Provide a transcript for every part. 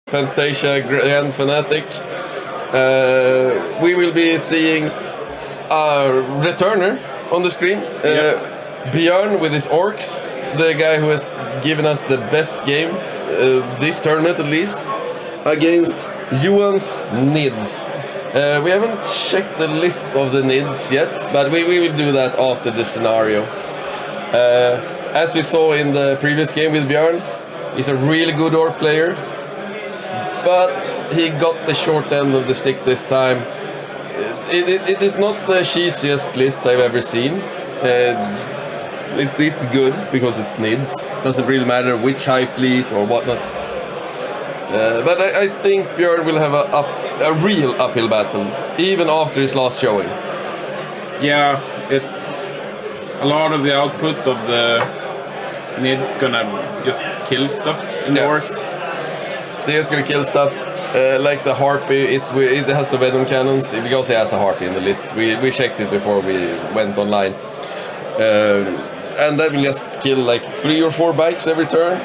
Fantasia Grand Fanatic. We will be seeing a returner on the screen. Björn with his Orks, the guy who has given us the best game, this tournament at least, against Johan's Nids. We haven't checked the list of the Nids yet, but we will do that after the scenario. As we saw in the previous game with Björn, he's a really good Orc player, but he got the short end of the stick this time. It is not the cheesiest list I've ever seen. It's good because it's Nids. Doesn't really matter which high fleet or whatnot. But I think Björn will have a real uphill battle, even after his last showing. Yeah, it's a lot of the output of the Nids gonna just kill stuff in the Orks. They're just gonna kill stuff. Like the Harpy, it has the Venom cannons, because he has a Harpy in the list. We checked it before we went online. And that will just kill like 3 or 4 bikes every turn.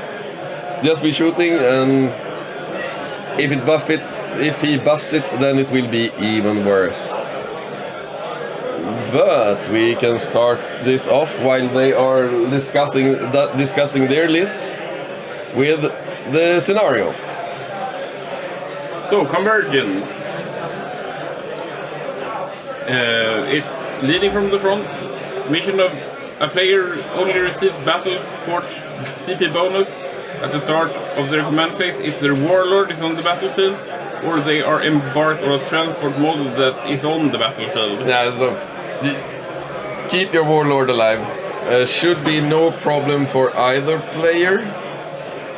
Just be shooting, and if he buffs it, then it will be even worse. But we can start this off while they are discussing their lists with the scenario. So, Convergence. It's leading from the front. Mission of a player only receives Battle Forge CP bonus at the start of their command phase if their warlord is on the battlefield or they are embarked on a transport model that is on the battlefield. Yeah, so keep your warlord alive. Should be no problem for either player,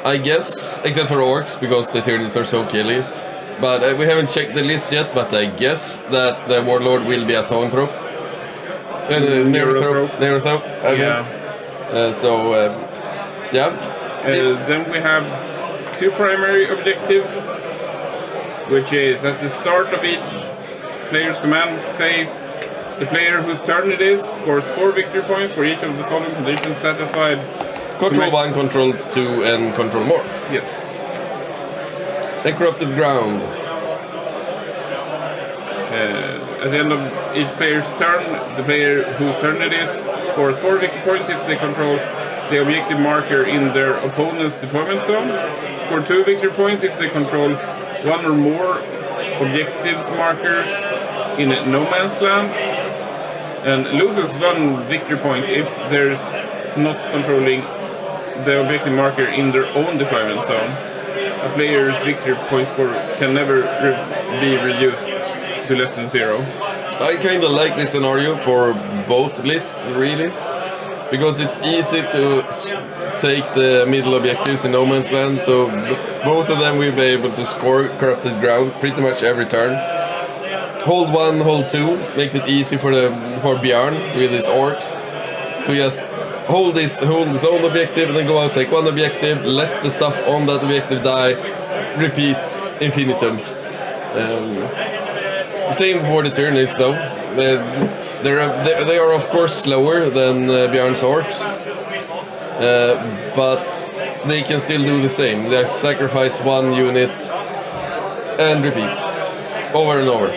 I guess, except for Orks, because the Tyranids are so killy. But we haven't checked the list yet, but I guess that the warlord will be a zoanthrope. Neurothrope, I meant. Then we have 2 primary objectives, which is at the start of each player's command phase, the player whose turn it is scores 4 victory points for each of the following conditions satisfied. Control 1, Control 2, and Control more. Yes. The Corrupted Ground. At the end of each player's turn, the player whose turn it is scores 4 victory points if they control the objective marker in their opponent's deployment zone. Score 2 victory points if they control 1 or more objectives markers in no man's land. And loses 1 victory point if there's not controlling the objective marker in their own deployment zone. A player's victory point score can never be reduced to less than 0. I kinda like this scenario for both lists, really, because it's easy to take the middle objectives in no man's land, so both of them will be able to score Corrupted Ground pretty much every turn. Hold 1, hold 2 makes it easy for Björn with his Orks to just hold his own objective and then go out, take 1 objective, let the stuff on that objective die, repeat infinitum. Same for the Tyranids though. They are of course slower than Björn's Orks, but they can still do the same. They sacrifice 1 unit and repeat over and over.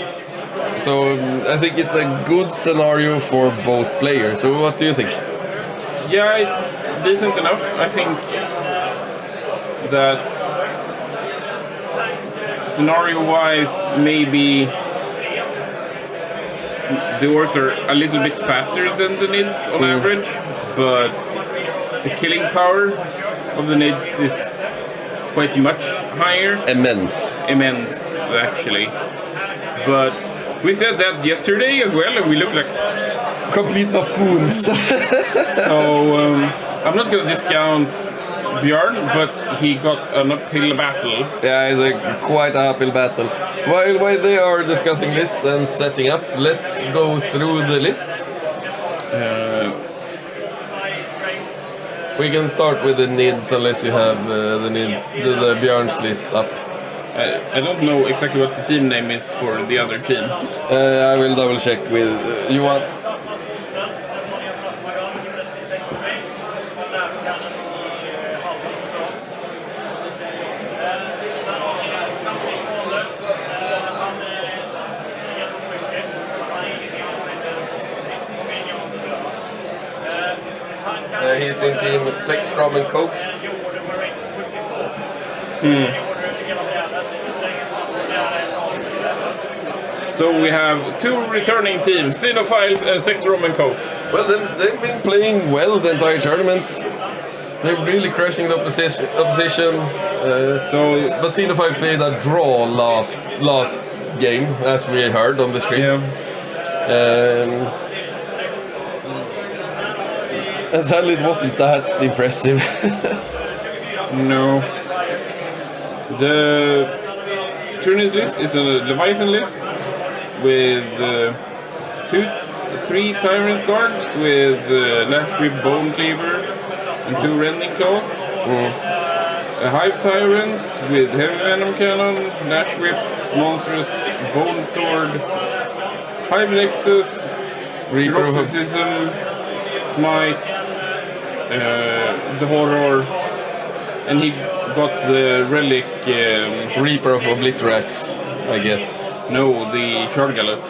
So I think it's a good scenario for both players. So what do you think? Yeah, it's decent enough. I think that scenario-wise, maybe the Orks are a little bit faster than the Nids on average, but the killing power of the Nids is quite much higher. Immense, actually. But we said that yesterday as well, and we look like complete buffoons. So I'm not going to discount Björn, but he got an uphill battle. Yeah, it's quite an uphill battle. While they are discussing lists and setting up, let's go through the lists. We can start with the Nids, unless you have the Nids, the Björn's list up. I don't know exactly what the team name is for the other team. I will double check with Johan. facing team Sex, Rum and Coke. So we have two returning teams, Xenophiles and Sex, Rum and Coke. Well, they've been playing well the entire tournament. They're really crushing the opposition. But Xenophile played a draw last game, as we heard on the stream. Yeah. And sadly, it wasn't that impressive. No. The Tyranid list is a Leviathan list with 3 Tyrant guards with Lash Whip Bone Cleaver and 2 Rending Claws. A Hive Tyrant with Heavy Venom Cannon, Lash Whip, Monstrous Bone Sword, Hive Nexus, Roxism, Smite, the Horror, and he got the Relic... Reaper of Obliterax, I guess. No, the Shard Gullet.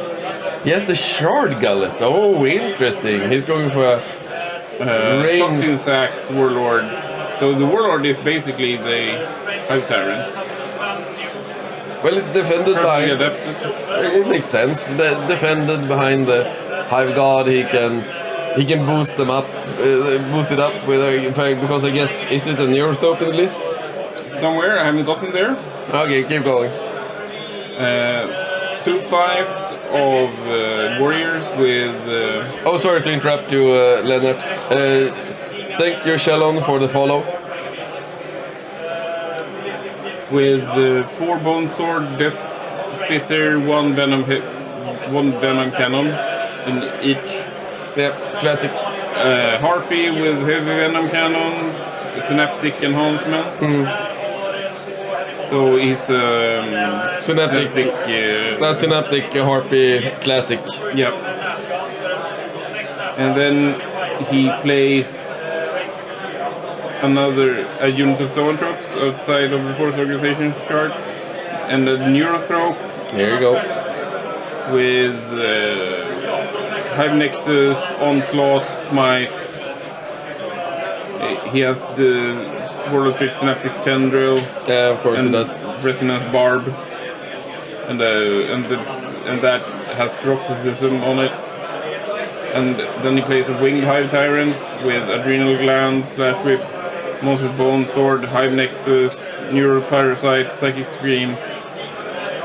Yes, the Shard Gullet. Oh, interesting. He's going for a range. Toxin Sax Warlord. So the Warlord is basically the Hive Tyrant. Well, it defended Perfectly behind... adapted. It makes sense. Defended behind the Hive Guard, he can boost them up, boost it up with in fact, because I guess, is it a Neurothorpe in the list? Somewhere, I haven't gotten there. Okay, keep going. 2 5s of warriors with... Oh, sorry to interrupt you, Leonard. Thank you, Shalon, for the follow. With 4 Bone Sword, Death Spitter, 1 Venom Cannon in each. Yeah, classic. Harpy with Heavy Venom Cannons, Synaptic Enhancement. So he's Synaptic Harpy classic. Yep. And then he plays a unit of zoantropes outside of the Force Organization chart, and a Neurothrope. Here you go. With Hive Nexus, Onslaught, Smite. He has the World of Trick Synaptic Tendril. Yeah, of course and it does. Resonance Barb. And that has Paroxysm on it. And then he plays a Winged Hive Tyrant with Adrenal Gland, Slash Whip, Monster Bone Sword, Hive Nexus, Neural Parasite, Psychic Scream,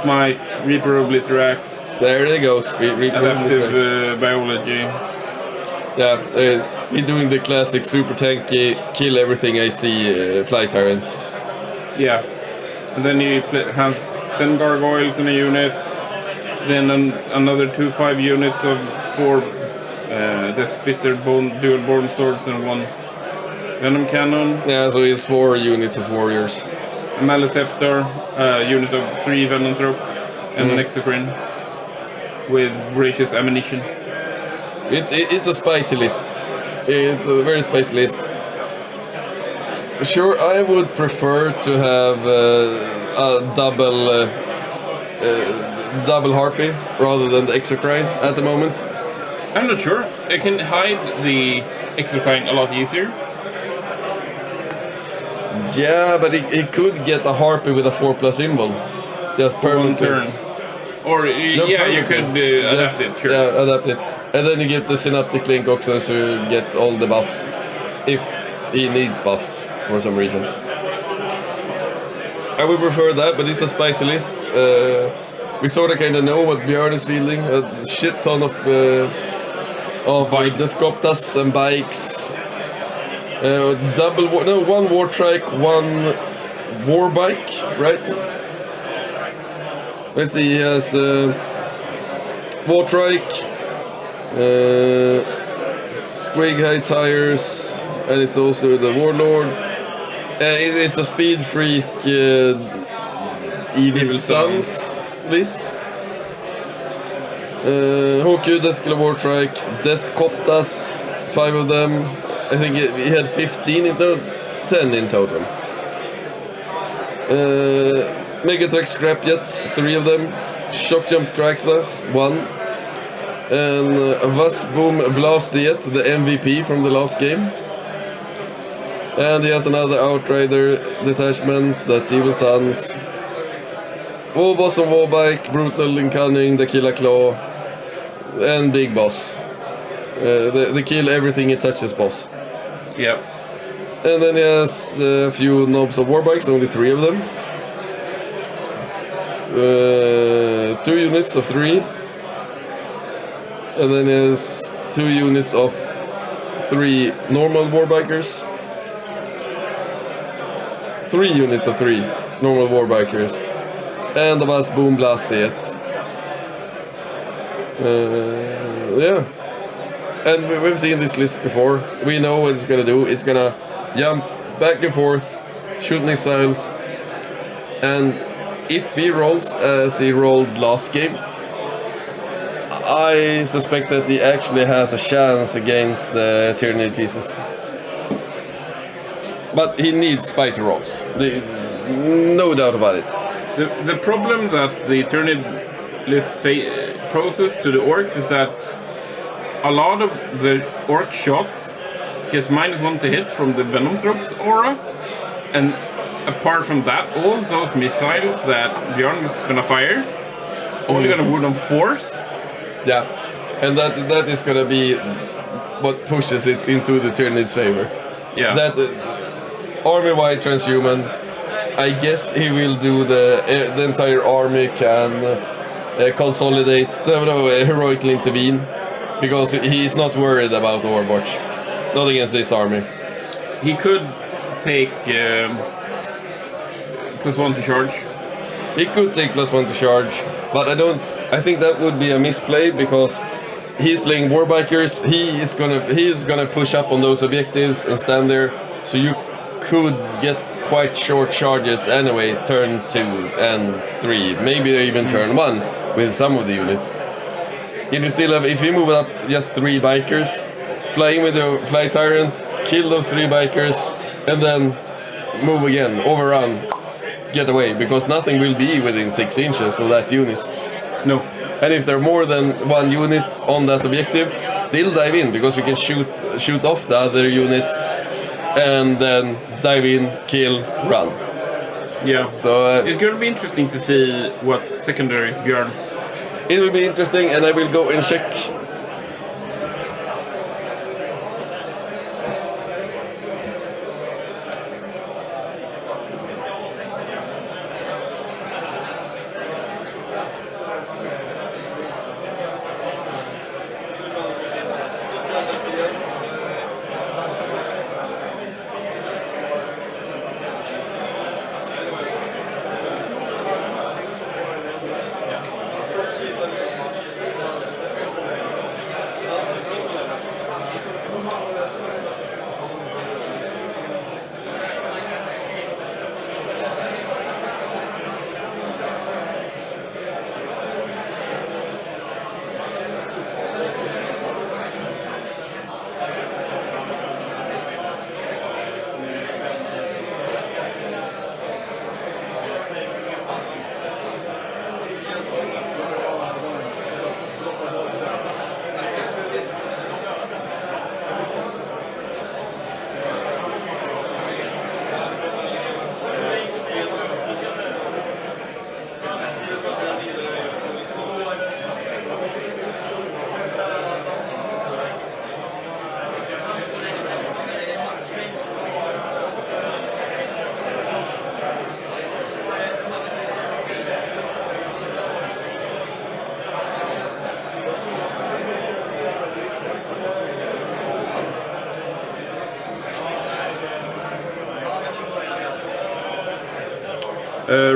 Smite, Reaper Obliterax. There it goes. Adaptive Biology. Yeah, he's doing the classic super tanky, kill everything I see Fly Tyrant. Yeah. And then he has 10 Gargoyles in a unit. Then another 2-5 units of 4 Death Spitter dual Bone Swords and 1 Venom Cannon. Yeah, so he has 4 units of warriors. A Maleceptor, a unit of 3 Venonthropes, and an Exocrine with Voracious Ammunition. It's a spicy list. It's a very spicy list. Sure, I would prefer to have a double Harpy rather than the Exocrine at the moment. I'm not sure. I can hide the Exocrine a lot easier. Yeah, but he could get a Harpy with a 4+ symbol. Just For one permanently. turn. Or, yeah, you could adapt it, sure. Yeah, adapt it. And then you get the Synaptic Link also to get all the buffs. If he needs buffs for some reason. I would prefer that, but it's a spicy list. We sort of kind of know what Björn is feeling. A shit ton of Deathcoptas and bikes. 1 War Trike, 1 War Bike, right? Let's see, he has War Trike, Squig High Tires, and it's also the Warlord. It's a Speed Freak Evil Sunz list. Hoku, Deathkiller War Trike, Deathcoptas, 5 of them. I think he had 10 in total. Megatrex Scrapjets, 3 of them. Shock Jump Traxlas, 1. And Vasboom Blast Jet, the MVP from the last game. And he has another Outrider detachment, that's even sunz. Wall boss on wall bike, brutal and cunning, the killer claw, and big boss. The kill everything it touches boss. Yep. And then he has a few knobs of war bikes, only 3 of them. 2 units of 3. And then he has 2 units of 3 normal war bikers. 3 units of 3 normal war bikers. And the bus boom blast it. Yeah. And we've seen this list before. We know what it's gonna do. It's gonna jump back and forth, shoot missiles. And if he rolls as he rolled last game, I suspect that he actually has a chance against the Tyranid pieces. But he needs spicy rolls. No doubt about it. The problem that the Tyranid list poses to the Orks is that a lot of the Orc shots gets -1 to hit from the Venom Throps aura, and apart from that, all those missiles that Björn is gonna fire only gonna wound on force. Yeah, and that is gonna be what pushes it into the Tyranid's favor. Yeah. That army-wide transhuman, I guess he will do the entire army can consolidate, heroically intervene, because he's not worried about Overwatch, not against this army. He could take +1 to charge. He could take +1 to charge, but I think that would be a misplay because he's playing Warbikers. He is gonna push up on those objectives and stand there, so you could get quite short charges anyway, turn 2 and 3, maybe even turn 1 with some of the units. If you move up just 3 bikers, flying with the Fly Tyrant, kill those 3 bikers, and then move again, overrun, get away, because nothing will be within 6 inches of that unit. No. And if there are more than 1 unit on that objective, still dive in, because you can shoot off the other units, and then dive in, kill, run. Yeah. So it's gonna be interesting to see what secondary Björn. It will be interesting, and I will go and check.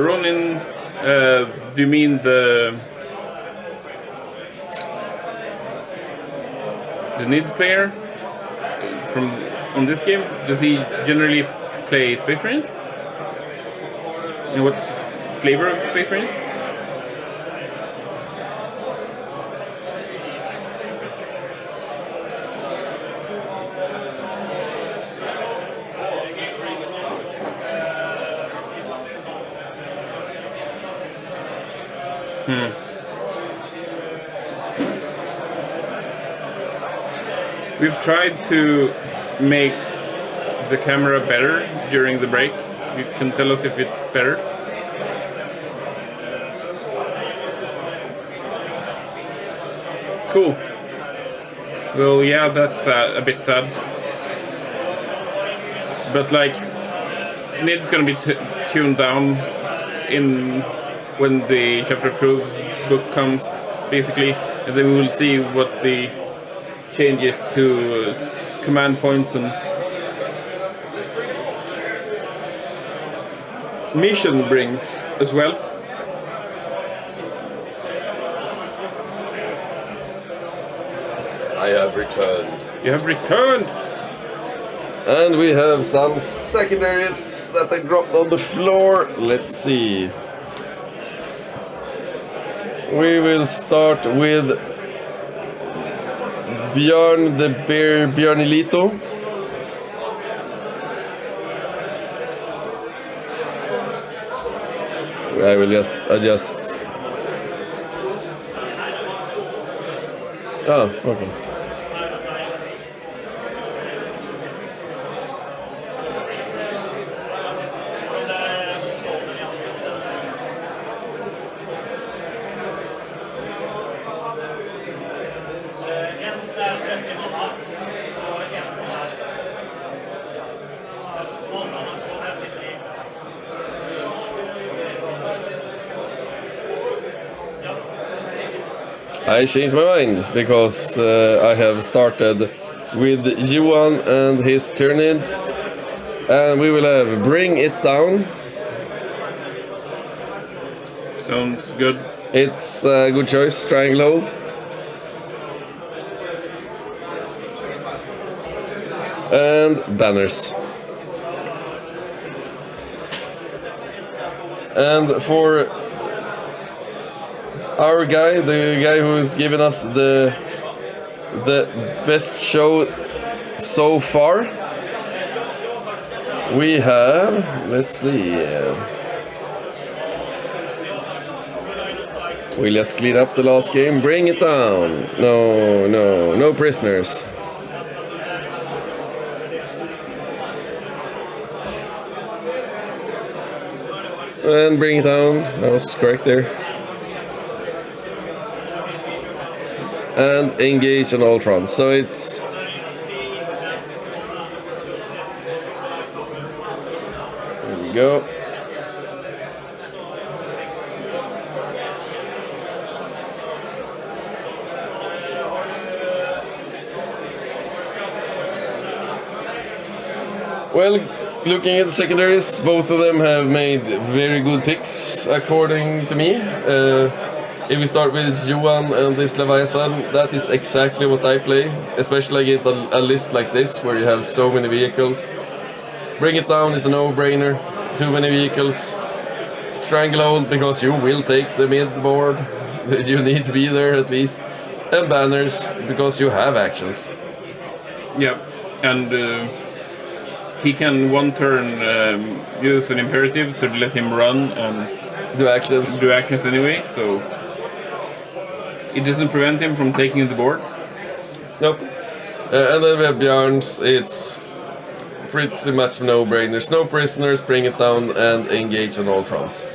Ronin, do you mean the Nid player from on this game? Does he generally play Space Marines? And what flavor of Space Marines? We've tried to make the camera better during the break? You can tell us if it's better. Cool. Well, yeah, that's a bit sad. But like, Nid's gonna be tuned down when the chapter proof book comes, basically, and then we will see what the changes to command points and mission brings as well. I have returned. You have returned! And we have some secondaries that I dropped on the floor. Let's see. We will start with Björn the Bear Björnilito. I will just adjust. Oh, okay. I changed my mind because I have started with Johan and his Tyranids, and we will have Bring It Down. Sounds good. It's a good choice, Stranglehold. And Banners. And for our guy, the guy who has given us the best show so far, we have, let's see, we'll just clean up the last game. Bring it down. No prisoners. And bring it down. That was correct there. And engage on all fronts. So it's there we go. Well, looking at the secondaries, both of them have made very good picks, according to me. If we start with Johan and this Leviathan, that is exactly what I play, especially against a list like this where you have so many vehicles. Bring It Down is a no-brainer, too many vehicles. Stranglehold because you will take the mid board, you need to be there at least. And Banners because you have actions. Yeah, and he can one turn use an imperative to let him run and do actions anyway, so it doesn't prevent him from taking the board. Nope. And then we have Björn's. It's pretty much no-brainers. No prisoners, Bring It Down, and engage on all fronts.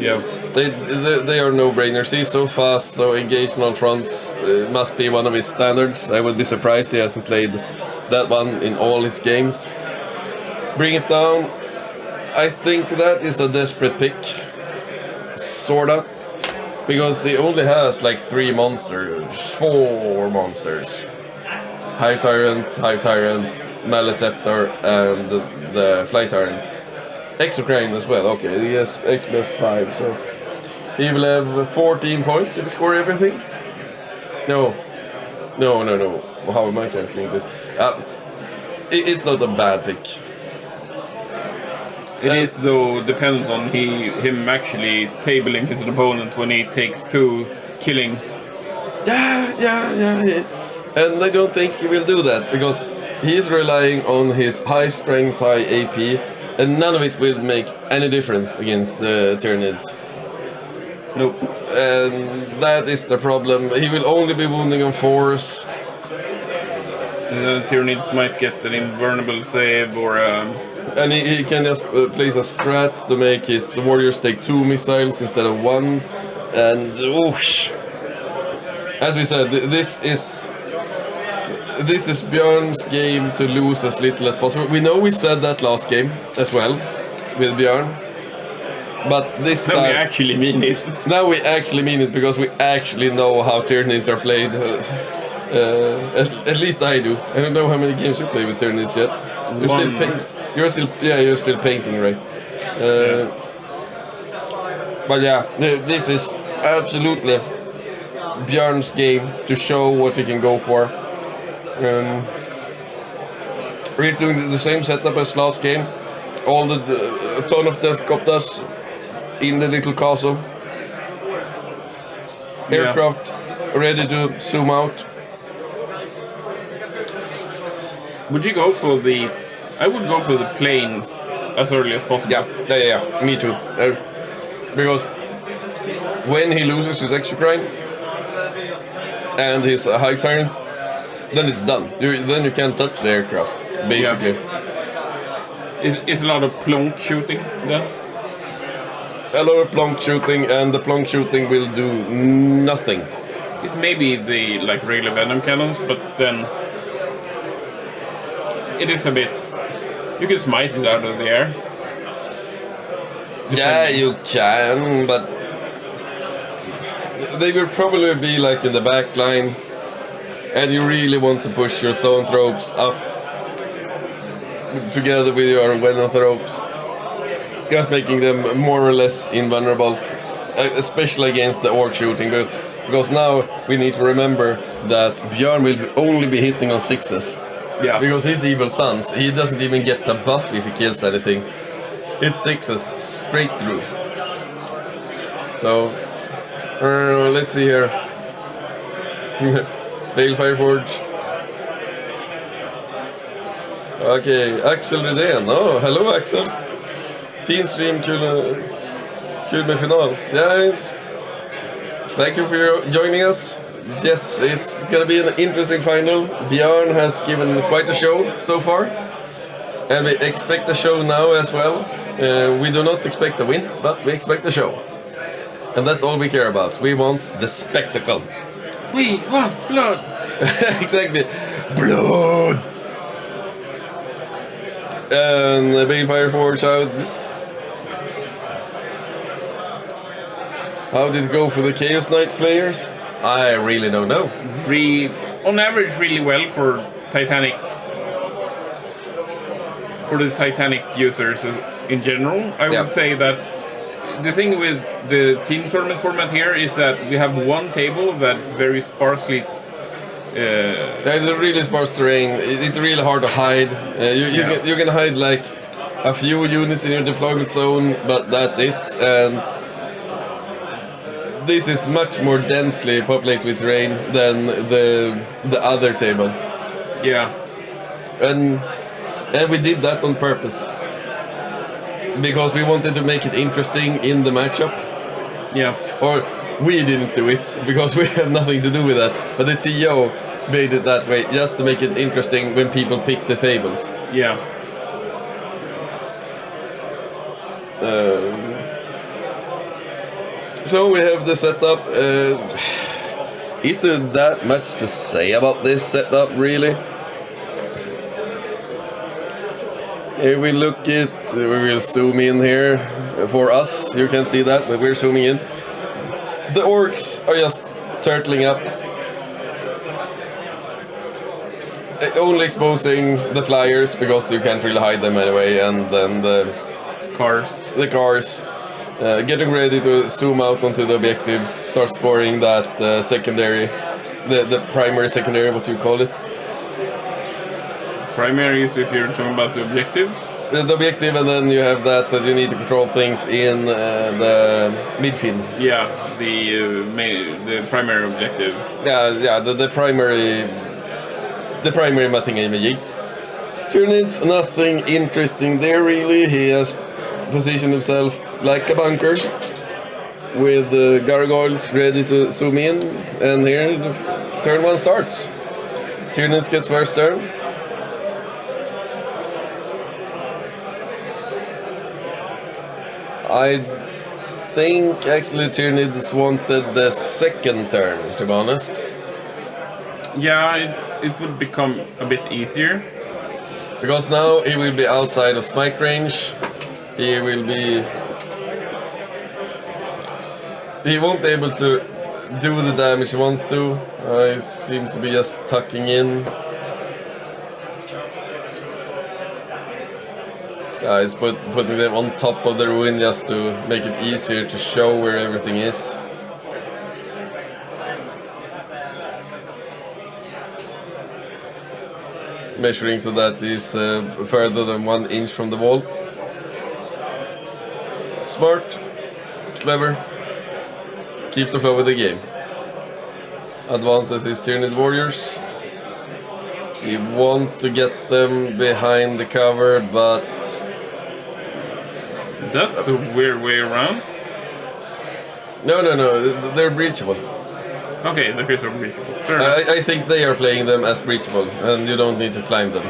Yeah. They are no-brainers. He's so fast, so engage on all fronts must be one of his standards. I would be surprised he hasn't played that one in all his games. Bring It Down. I think that is a desperate pick. Sorta. Because he only has like 4 monsters. Hive Tyrant, Maleceptor, and the Fly Tyrant. Exocrine as well, okay, he has actually 5, so he will have 14 points if he score everything. No. How am I calculating this? It's not a bad pick. It is, though, dependent on him actually tabling his opponent when he takes 2 killing. Yeah. And I don't think he will do that, because he's relying on his high strength, high AP, and none of it will make any difference against the Tyranids. Nope. And that is the problem. He will only be wounding on 4s. Tyranids might get an invulnerable save or And he can just place a strat to make his warriors take 2 missiles instead of 1. And oosh. As we said, this is Björn's game to lose as little as possible. We know we said that last game as well with Björn. But this time... we actually mean it. Now we actually mean it because we actually know how Tyranids are played. At least I do. I don't know how many games you play with Tyranids yet. You're still painting, right? But yeah, this is absolutely Björn's game to show what he can go for. We're doing the same setup as last game. A ton of death copters in the little castle. Aircraft ready to zoom out. Would you go for the... I would go for the planes as early as possible. Yeah. Me too. Because when he loses his exocrine and his high tyrant, then it's done. Then you can't touch the aircraft, basically. Yeah. It's a lot of plonk shooting then? A lot of plonk shooting, and the plonk shooting will do nothing. It may be the regular venom cannons, but then it is a bit... You can smite it out of the air. Yeah, you can, but they will probably be in the back line, and you really want to push your zoanthropes up together with your venothropes, just making them more or less invulnerable, especially against the orc shooting. Because now we need to remember that Björn will only be hitting on 6s. Yeah. Because his evil sunz, he doesn't even get the buff if he kills anything. It's 6s straight through. So, let's see here. Balefire Forge. Okay, Axel Rydén. Oh, hello Axel. Fin stream, kul med final. Yeah, thank you for joining us. Yes, it's gonna be an interesting final. Björn has given quite a show so far, and we expect a show now as well. We do not expect a win, but we expect a show, and that's all we care about. We want the spectacle. We want blood. Exactly, blood. And the Balefire Forge out. How did it go for the Chaos Knight players? I really don't know. On average, really well for Titanic. For the Titanic users in general, I would say that the thing with the team tournament format here is that we have one table that's very sparsely. It's a really sparse terrain. It's really hard to hide. You can hide a few units in your deployment zone, but that's it. And this is much more densely populated with terrain than the other table. Yeah. And we did that on purpose. Because we wanted to make it interesting in the matchup. Yeah. Or we didn't do it, because we have nothing to do with that. But the TO made it that way, just to make it interesting when people pick the tables. Yeah. So we have the setup. Isn't that much to say about this setup, really? Here we look at, we will zoom in here for us. You can't see that, but we're zooming in. The orcs are just turtling up, only exposing the flyers because you can't really hide them anyway, and then the cars. Getting ready to zoom out onto the objectives, start scoring that secondary, the primary, secondary, what do you call it? Primary is if you're talking about the objectives. The objective, and then you have that you need to control things in the midfield. Yeah, the primary objective. Yeah, the primary Mathing. Tyranids, nothing interesting there really. He has positioned himself like a bunker with gargoyles ready to zoom in, and here the turn one starts. Tyranids gets first turn. I think actually Tyranids wanted the second turn, to be honest. Yeah, it would become a bit easier. Because now he will be outside of smite range. He will be... He won't be able to do the damage he wants to. He seems to be just tucking in. Yeah, he's putting them on top of the ruin just to make it easier to show where everything is. Measuring so that he's further than 1 inch from the wall. Smart, clever, keeps the flow of the game. Advances his Tyranid warriors. He wants to get them behind the cover, but... That's a weird way around. No, they're breachable. Okay, the pieces are breachable. I think they are playing them as breachable, and you don't need to climb them.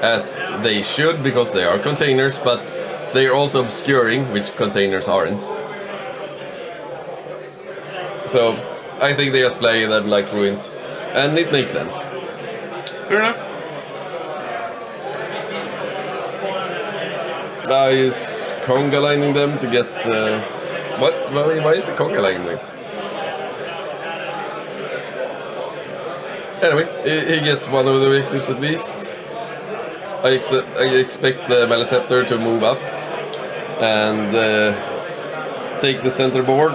As they should, because they are containers, but they are also obscuring, which containers aren't. So, I think they just play them like ruins. And it makes sense. Fair enough. He's conga lining them to get... What? Why is he conga lining them? Anyway, he gets one of the victims at least. I expect the Maleceptor to move up and take the center board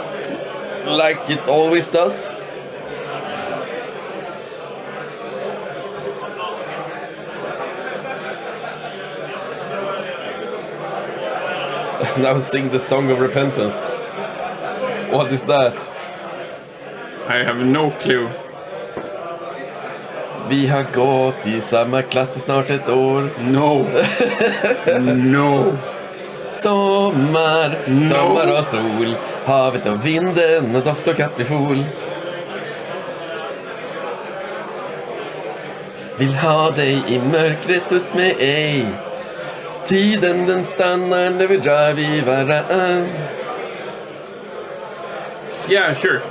like it always does. Now sing the Song of Repentance. What is that? I have no clue. Vi har gått i samma klass i snart ett år. No. No. Sommar, sommar och sol. Havet och vinden och doft och kaprifol. Vill ha dig i mörkret hos mig. Tiden den stannar när vi drar vid varann. Yeah, sure.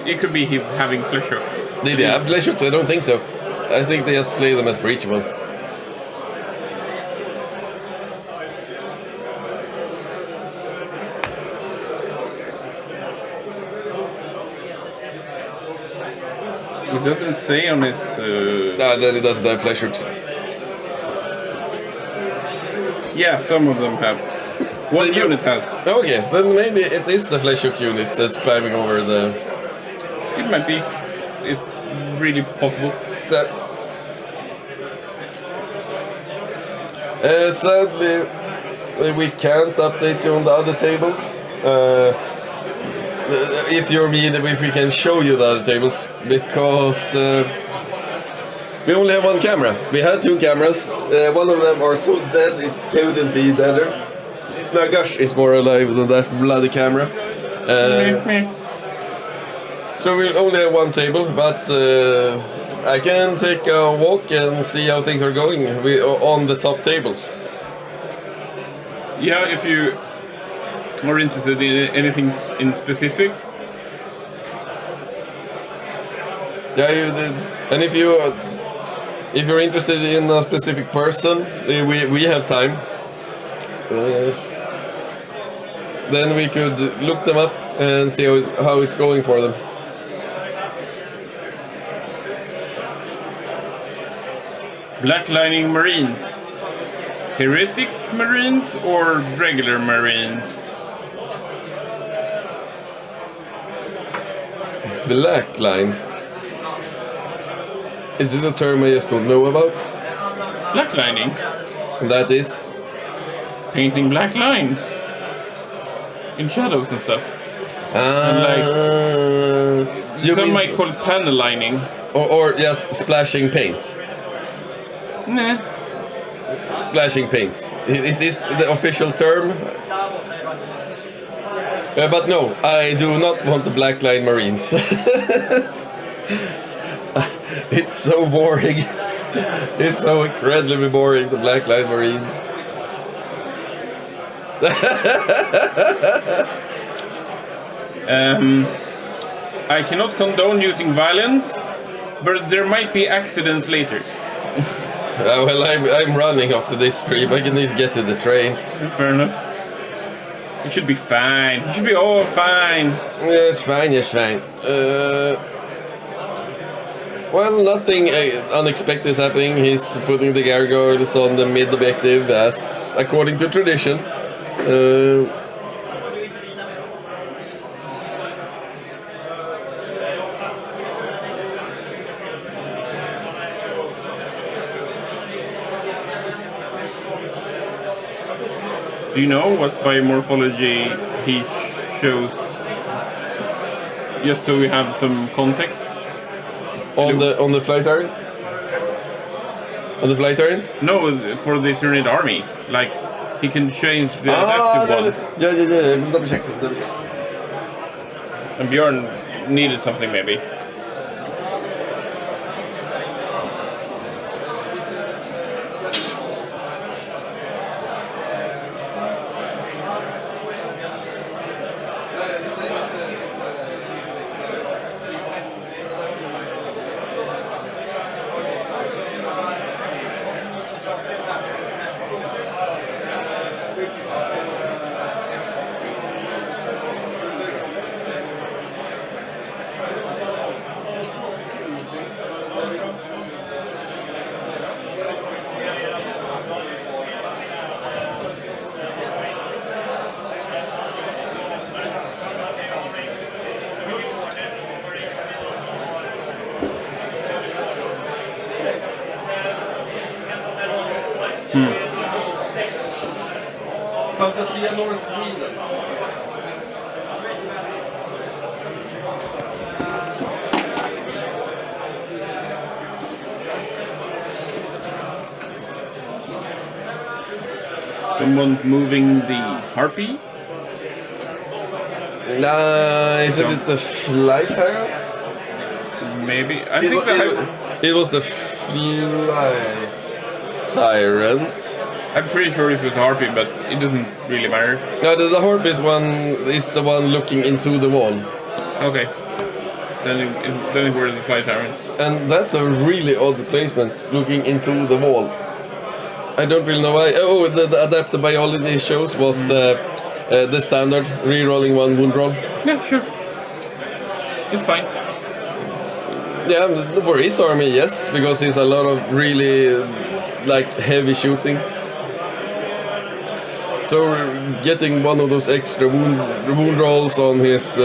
It could be him having flesh hooks. Did he have flesh hooks? I don't think so. I think they just play them as breachable. It doesn't say on his... That it doesn't have flesh hooks. Yeah, some of them have. One unit has. Okay, then maybe it is the flesh hook unit that's climbing over the... It might be. It's really possible. Sadly, we can't update you on the other tables. If you're me, if we can show you the other tables, because we only have one camera. We had 2 cameras. One of them are so dead it couldn't be deader. Nagash is more alive than that bloody camera. So we only have one table, but I can take a walk and see how things are going on the top tables. Yeah, if you are interested in anything in specific. Yeah, you did. And if you're interested in a specific person, we have time. Then we could look them up and see how it's going for them. Blacklining Marines. Heretic Marines or regular Marines? Blackline. Is this a term I just don't know about? Blacklining? And that is? Painting black lines. In shadows and stuff. Some might call it panel lining. Or just splashing paint. Nah. Splashing paint. It is the official term. But no, I do not want the Blackline Marines. It's so boring. It's so incredibly boring, the Black Line Marines. I cannot condone using violence, but there might be accidents later. Well, I'm running after this stream. I need to get to the train. Fair enough. It should be fine. It should be all fine. Yes, fine, yes, fine. Well, nothing unexpected is happening. He's putting the gargoyles on the mid objective as according to tradition. Do you know what biomorphology he shows? Just so we have some context. On the flight Tyrant? On the flight Tyrant? No, for the Tyranid army. Like, he can change the adaptive one. Yeah. Double check. And Björn needed something, maybe. Fantasia North Sweden. Someone's moving the harpy. Is it the flight Tyrant? Maybe. I think it was the flight Tyrant. I'm pretty sure it was harpy, but it doesn't really matter. No, the harp is the one looking into the wall. Okay. Then it was the flight Tyrant. And that's a really odd placement, looking into the wall. I don't really know why. Oh, the adaptive biology shows was the standard re-rolling one wound roll. Yeah, sure. It's fine. Yeah, for his army, yes, because he's a lot of really heavy shooting. So we're getting one of those extra wound rolls on his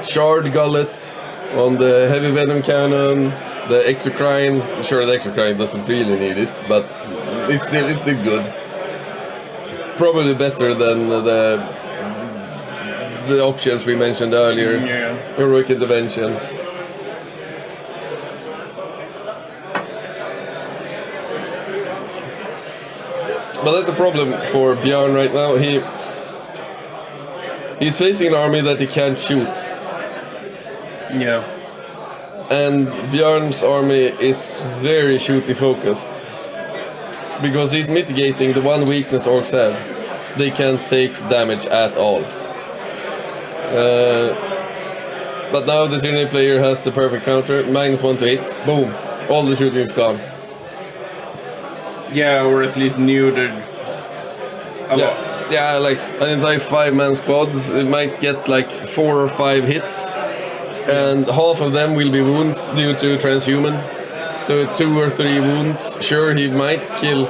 shard gullet, on the heavy venom cannon, the exocrine. Sure, the exocrine doesn't really need it, but it's still good. Probably better than the options we mentioned earlier. Yeah. Heroic intervention. But that's the problem for Björn right now. He's facing an army that he can't shoot. Yeah. And Björn's army is very shooty focused. Because he's mitigating the one weakness Orks have. They can't take damage at all. But now the Tyranid player has the perfect counter. -1 to hit. Boom. All the shooting is gone. Yeah, or at least neutered a lot. Yeah, like an entire 5-man squad. It might get 4 or 5 hits. And half of them will be wounds due to transhuman. So 2 or 3 wounds. Sure, he might kill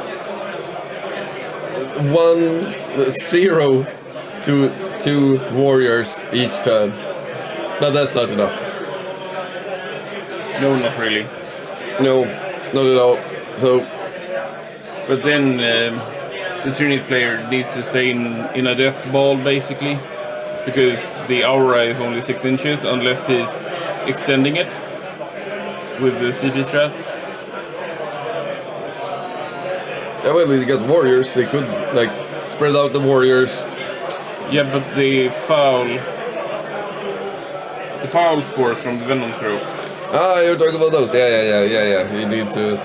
1-0 to 2 warriors each turn. But that's not enough. No, not really. No, not at all. So, but then the Tyranid player needs to stay in a death ball, basically. Because the aura is only 6 inches, unless he's extending it with the CP strat. Yeah, well, he got warriors. He could spread out the warriors. Yeah, but the foul spores from the venom throw Ah, you're talking about those. Yeah. You need to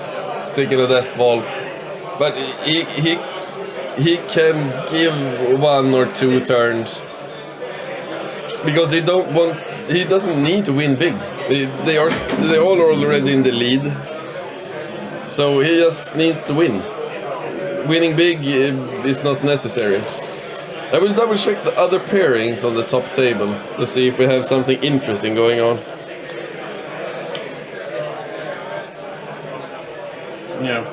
stick in a death ball. But he can give 1 or 2 turns. Because he doesn't need to win big. They all are already in the lead. So he just needs to win. Winning big is not necessary. I will double check the other pairings on the top table to see if we have something interesting going on. Yeah.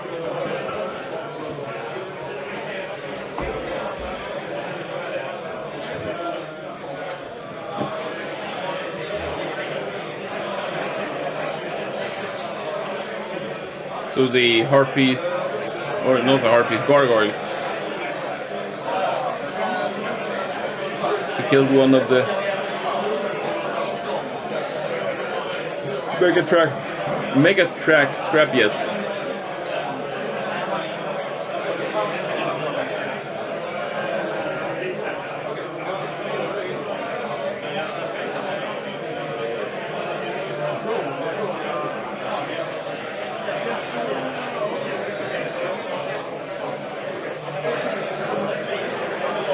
So the harpies, or not the harpies, gargoyles. He killed one of the Megatrack scrapjets.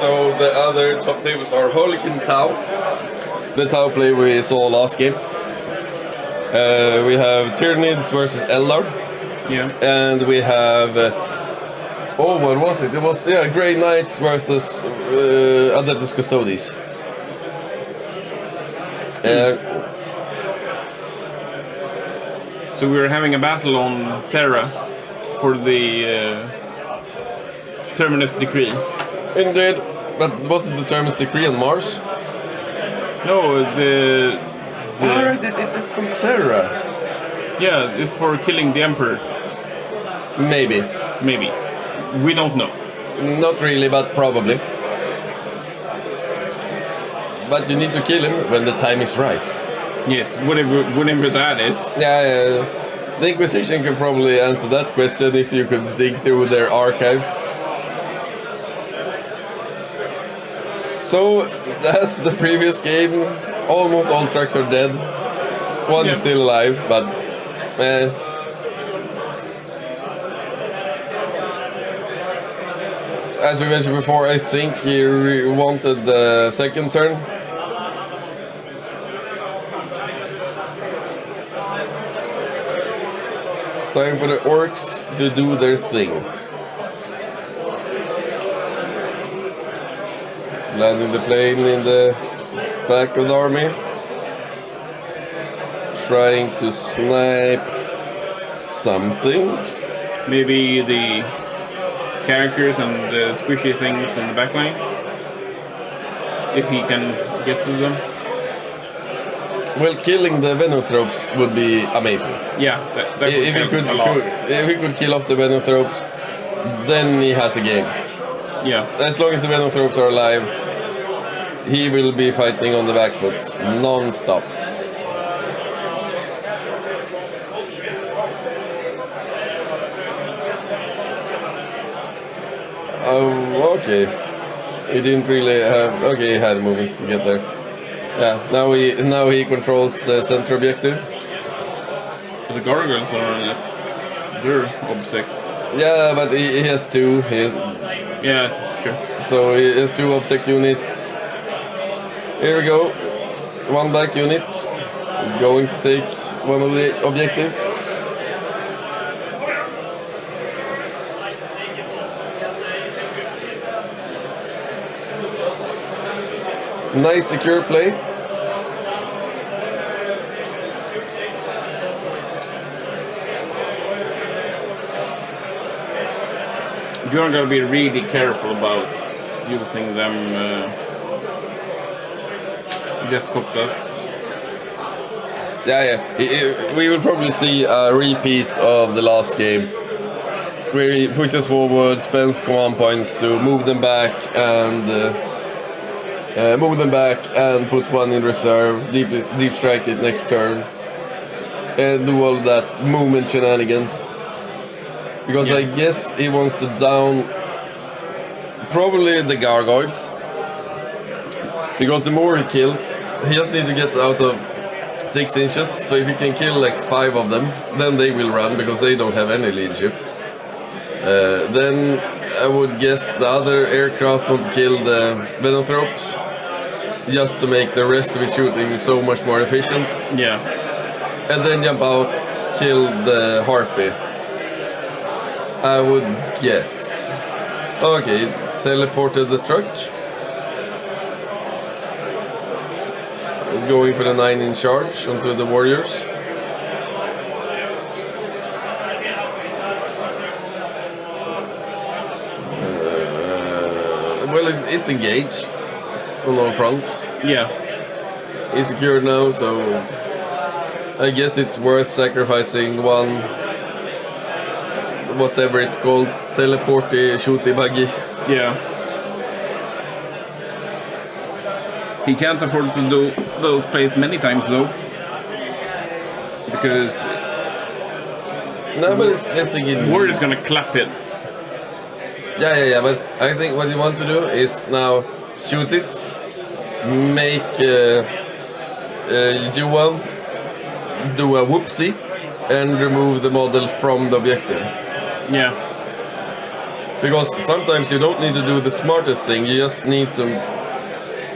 So the other top tables are Holikin Tau, the Tau play we saw last game. We have Tyranids versus Eldar. Yeah. And we have... what was it? It was, Grey Knights versus Adeptus Custodes. So we're having a battle on Terra for the Terminus Decree. Indeed. But wasn't the Terminus Decree on Mars? No, Alright, it's on Terra. Yeah, it's for killing the Emperor. Maybe. Maybe. We don't know. Not really, but probably. But you need to kill him when the time is right. Yes, whatever that is. Yeah. The Inquisition could probably answer that question if you could dig through their archives. So, as the previous game, almost all tracks are dead. One is still alive, but... As we mentioned before, I think he wanted the second turn. Time for the Orks to do their thing. Landing the plane in the back of the army. Trying to snipe something. Maybe the characters and the squishy things in the backline. If he can get to them. Well, killing the Venotropes would be amazing. Yeah, that would help a lot. If he could kill off the Venotropes, then he has a game. Yeah. As long as the Venotropes are alive, he will be fighting on the back foot, non-stop. Okay. He didn't really have... Okay, he had a movement to get there. Yeah, now he controls the center objective. But the gargoyles are... they're obsec. Yeah, but he has 2. Yeah, sure. So he has 2 obsec units. Here we go. 1 black unit. Going to take one of the objectives. Nice secure play. Björn gotta be really careful about using them death copters. Yeah. We will probably see a repeat of the last game. Where he pushes forward, spends command points to move them back and put 1 in reserve, deep strike it next turn, and do all that movement shenanigans. Because I guess he wants to down probably the gargoyles. Because the more he kills, he just needs to get out of 6 inches. So if you can kill like 5 of them, then they will run because they don't have any leadership. Then I would guess the other aircraft want to kill the Venothropes, just to make the rest of his shooting so much more efficient. Yeah. And then jump out, kill the Harpy. I would guess. Okay, teleported the truck. Going for the 9-inch charge onto the warriors. Well, it's engaged on all fronts. Yeah. He's secured now, so I guess it's worth sacrificing one, whatever it's called, teleporty, shooty buggy. Yeah. He can't afford to do those plays many times though. Because No, but it's definitely Word is gonna clap it. Yeah, but I think what you want to do is now shoot it, make Johan do a whoopsie, and remove the model from the objective. Yeah. Because sometimes you don't need to do the smartest thing, you just need to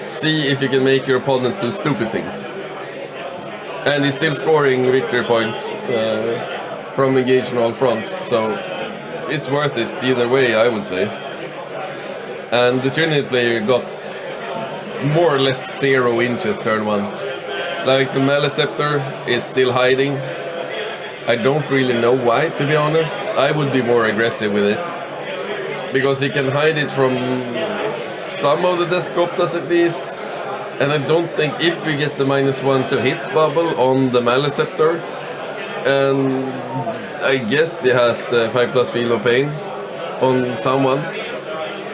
see if you can make your opponent do stupid things. And he's still scoring victory points from engaging all fronts, so it's worth it either way, I would say. And the Tyranid player got more or less 0 inches turn 1. Like the Maleceptor is still hiding. I don't really know why, to be honest. I would be more aggressive with it. Because he can hide it from some of the Death Coptas at least. And I don't think if he gets the -1 to hit bubble on the Maleceptor, and I guess he has the 5+ Feel of Pain on someone,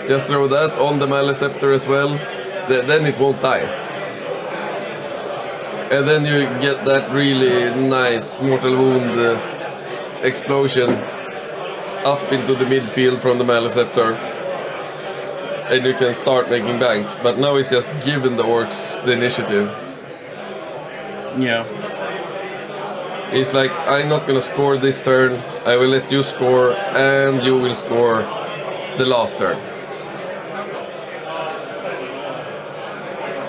just throw that on the Maleceptor as well, then it won't die. And then you get that really nice Mortal Wound explosion up into the midfield from the Maleceptor. And you can start making bank. But now it's just giving the Orks the initiative. Yeah. It's like, I'm not gonna score this turn, I will let you score, and you will score the last turn.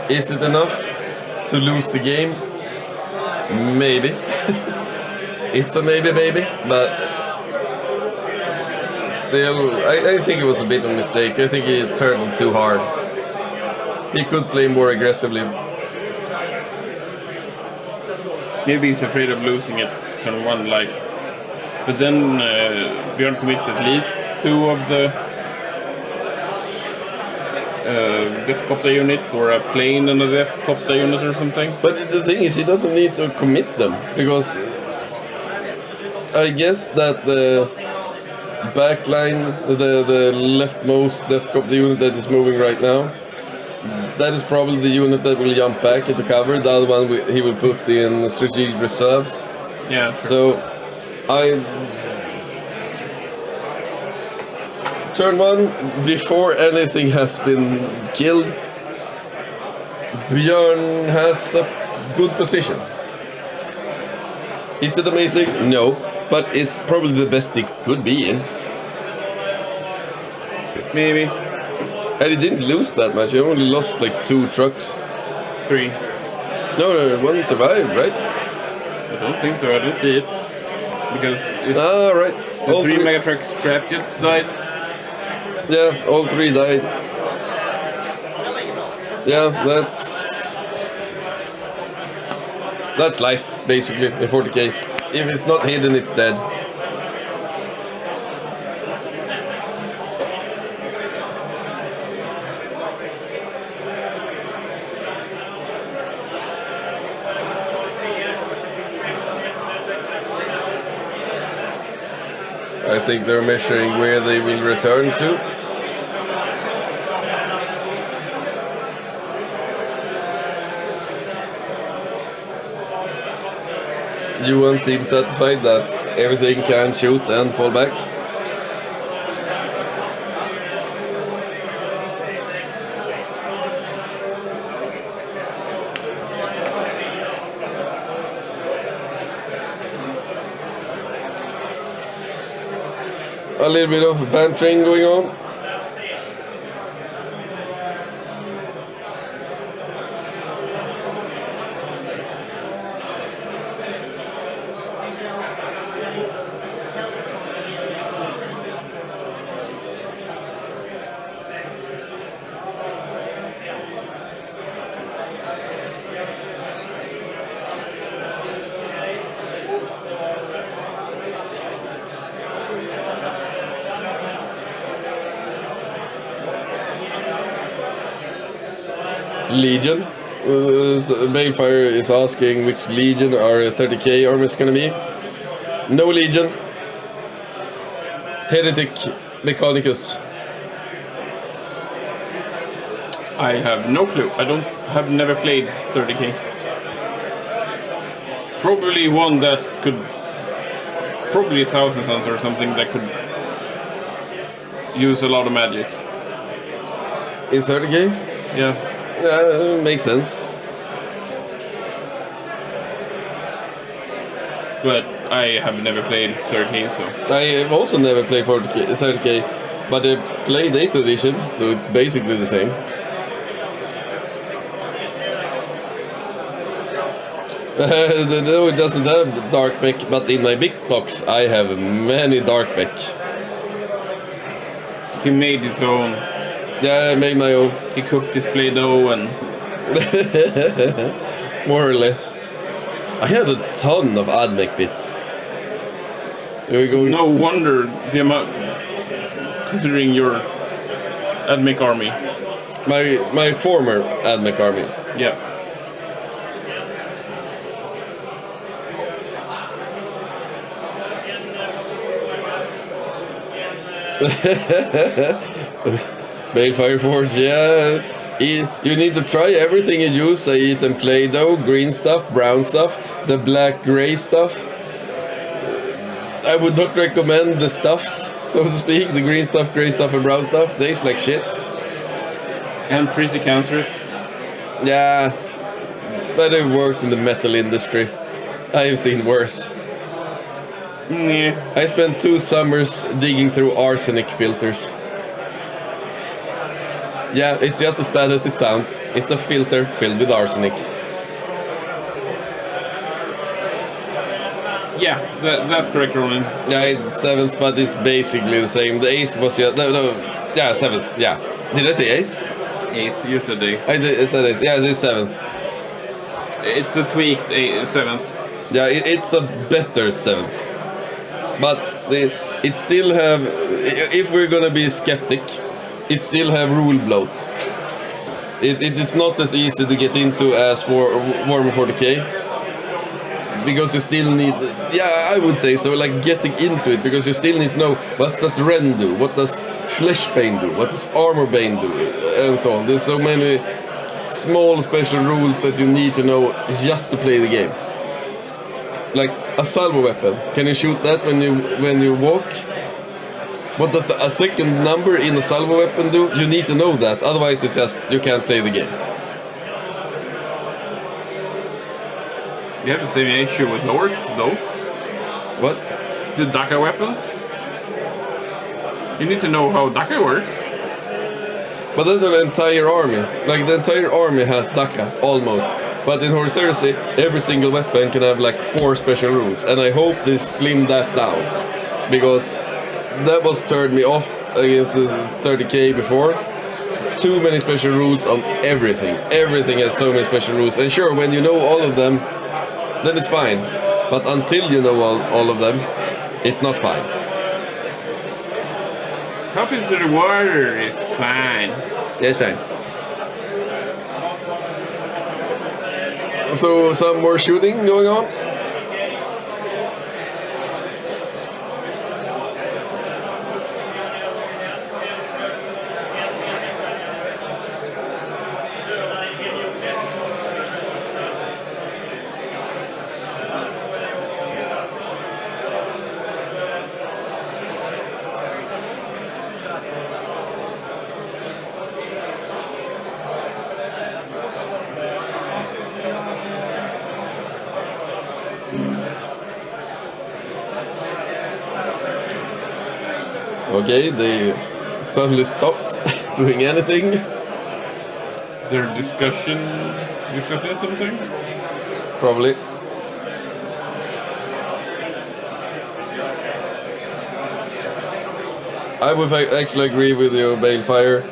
Is it enough to lose the game? Maybe. It's a maybe, baby, but still, I think it was a bit of a mistake. I think he turned too hard. He could play more aggressively. Maybe he's afraid of losing it turn 1, like. But then Björn commits at least 2 of the Death Copter units, or a plane and a Death Copter unit or something. But the thing is, he doesn't need to commit them, because I guess that the backline, the leftmost Death Copter unit that is moving right now, that is probably the unit that will jump back into cover. The other one he will put in strategic reserves. Yeah. Sure. So, turn 1, before anything has been killed, Björn has a good position. Is it amazing? No, but it's probably the best he could be in. Maybe. And he didn't lose that much, he only lost like 2 trucks. 3. No, 1 survived, right? I don't think so, I don't see it. Because Right. the 3 mega trucks trapped it died. Yeah, all 3 died. Yeah, that's life, basically, in 40k. If it's not hidden, it's dead. I think they're measuring where they will return to. Johan seems satisfied that everything can shoot and fall back. a little bit of bantering going on. Legion. Balefire is asking which Legion our 30k army is gonna be. No Legion. Heretic Mechanicus. I have no clue. Have never played 30k. Probably one that could, probably 1000 Suns or something that could use a lot of magic. In 30k? Yeah. Yeah, makes sense. But I have never played 30k, so. I have also never played 30k, but I played 8th edition, so it's basically the same. No, it doesn't have dark mech, but in my big box I have many dark mech. He made his own. Yeah, I made my own. He cooked his Play-Doh and... More or less. I had a ton of AdMech bits. So we're going... No wonder the amount... Considering your AdMech army. My former AdMech army. Yeah. Balefire Forge, yeah. You need to try everything you use. I eat and Play-Doh, green stuff, brown stuff, the black-gray stuff. I would not recommend the stuffs, so to speak. The green stuff, gray stuff, and brown stuff. They taste like shit. And pretty cancerous. Yeah, but I've worked in the metal industry. I've seen worse. Yeah. I spent 2 summers digging through arsenic filters. Yeah, it's just as bad as it sounds. It's a filter filled with arsenic. Yeah, that's correct, Roland. Yeah, it's 7th, but it's basically the same. The 8th was just... No, yeah, 7th, yeah. Did I say 8th? 8th, you said 8th. I said 8th, yeah, it's 7th. It's a tweaked 7th. Yeah, it's a better 7th. But it still have... If we're gonna be skeptic, it still have rule bloat. It is not as easy to get into as Warhammer 40k. Because you still need... Yeah, I would say so, like getting into it. Because you still need to know what does Ren do? What does Fleshbane do? What does Armorbane do? And so on. There's so many small special rules that you need to know just to play the game. Like a salvo weapon. Can you shoot that when you walk? What does a second number in a salvo weapon do? You need to know that, otherwise it's just you can't play the game. You have the same issue with Orks, though. What? The Daka weapons. You need to know how Daka works. But that's an entire army. Like the entire army has Daka, almost. But in Horus Heresy, every single weapon can have like 4 special rules, and I hope they slim that down. Because that was turned me off against the 30k before. Too many special rules on everything. Everything has so many special rules. And sure, when you know all of them, then it's fine. But until you know all of them, it's not fine. Hop into the water is fine. Yeah, it's fine. So, some more shooting going on? Okay, they suddenly stopped doing anything. They're discussing something? Probably. I would actually agree with you, Balefire.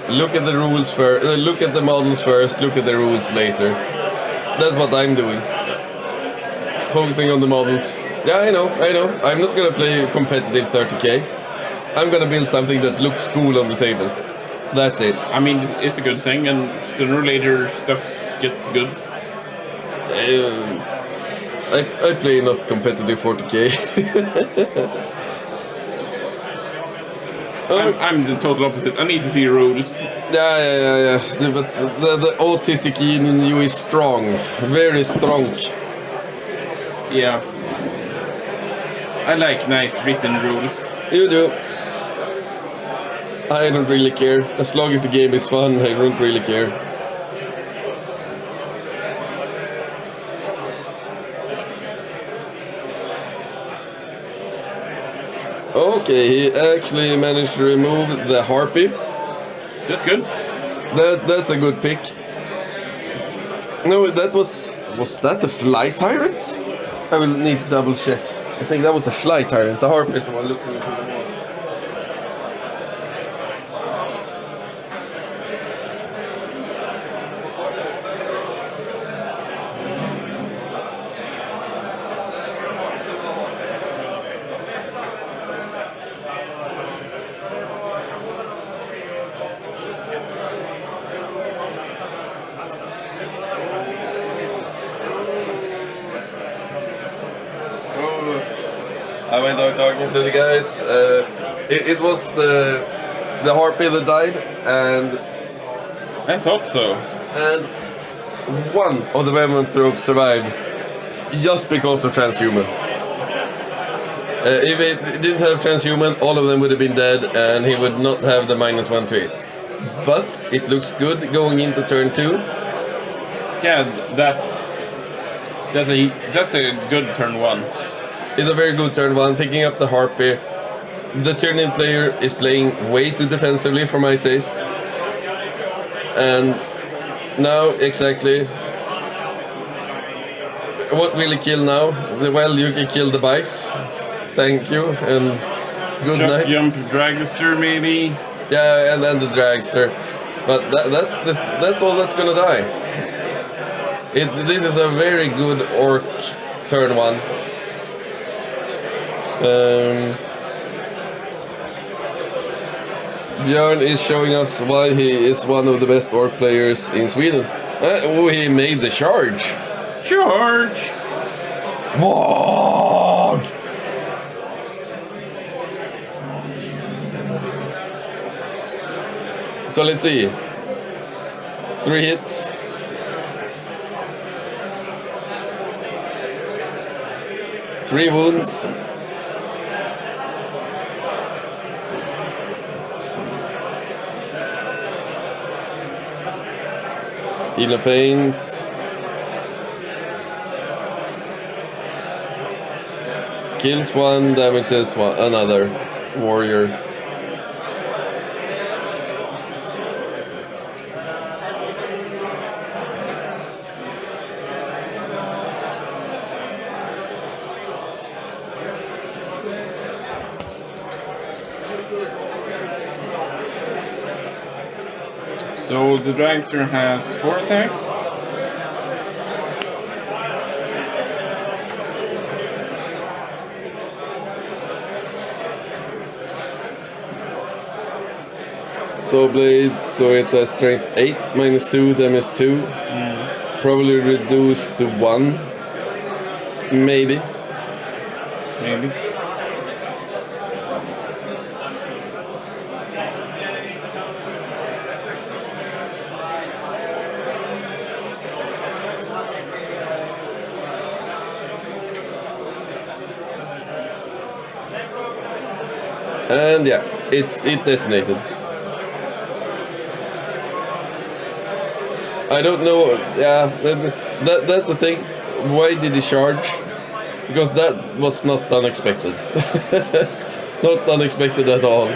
Look at the rules first. Look at the models first. Look at the rules later. That's what I'm doing. Focusing on the models. Yeah, I know. I'm not gonna play competitive 30k. I'm gonna build something that looks cool on the table. That's it. I mean, it's a good thing, and sooner or later stuff gets good. I play not competitive 40k. I'm the total opposite. I need to see rules. Yeah. But the autistic gene in you is strong. Very strong. Yeah. I like nice written rules. You do. I don't really care. As long as the game is fun, I don't really care. Okay, he actually managed to remove the harpy. That's good. That's a good pick. No, that was that the fly tyrant? I will need to double check. I think that was a fly tyrant. The harpy is the one looking into the water. I went out talking to the guys. It was the harpy that died, and I thought so. And one of the Venom troops survived just because of transhuman. If it didn't have transhuman, all of them would have been dead, and he would not have the -1 to hit. But it looks good going into turn 2. Yeah, that's a good turn 1. It's a very good turn 1, picking up the harpy. The Tyranid player is playing way too defensively for my taste. And now, exactly, what will he kill now? Well, you can kill the bikes. Thank you, and good night. Jump dragster, maybe? Yeah, and then the dragster. But that's all that's gonna die. This is a very good orc turn 1. Björn is showing us why he is one of the best orc players in Sweden. Oh, he made the charge. Charge! Wog! So let's see. 3 hits. Three wounds. Healer pains. Kills one, damages one, another warrior. So the dragster has 4 attacks. So blades, so it has strength 8, -2, damage 2. Probably reduced to 1. Maybe. Maybe. And yeah, it detonated. I don't know. Yeah, that's the thing. Why did he charge? Because that was not unexpected. Not unexpected at all.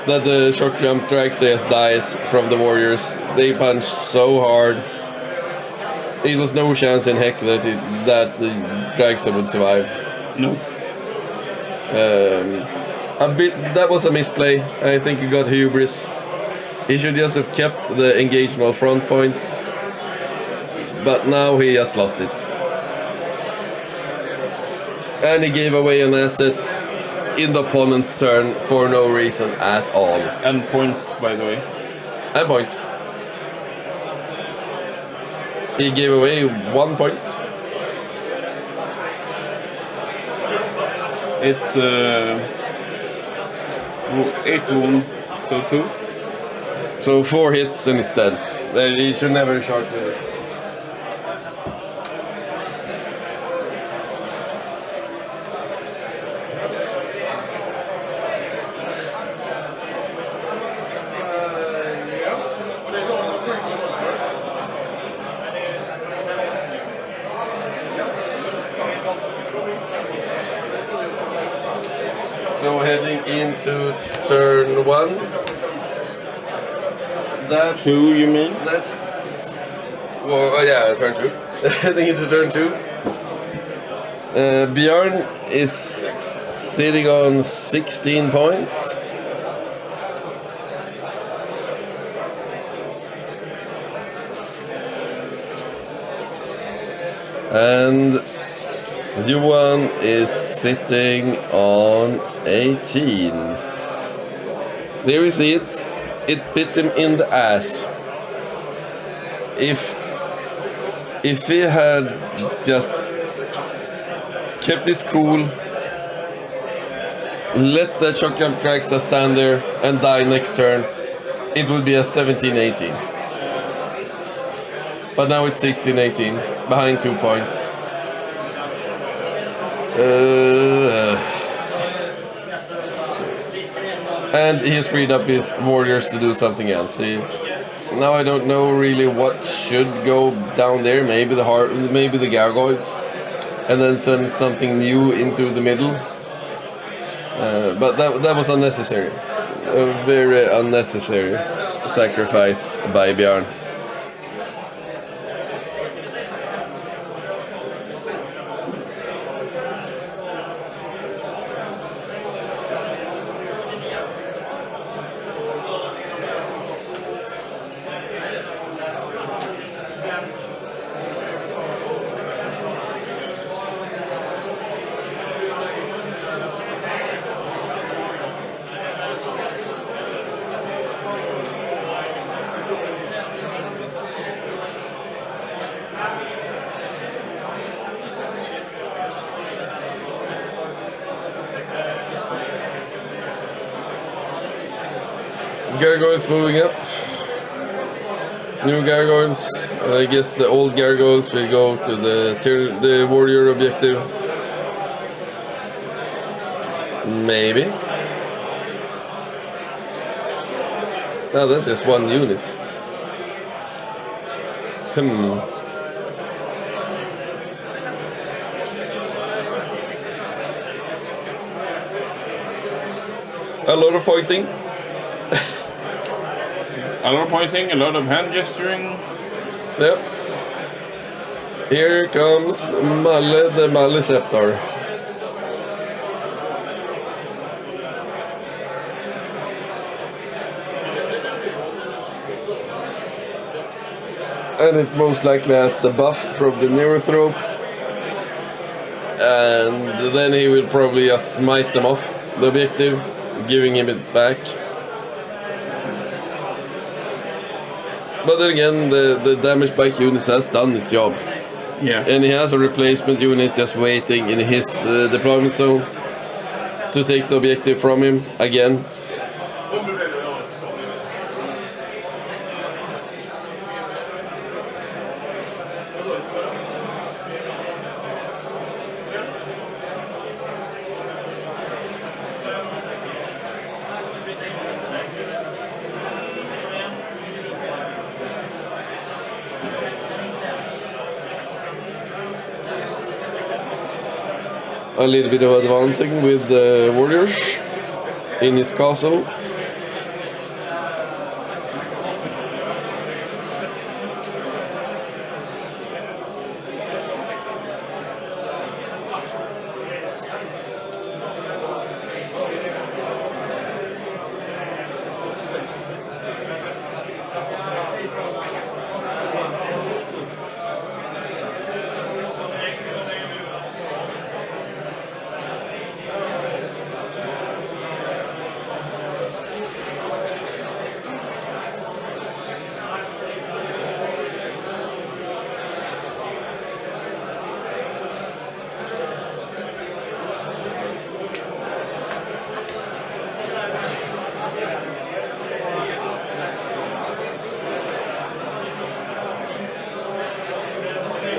That the shock jump Draxias dies from the warriors. They punched so hard. It was no chance in heck that the Dragster would survive. No. That was a misplay. I think he got hubris. He should just have kept the engagement front point. But now he just lost it. And he gave away an asset in the opponent's turn for no reason at all. And points, by the way. And points. He gave away 1 point. It's 8 wound, so 2. So 4 hits and it's dead. He should never charge with it. So heading into turn 1. That's 2, you mean? That's well, yeah, turn 2. Heading into turn 2. Björn is sitting on 16 points. And Johan is sitting on 18. There we see it. It bit him in the ass. If he had just kept his cool, let the shock jump Dragster stand there and die next turn, it would be a 17-18. But now it's 16-18, behind 2 points. And he has freed up his warriors to do something else. Now I don't know really what should go down there. Maybe the gargoyles, and then send something new into the middle. But that was unnecessary. A very unnecessary sacrifice by Björn. Gargoyles moving up. New gargoyles. I guess the old gargoyles will go to the warrior objective. Maybe. No, that's just one unit. A lot of pointing. A lot of pointing, a lot of hand gesturing. Yep. Here comes Malle the Maleceptor. And it most likely has the buff from the Neurothrope. And then he will probably just smite them off the objective, giving him it back. But then again, the damage bike unit has done its job. Yeah. And he has a replacement unit just waiting in his deployment zone to take the objective from him again. a little bit of advancing with the warriors in his castle.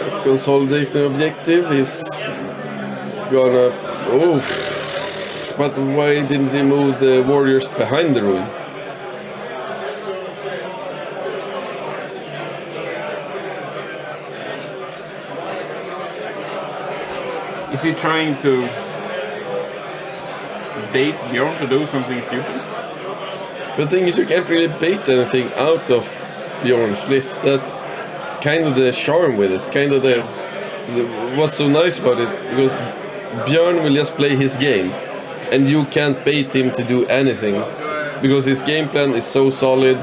Let's consolidate the objective. He's gonna... Oh! But why didn't he move the warriors behind the ruin? Is he trying to bait Björn to do something stupid? The thing is, you can't really bait anything out of Björn's list. That's kind of the charm with it. Kind of the what's so nice about it, because Björn will just play his game, and you can't bait him to do anything, because his game plan is so solid.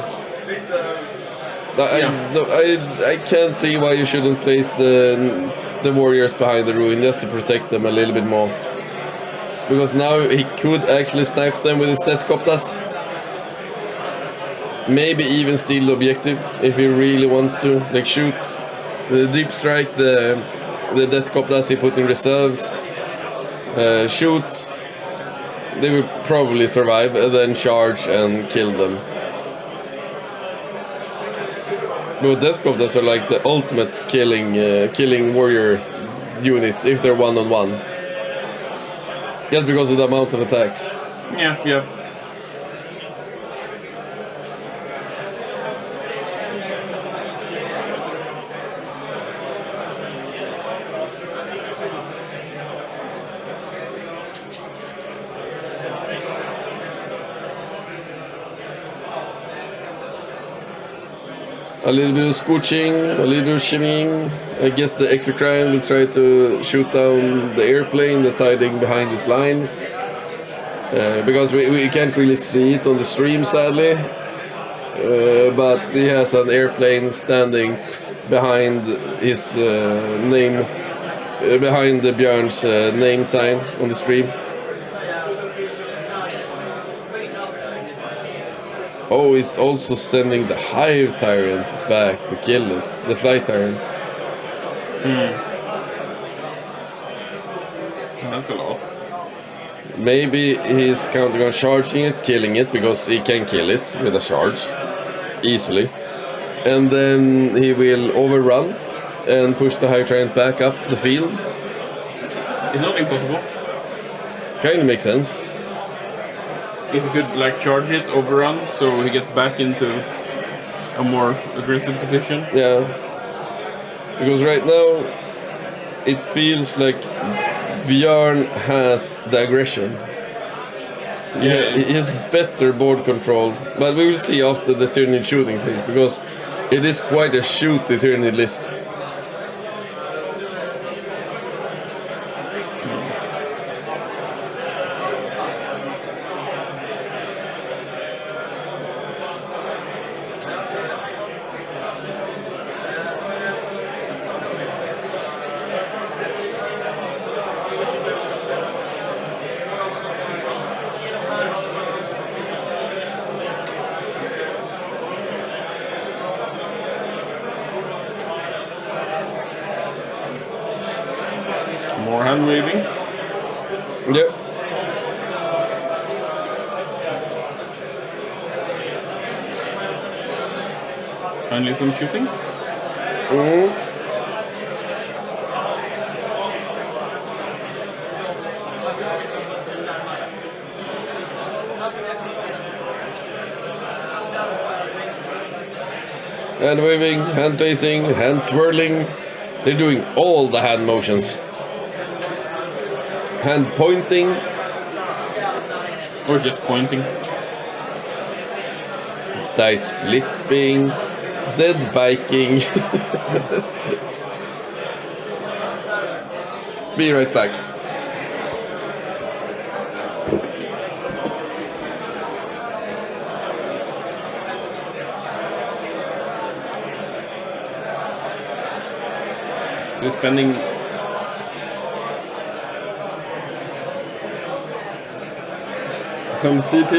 I can't see why you shouldn't place the warriors behind the ruin just to protect them a little bit more. Because now he could actually snipe them with his death coptas. Maybe even steal the objective if he really wants to. Like shoot the deep strike, the death coptas he put in reserves. Shoot. They will probably survive and then charge and kill them. But death coptas are like the ultimate killing warrior units if they're one-on-one. Just because of the amount of attacks. Yeah. A little bit of scooching, a little bit of shimmying. I guess the Exocrine will try to shoot down the airplane that's hiding behind his lines. Because we can't really see it on the stream, sadly. But he has an airplane standing behind his name, behind the Björn's name sign on the stream. Oh, he's also sending the Hive Tyrant back to kill it. The Fly Tyrant. That's a lot. Maybe he's counting on charging it, killing it, because he can kill it with a charge. Easily. And then he will overrun and push the Hive Tyrant back up the field. It's not impossible. Kinda makes sense. If he could like charge it, overrun, so he gets back into a more aggressive position. Yeah. Because right now it feels like Björn has the aggression. Yeah, he has better board control, but we will see after the Tyranid shooting phase, because it is quite a shoot the Tyranid list. More hand waving. Yep. Finally some shooting. Hand waving, hand placing, hand swirling. They're doing all the hand motions. hand pointing. Or just pointing. Dice flipping. Dead biking. Be right back. So spending some CP.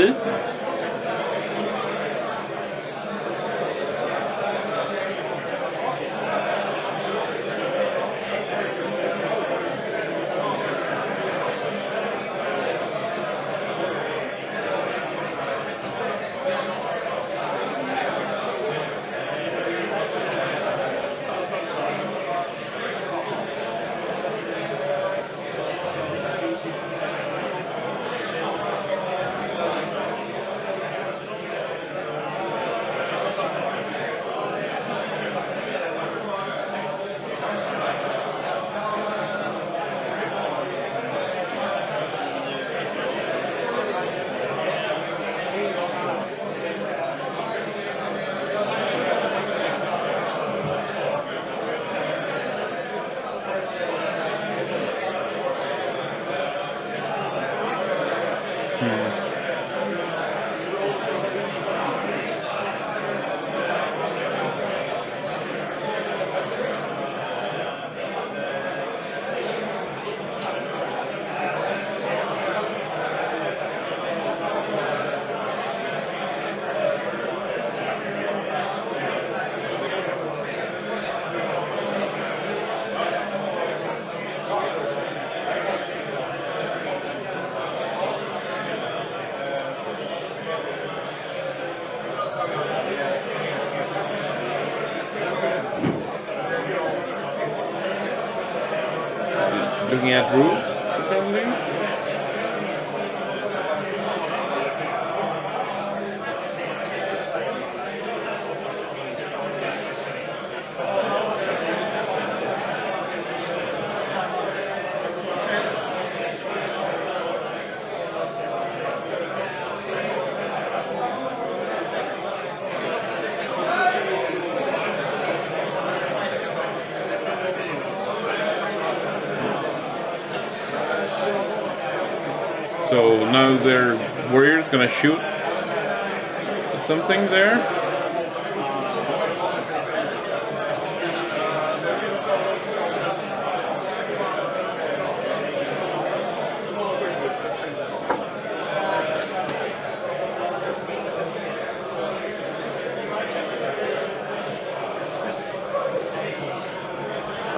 looking at rules, apparently. So now their warrior's gonna shoot at something there.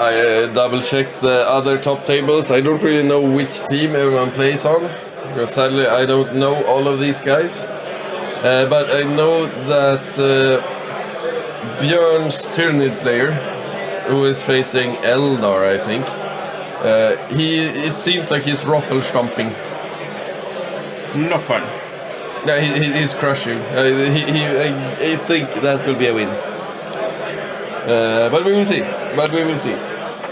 I double checked the other top tables. I don't really know which team everyone plays on. Because sadly I don't know all of these guys. But I know that Björn's Tyranid player, who is facing Eldar, I think, it seems like he's ruffle stomping. Not fun. Yeah, he's crushing. I think that will be a win. But we will see.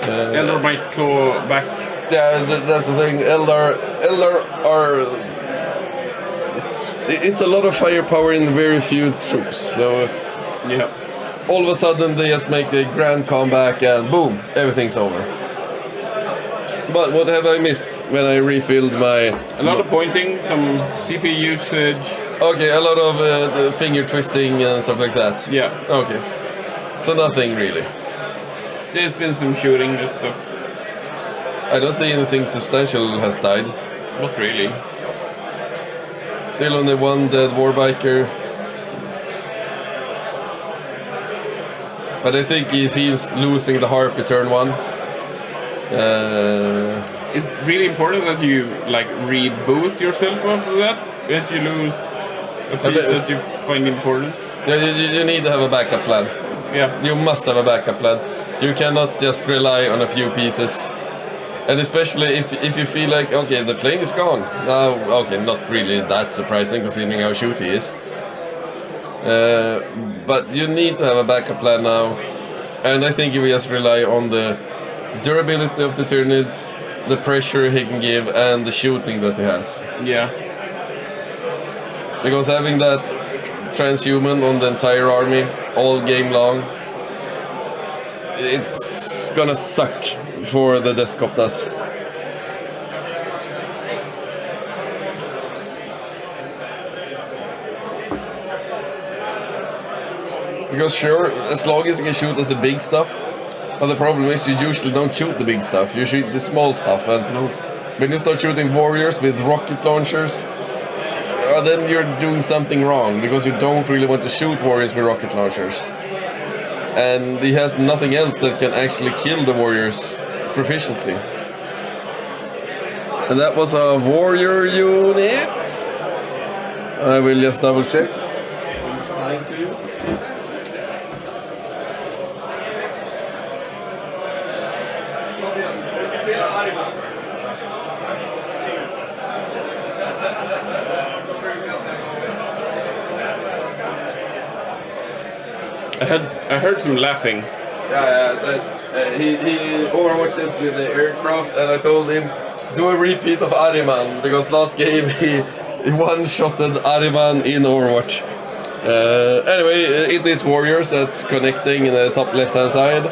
Eldar might claw back. Yeah, that's the thing. Eldar are. It's a lot of firepower in very few troops. So Yeah. all of a sudden they just make a grand comeback and boom, everything's over. But what have I missed when I refilled my? A lot of pointing, some CP usage. Okay, a lot of the finger twisting and stuff like that. Yeah. Okay. So nothing really. There's been some shooting and stuff. I don't see anything substantial has died. Not really. Still only one dead warbiker. But I think if he's losing the harp at turn 1. It's really important that you like reboot yourself after that. If you lose a piece that you find important. Yeah, you need to have a backup plan. Yeah. You must have a backup plan. You cannot just rely on a few pieces. And especially if you feel like, okay, the plane is gone. Now, okay, not really that surprising considering how shoot he is. But you need to have a backup plan now. And I think if we just rely on the durability of the Tyranids the pressure he can give, and the shooting that he has. Yeah. Because having that transhuman on the entire army all game long, it's gonna suck for the Death Coptas. Because sure, as long as you can shoot at the big stuff, but the problem is you usually don't shoot the big stuff, you shoot the small stuff, and when you start shooting warriors with rocket launchers, then you're doing something wrong, because you don't really want to shoot warriors with rocket launchers. And he has nothing else that can actually kill the warriors proficiently. And that was a warrior unit. I will just double check. I heard some laughing. Yeah, so, he overwatches with the aircraft, and I told him do a repeat of Ariman, because last game he one-shotted Ariman in Overwatch. Anyway, it is warriors that's connecting in the top left-hand side,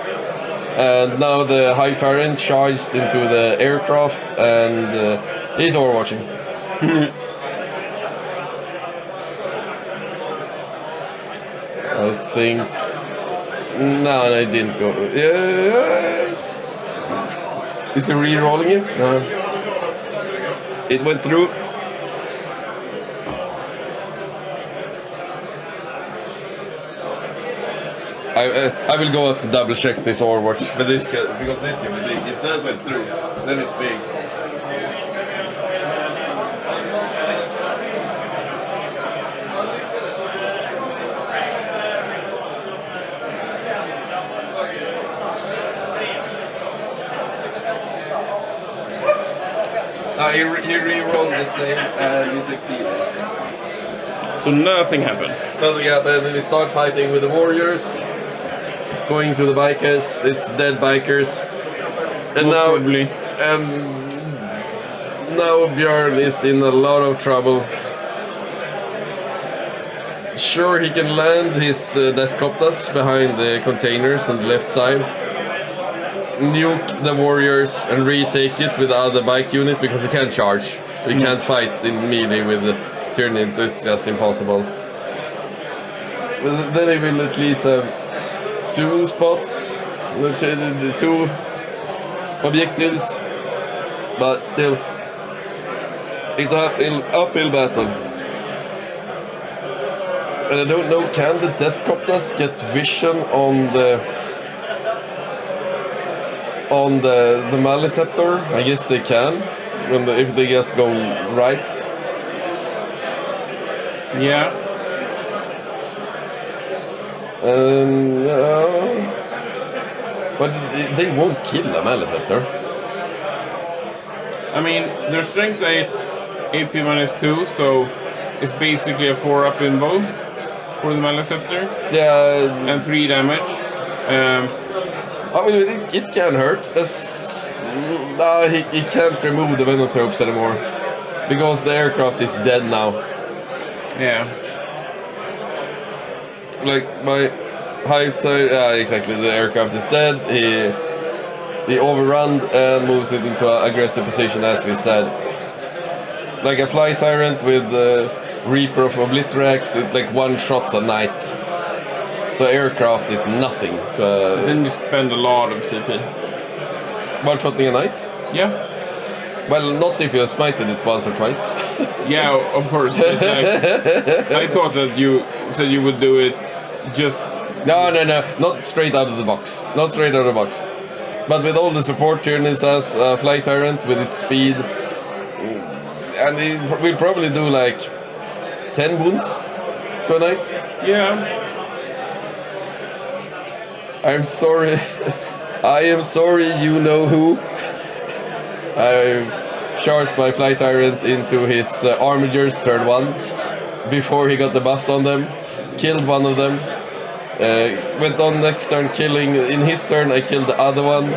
and now the high Tyrant charged into the aircraft, and he's overwatching. I think. No, I didn't go. Is he re-rolling it? No. It went through. I will go out and double check this Overwatch, but because this can be big. If that went through, then it's big. He re-rolled the same and he succeeded. So nothing happened. Nothing happened, and he started fighting with the warriors, going to the bikers. It's dead bikers, and now Björn is in a lot of trouble. Sure, he can land his Death Coptas behind the containers on the left side, nuke the warriors and retake it with the other bike unit, because he can't charge. He can't fight in melee with the Tyranids, it's just impossible. But then he will at least have two spots, two objectives, but still, it's an uphill battle. And I don't know, can the Death Coptas get vision on the Maliceptor? I guess they can, if they just go right. Yeah. But they won't kill a Maliceptor. I mean, their strength 8, AP -2, so it's basically a 4-up invo for the Maliceptor. Yeah. And 3 damage. I mean, it can hurt. He can't remove the Venom Tropes anymore, because the aircraft is dead now. Yeah. Like my high tire, exactly. The aircraft is dead. He overrun and moves it into an aggressive position, as we said. Like a fly tyrant with the Reaper of Obliterax, it like one shots a knight. So aircraft is nothing. Then you spend a lot of CP. One shotting a knight? Yeah. Well, not if you have smited it once or twice. Yeah, of course. But I thought that you said you would do it just... No, not straight out of the box. Not straight out of the box. But with all the support Tyranids has, Fly Tyrant with its speed, and we'll probably do like 10 wounds to a knight. Yeah. I'm sorry. I am sorry, you know who. I charged my Fly Tyrant into his Armigers turn 1 before he got the buffs on them. Killed one of them. Went on next turn killing. In his turn I killed the other one.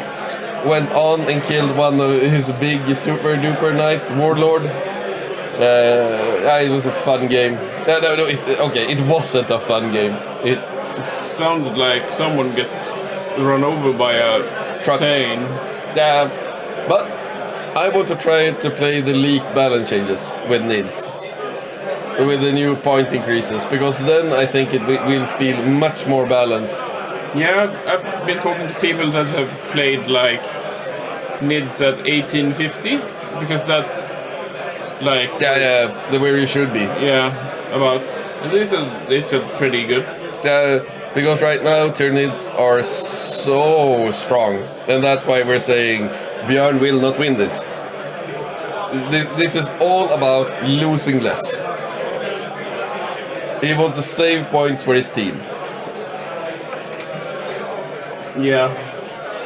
went on and killed one of his big super duper knight warlord. It was a fun game. It wasn't a fun game. It sounded like someone get run over by a truck. train. Yeah, but I want to try to play the leaked balance changes with Nids. With the new point increases, because then I think it will feel much more balanced. Yeah, I've been talking to people that have played like Nids at 1850, because that's like where you should be. Yeah, about this is pretty good. Because right now Tyranids are so strong, and that's why we're saying Björn will not win this. This is all about losing less. He wants to save points for his team. Yeah.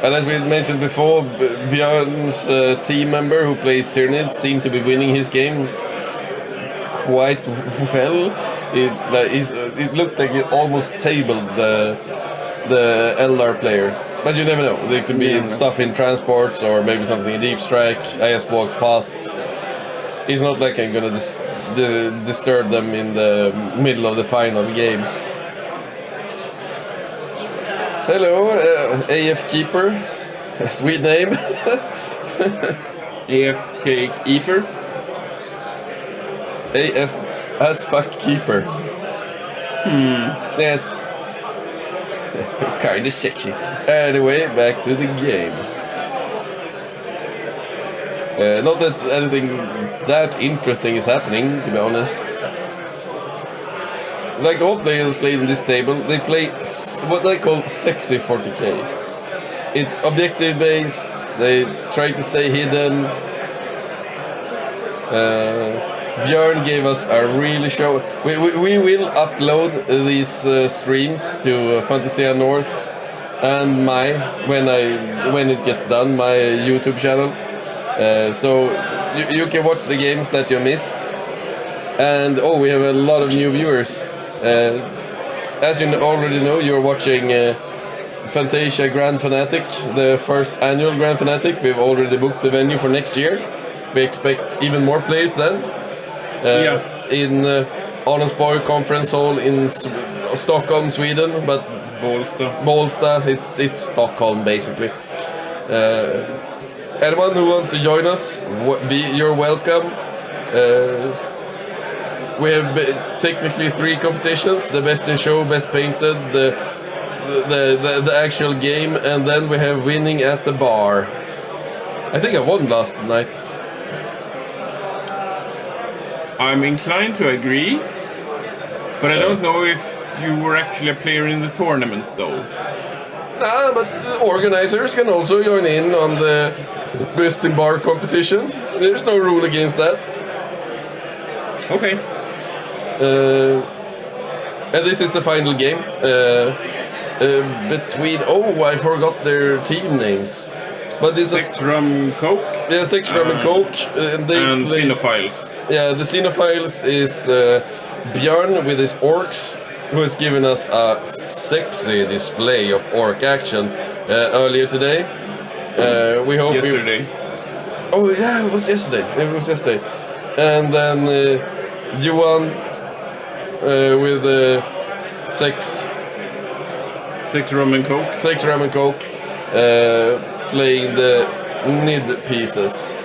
And as we mentioned before, Björn's team member who plays Tyranid seemed to be winning his game quite well. It's like it looked like it almost tabled the Eldar player. But you never know. There could be stuff in transports or maybe something in deep strike. I just walked past. It's not like I'm gonna disturb them in the middle of the final game. Hello, AF Keeper. Sweet name. AFK Keeper. AF as fuck Keeper. Yes. Kinda sexy. Anyway, back to the game. Not that anything that interesting is happening, to be honest. Like all players played in this table, they play what I call sexy 40k. It's objective based, they try to stay hidden. Björn gave us a really show. We will upload these streams to Fantasia North and when it gets done, my YouTube channel. So you can watch the games that you missed. And we have a lot of new viewers. As you already know, you're watching Fantasia Grand Fanatic, the first annual Grand Fanatic. We've already booked the venue for next year. We expect even more players then. In Aronsborg Conference Hall in Stockholm, Sweden, but Bålsta, it's Stockholm basically. Anyone who wants to join us, you're welcome. We have technically 3 competitions: the best in show, best painted, the actual game, and then we have winning at the bar. I think I won last night. I'm inclined to agree, but I don't know if you were actually a player in the tournament though. But organizers can also join in on the best in bar competition. There's no rule against that. Okay. And this is the final game between. I forgot their team names. But this Sex Rum Coke. Yeah, Sex Rum and Coke, and they play. Xenophiles. Yeah, the Xenophiles is Björn with his Orks, who has given us a sexy display of Orc action earlier today. We hope. Yesterday. It was yesterday. And then Johan with Sex Rum and Coke. Sex Rum and Coke playing the Nid pieces.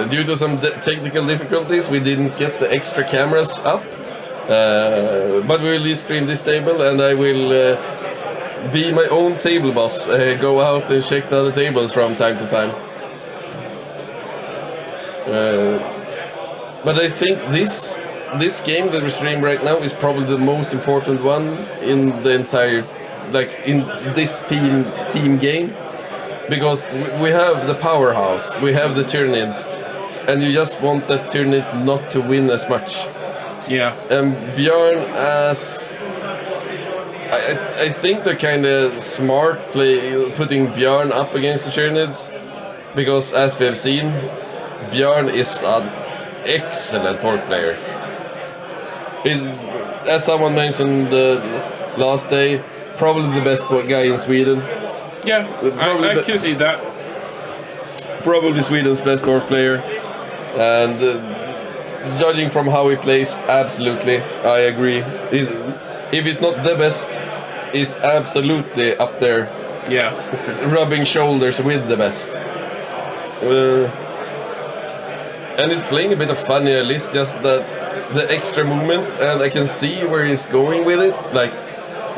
Due to some technical difficulties, we didn't get the extra cameras up, but we will stream this table, and I will be my own table boss. Go out and check the other tables from time to time. But I think this game that we stream right now is probably the most important one in the entire, in this team game. Because we have the powerhouse, we have the Tyranids, and you just want the Tyranids not to win as much. Yeah. And Björn, I think they're kind of smart putting Björn up against the Tyranids, because as we have seen, Björn is an excellent Orc player. as someone mentioned last day, probably the best guy in Sweden. Yeah, I can see that. Probably Sweden's best Orc player. And judging from how he plays, absolutely, I agree. If he's not the best, he's absolutely up there. Yeah, for sure. Rubbing shoulders with the best. And he's playing a bit of fun here, at least just the extra movement, and I can see where he's going with it. Like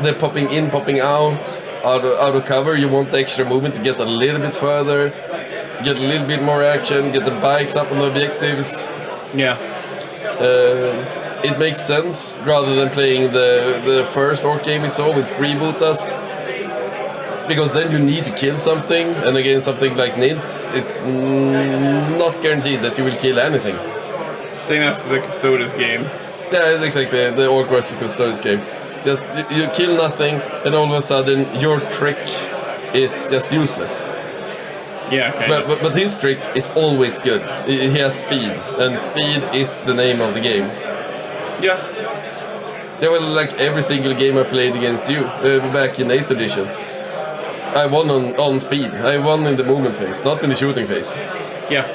the popping in, popping out of cover. You want the extra movement to get a little bit further, get a little bit more action, get the bikes up on the objectives. Yeah. It makes sense rather than playing the first Orc game we saw with freebootas. Because then you need to kill something, and again something like Nids, it's not guaranteed that you will kill anything. Same as the Custodes game. Yeah, it's exactly the Orc vs Custodes game. Just you kill nothing, and all of a sudden your trick is just useless. Yeah, okay. But his trick is always good. He has speed, and speed is the name of the game. Yeah. Yeah, well, like every single game I played against you back in 8th edition. I won on speed. I won in the movement phase, not in the shooting phase. Yeah.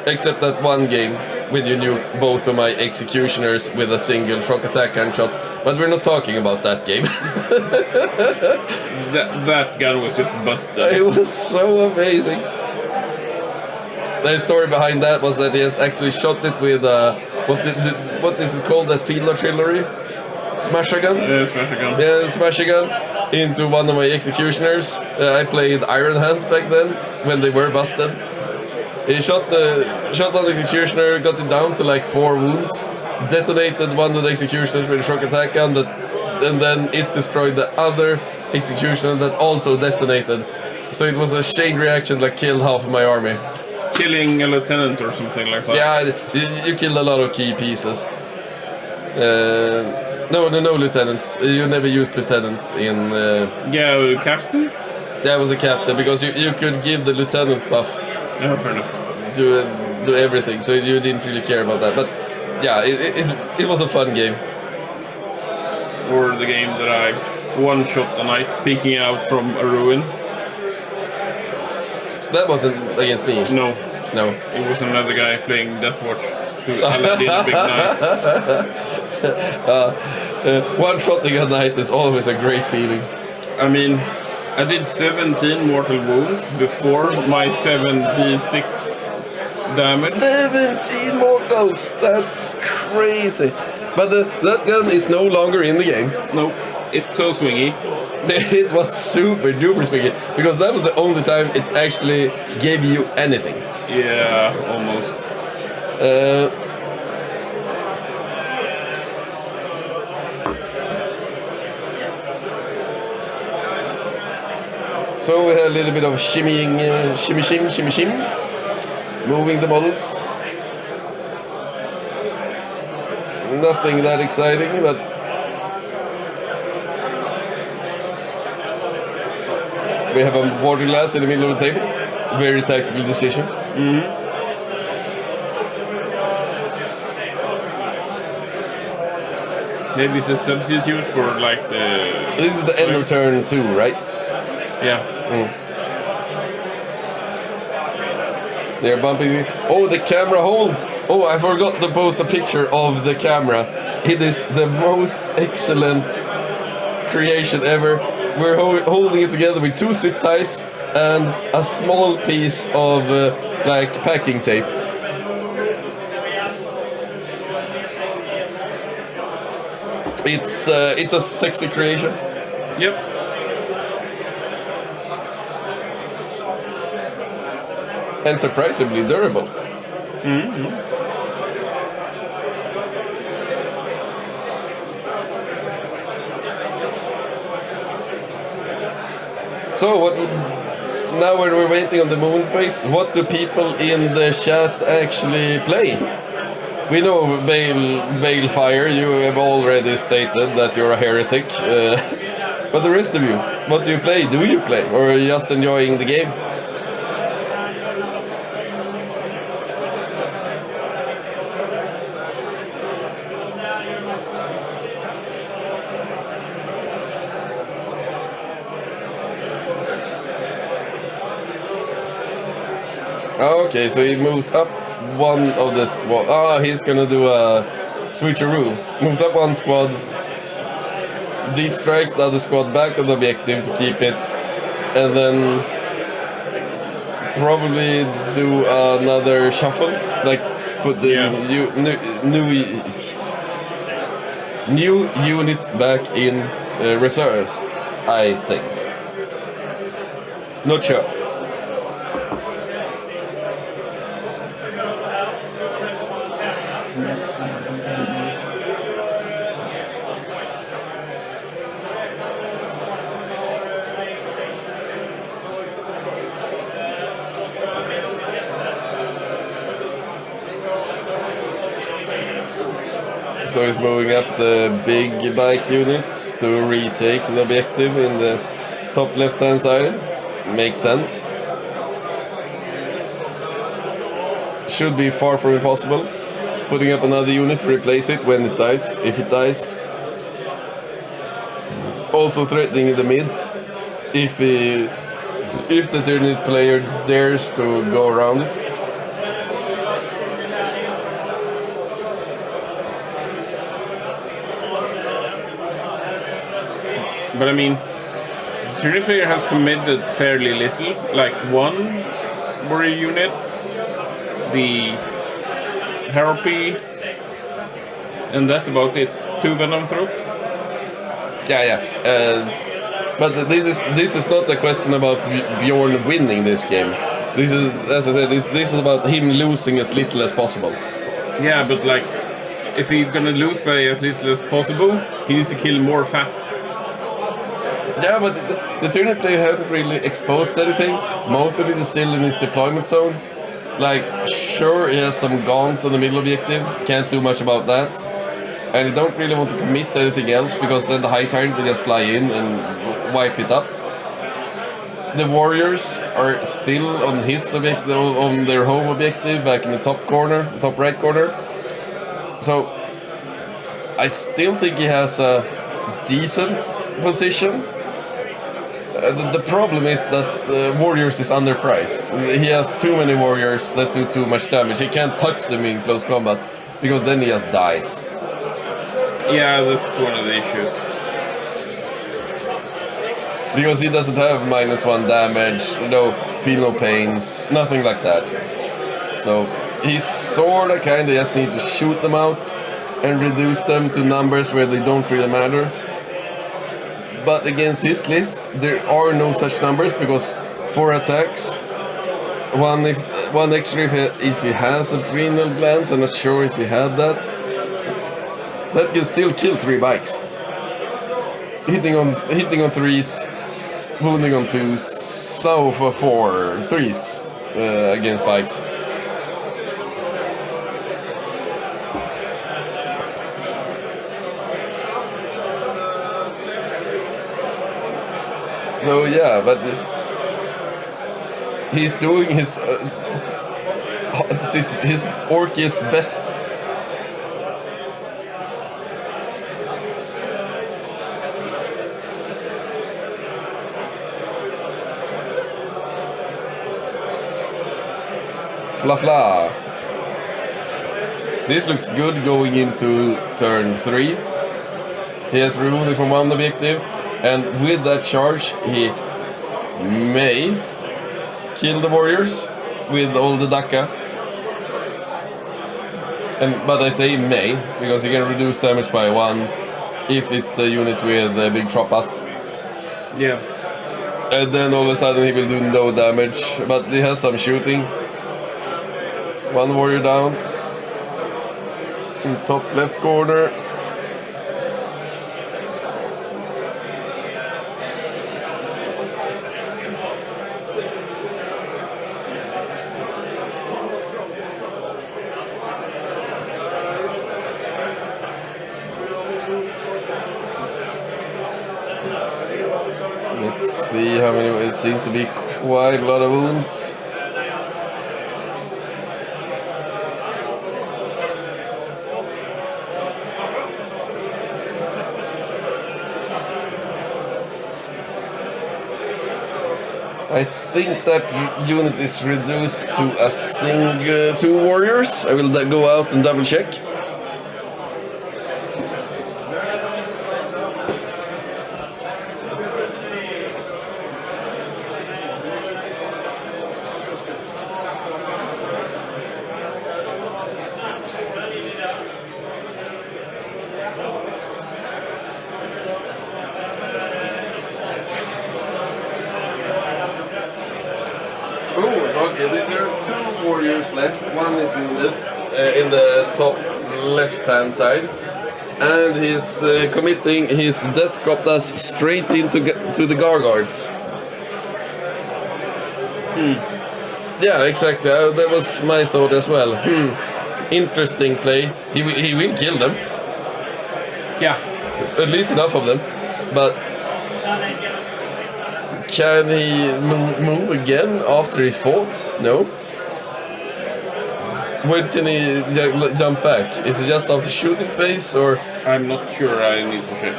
Except that one game when you nuked both of my executioners with a single shock attack gunshot. But we're not talking about that game. that gun was just busted. It was so amazing. The story behind that was that he has actually shot it with what is it called? That field artillery? Smasher gun? Yeah, Smasher gun. Yeah, Smasher gun into one of my executioners. I played Iron Hands back then when they were busted. He shot one executioner, got it down to like 4 wounds, detonated one of the executioners with a shock attack gun, and then it destroyed the other executioner that also detonated. So it was a chain reaction that killed half of my army. Killing a lieutenant or something like that. Yeah, you killed a lot of key pieces. No lieutenants. You never used lieutenants in... Yeah, captain? Yeah, I was a captain, because you could give the lieutenant buff. Yeah, fair enough. Do everything, so you didn't really care about that. But yeah, it was a fun game. Or the game that I one-shot a knight peeking out from a ruin. That wasn't against me. No. It was another guy playing Deathwatch who did a big knight. One-shotting a knight is always a great feeling. I mean, I did 17 mortal wounds before my 7d6 damage. 17 mortals! That's crazy. But that gun is no longer in the game. Nope, it's so swingy. It was super duper swingy, because that was the only time it actually gave you anything. Yeah, almost. So we had a little bit of shimmying, shimmy shim, moving the models. Nothing that exciting, but we have a water glass in the middle of the table. Very tactical decision. Mm-hmm. Maybe it's a substitute for like the... This is the end of turn 2, right? Yeah. They're bumping. Oh, the camera holds. Oh, I forgot to post a picture of the camera. It is the most excellent creation ever. We're holding it together with 2 zip ties and a small piece of like packing tape. It's a sexy creation. Yep. And surprisingly durable. Mm-hmm. So what? Now when we're waiting on the moon phase, what do people in the chat actually play? We know Balefire. You have already stated that you're a heretic. But the rest of you, what do you play? Do you play, or are you just enjoying the game? Okay, so he moves up one of the squad. Ah, he's gonna do a switcheroo. Moves up one squad, deep strikes the other squad back on the objective to keep it, and then probably do another shuffle, like put the new unit back in reserves, I think. Not sure. So he's moving up the big bike units to retake the objective in the top left-hand side. Makes sense. Should be far from impossible. Putting up another unit to replace it when it dies, if it dies. Also threatening the mid. If the Tyranid player dares to go around it. But I mean, the Tyranid player has committed fairly little, like one warrior unit, the Harpy, and that's about it. 2 Venom Thropes. Yeah. But this is not a question about Björn winning this game. This is, as I said, this is about him losing as little as possible. Yeah, but like, if he's gonna lose by as little as possible, he needs to kill more fast. Yeah, but the Tyranid player haven't really exposed anything. Most of it is still in his deployment zone. Like, sure, he has some Gands on the middle objective, can't do much about that. And he don't really want to commit to anything else, because then the high Tyranid will just fly in and wipe it up. The warriors are still on his objective, on their home objective, back in the top corner, top right corner. So, I still think he has a decent position. The problem is that Warriors is underpriced. He has too many Warriors that do too much damage. He can't touch them in close combat, because then he just dies. Yeah, that's one of the issues. Because he doesn't have -1 damage, no feel no pains, nothing like that. So he sorta kinda just need to shoot them out and reduce them to numbers where they don't really matter. But against his list, there are no such numbers, because 4 attacks, one extra if he has adrenal glands. I'm not sure if he had that. That can still kill 3 bikes. Hitting on 3s, wounding on 2s, slow for 4, 3s against bikes. So yeah, but he's doing his Ork's best. Fla. This looks good going into turn 3. He has removed it from one objective. And with that charge, he may kill the warriors with all the Daka. But I say may, because he can reduce damage by 1 if it's the unit with the big troppas. Yeah. And then all of a sudden he will do no damage, but he has some shooting. 1 warrior down. In top left corner. Let's see how many. It seems to be quite a lot of wounds. I think that unit is reduced to a single 2 warriors. I will go out and double check. There are 2 warriors left. One is wounded in the top left-hand side, and he's committing his death coptas straight to the gargoyles. Yeah, exactly. That was my thought as well. Interesting play. He will kill them. Yeah. At least enough of them, but. Can he move again after he fought? No. When can he jump back? Is it just after shooting phase or? I'm not sure, I need to check.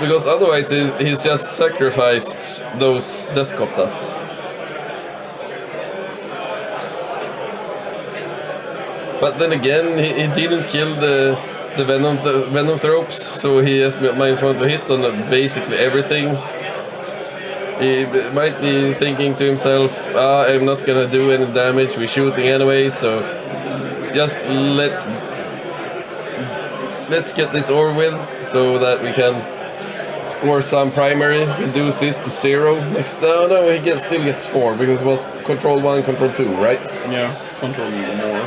Because otherwise he's just sacrificed those death coptas. But then again, he didn't kill the venom tropes, so he has -1 to hit on basically everything. He might be thinking to himself, I'm not gonna do any damage, we're shooting anyway, so just let's get this over with so that we can score some primary, reduce this to 0. Next, no, he still gets 4 because it was control 1, control 2, right? Yeah, control more.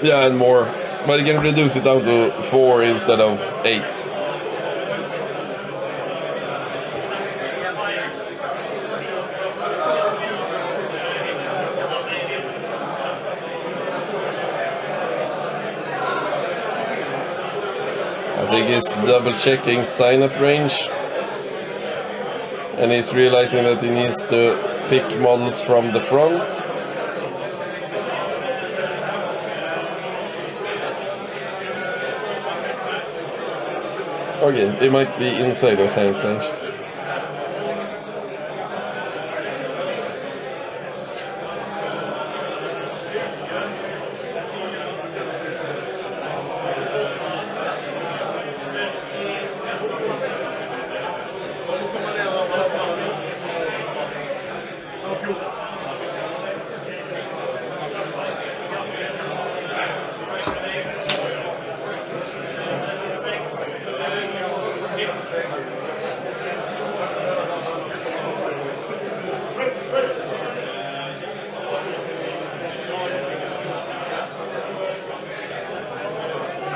Yeah, and more. But you can reduce it down to 4 instead of 8. I think he's double checking sign-up range, and he's realizing that he needs to pick models from the front. Okay, they might be inside of sign-up range.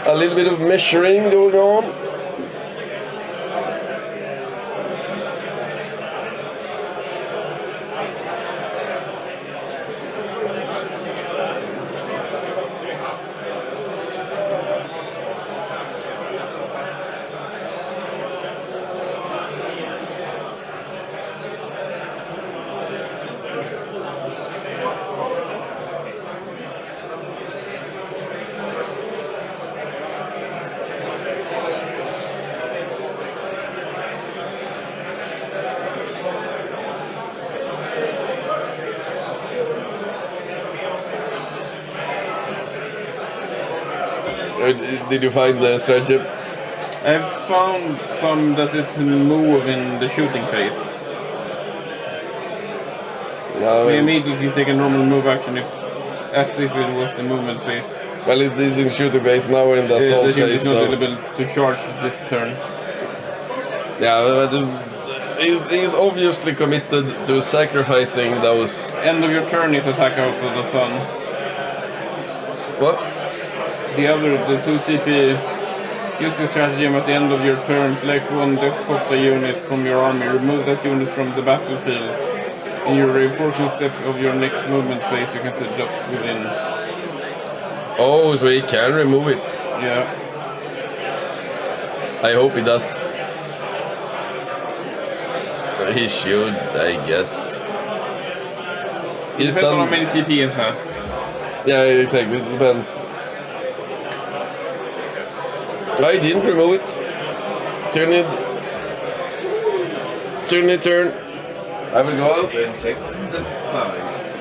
A little bit of measuring going on. Did you find the strategy? I've found some that it can move in the shooting phase. No, We immediately take a normal move action as if it was the movement phase. well, it is in shooting phase, now we're in the assault The ship phase. is not So. available to charge this turn. Yeah, but he's obviously committed to sacrificing those. End of your turn is attack out of the sun. What? The 2 CP, use the stratagem at the end of your turn, select one death copter unit from your army, remove that unit from the battlefield. In your reinforcement step of your next movement phase, you can set it up within. Oh, so he can remove it. Yeah. I hope he does. He should, I guess. It depends on how many CP it has. Yeah, exactly. It depends. I didn't remove it. Tyranid turn. I will go out and check the files.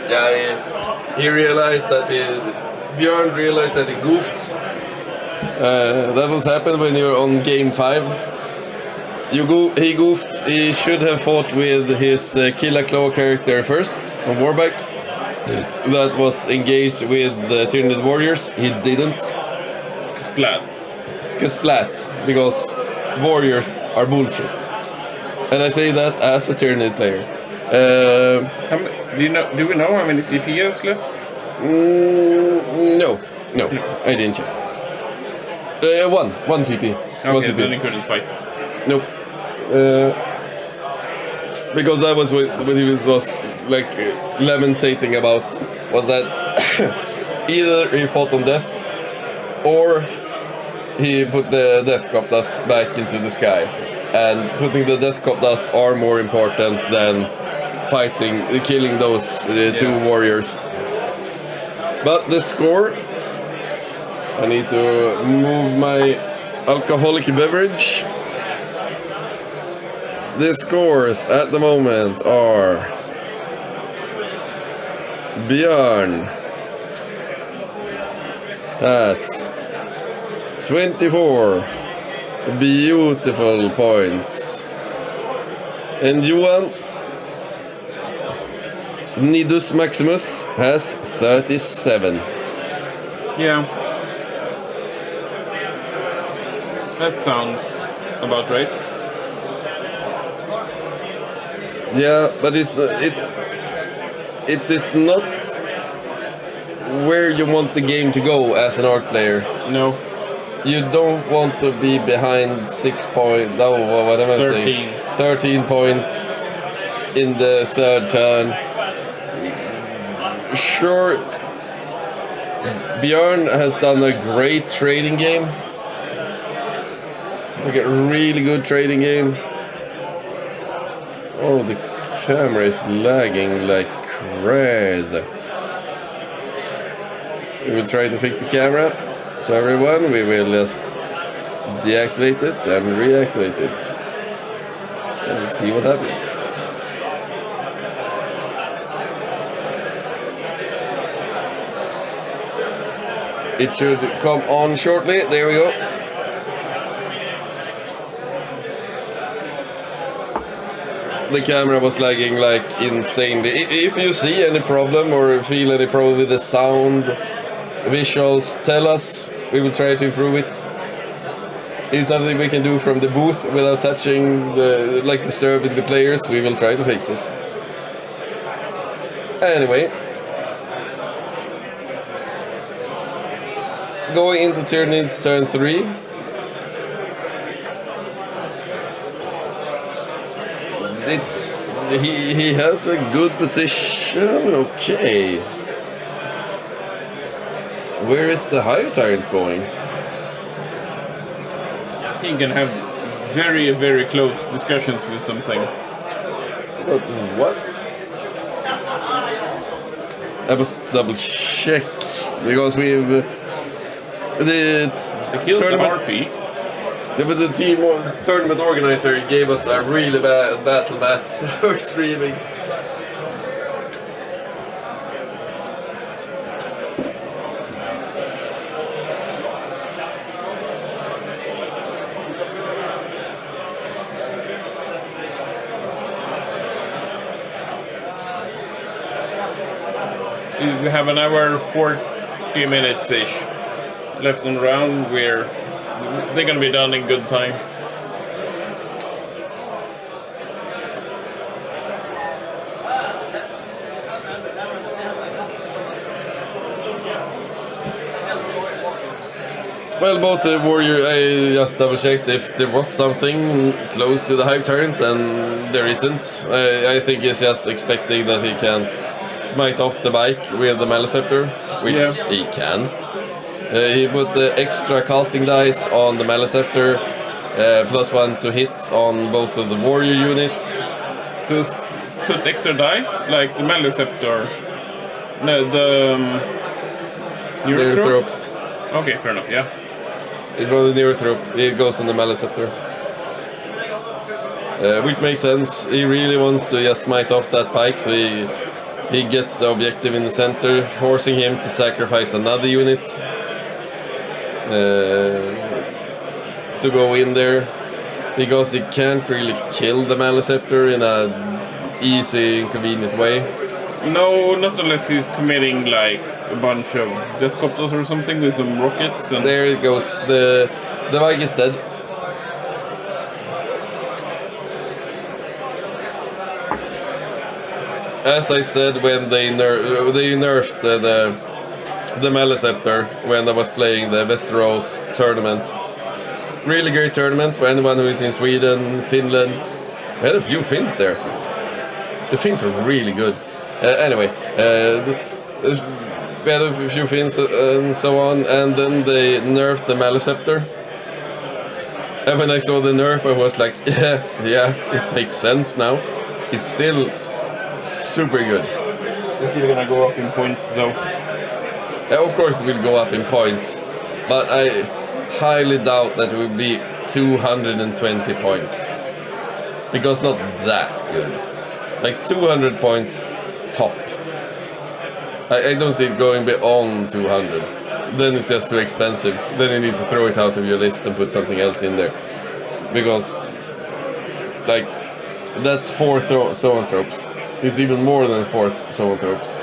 Yeah, he realized that Björn realized that he goofed. That was happened when you're on game 5. He goofed. He should have fought with his Killa Claw character first on Warback. That was engaged with the Tyranid warriors. He didn't. Splat. Because warriors are bullshit. And I say that as a Tyranid player. Do we know how many CP he has left? No, I didn't check. One CP. Okay, then he couldn't fight. Nope. Because that was what he was like lamentating about, was that either he fought on death or he put the Death Coptas back into the sky. And putting the Death Coptas are more important than killing those two warriors. But the score, I need to move my alcoholic beverage. The scores at the moment are Björn has 24 beautiful points, and Johan Nidus Maximus has 37. Yeah. That sounds about right. Yeah, but it is not where you want the game to go as an Orc player. No. You don't want to be behind 6 points. No, what am I saying? 13 points in the third turn. Sure, Björn has done a great trading game. Like a really good trading game. Oh, the camera is lagging like crazy. We will try to fix the camera. So everyone, we will just deactivate it and reactivate it. And see what happens. It should come on shortly. There we go. the camera was lagging like insanely. If you see any problem or feel any problem with the sound, visuals, tell us. We will try to improve it. If something we can do from the booth without touching disturbing the players, we will try to fix it. Anyway, going into Tyranids turn 3. He has a good position. Okay. Where is the high tyrant going? He can have very, very close discussions with something. But what? I must double check because we've the killed tournament. the RP. But the tournament organizer gave us a really bad battle mat for streaming. We have an hour 40 minutes-ish left on the round where they're gonna be done in good time. Well, both the warrior, I just double checked if there was something close to the hive tyrant, and there isn't. I think he's just expecting that he can smite off the bike with the Maleceptor, which he can. He put the extra casting dice on the Maleceptor, +1 to hit on both of the warrior units. Just put extra dice, like the Maleceptor. No, the Neurothrope. Okay, fair enough, yeah. It's from the Neurothrope, it goes on the Maleceptor. Which makes sense, he really wants to just smite off that pike, so he gets the objective in the center, forcing him to sacrifice another unit to go in there, because he can't really kill the Maleceptor in a easy, inconvenient way. No, not unless he's committing like a bunch of Deathcopters or something with some rockets. And there it goes, the bike is dead. As I said, when they nerfed the Maleceptor when I was playing the Westeros tournament. Really great tournament for anyone who is in Sweden, Finland. We had a few Finns there. The Finns are really good. Anyway, we had a few Finns and so on, and then they nerfed the Maleceptor. And when I saw the nerf, I was like, yeah, it makes sense now. It's still super good. It's still gonna go up in points though. Of course it will go up in points, but I highly doubt that it will be 220 points. Because not that good. Like 200 points top. I don't see it going beyond 200. Then it's just too expensive. Then you need to throw it out of your list and put something else in there. Because, like, that's 4 zoanthropes. It's even more than 4 zoanthropes.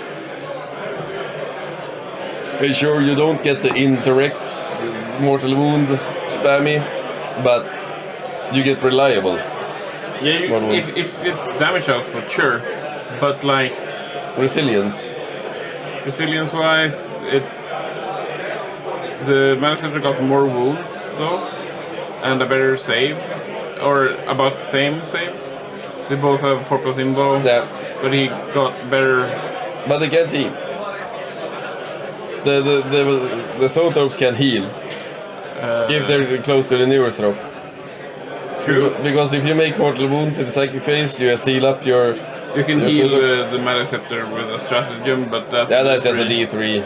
And sure, you don't get the Interrex, Mortal Wound, spammy, but you get reliable. Yeah, if it's damage output, sure. But, like, resilience-wise, it's... The Maleceptor got more wounds, though, and a better save, or about the same save. They both have 4+ invo, but he got better... But they can't heal. The zoanthropes can heal, if they're close to the Neurothrope. True. Because if you make mortal wounds in the psychic phase, you just heal up your... You can heal the Maleceptor with a stratagem, but that's... Yeah, that's just a D3.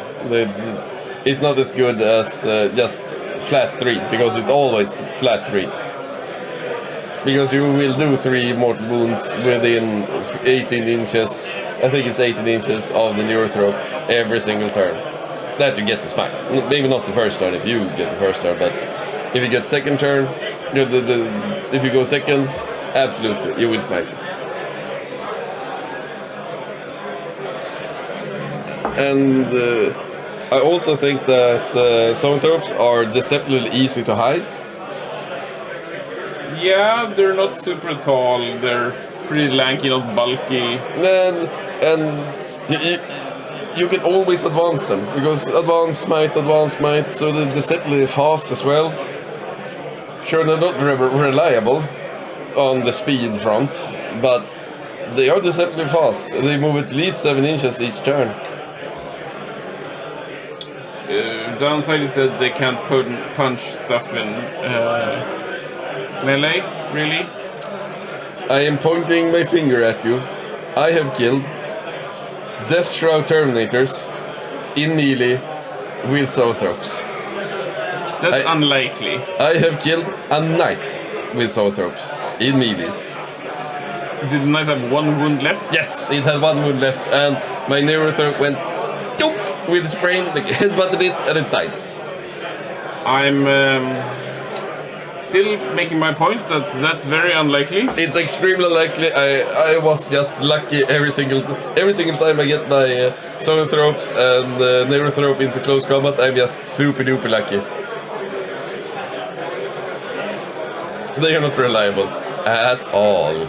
It's not as good as just flat 3, because it's always flat 3. Because you will do 3 mortal wounds within 18 inches, I think it's 18 inches of the Neurothrope every single turn. That you get to smite. Maybe not the first turn if you get the first turn, but if you get second turn, if you go second, absolutely, you will smite it. and I also think that zoanthropes are deceptively easy to hide. Yeah, they're not super tall. They're pretty lanky, not bulky. And you can always advance them, because advance might, so they're deceptively fast as well. Sure, they're not reliable on the speed front, but they are deceptively fast. They move at least 7 inches each turn. Downside is that they can't punch stuff in melee, really. I am pointing my finger at you. I have killed Death Shroud Terminators in melee with zoanthropes. That's unlikely. I have killed a knight with zoanthropes in melee. Did the knight have 1 wound left? Yes, it had 1 wound left, and my Neurothrope went doop with sprain, like headbutted it, and it died. I'm still making my point that that's very unlikely. It's extremely likely. I was just lucky every single time I get my zoanthropes and Neurothrope into close combat. I'm just super duper lucky. They are not reliable at all.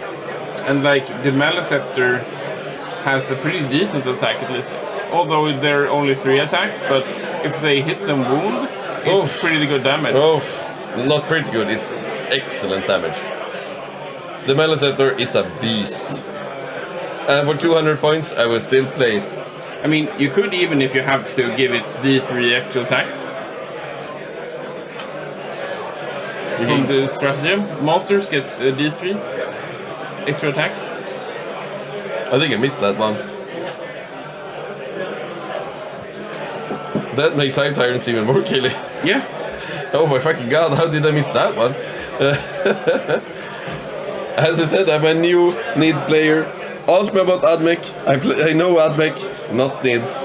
And like the Maleceptor has a pretty decent attack at least. Although they're only 3 attacks, but if they hit them wound, it's pretty good damage. Not pretty good, it's excellent damage. The Maleceptor is a beast. And for 200 points, I will still play it. I mean, you could even, if you have to, give it D3 extra attacks. From the stratagem, monsters get D3 extra attacks. I think I missed that one. That makes Hive Tyrants even more killy. Yeah. Oh my fucking god, how did I miss that one? As I said, I'm a new Nid player. Ask me about Admech. I know Admech, not Nids.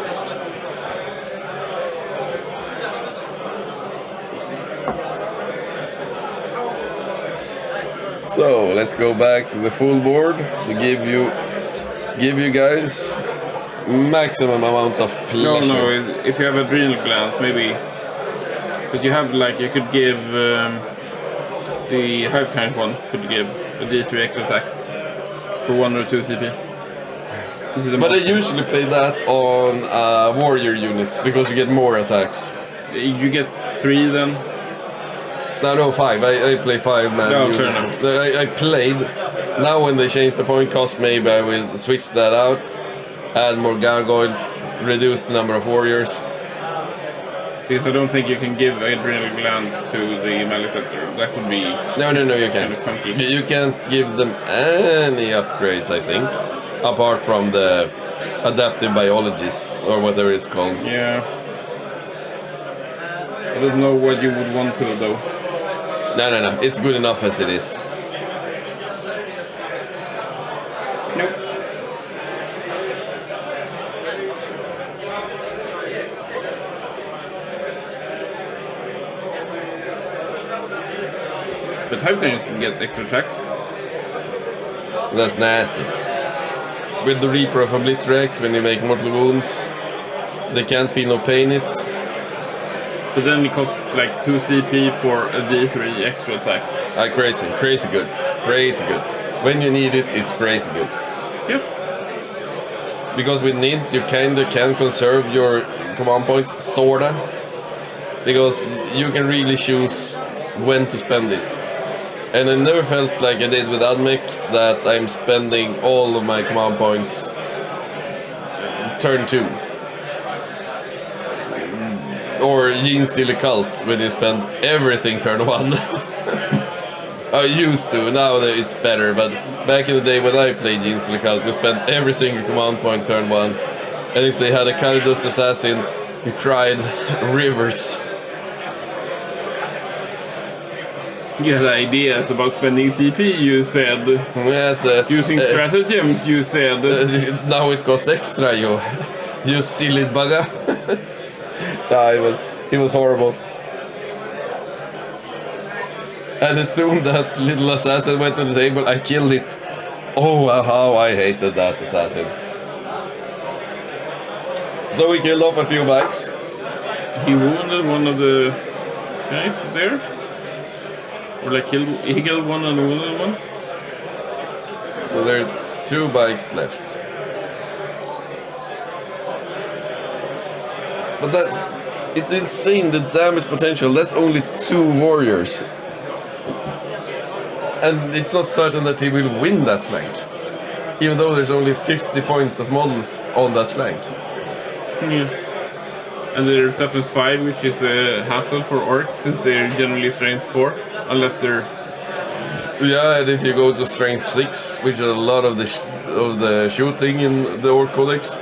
So let's go back to the full board to give you guys maximum amount of pleasure. No, if you have adrenal glands, maybe. But you have like, you could give the Hive Tyrant one could give a D3 extra attacks for 1 or 2 CP. But I usually play that on warrior units because you get more attacks. You get 3 then. No, 5. I play 5 man No, units. fair enough. I played. Now when they change the point cost, maybe I will switch that out. Add more gargoyles, reduce the number of warriors. Because I don't think you can give adrenal glands to the Maleceptor. That would be... No, you can't. Funky. You can't give them any upgrades, I think. Apart from the adaptive biologies, or whatever it's called. Yeah. I don't know what you would want to, though. No. It's good enough as it is. Nope. But Hive Tyrants can get extra attacks. That's nasty. With the Reaper of Obliterax, when you make mortal wounds, they can't feel no pain it. But then it costs like 2 CP for a D3 extra attacks. Crazy good. When you need it, it's crazy good. Yep. Because with needs, you kinda can conserve your command points, sorta. Because you can really choose when to spend it. And I never felt like I did with Admech, that I'm spending all of my command points turn 2. Or Gene Stealer Cult, when you spend everything turn 1. I used to, now that it's better, but back in the day when I played Gene Stealer Cult, you spent every single command point turn 1. And if they had a Kalidos Assassin, you cried rivers. You had ideas about spending CP, you said. Yes, Using stratagems, you said. Now it costs extra, you silly bugger. Yeah, it was horrible. And as soon that little assassin went to the table, I killed it. Oh, how I hated that assassin. So we killed off a few bikes. He wounded one of the guys there. Or like he killed one and wounded one. So there's 2 bikes left. But it's insane, the damage potential. That's only 2 warriors. And it's not certain that he will win that flank. Even though there's only 50 points of models on that flank. Yeah. And they're toughness 5, which is a hassle for orcs since they're generally strength 4. Unless they're... Yeah, and if you go to strength 6, which is a lot of the shooting in the Orc Codex,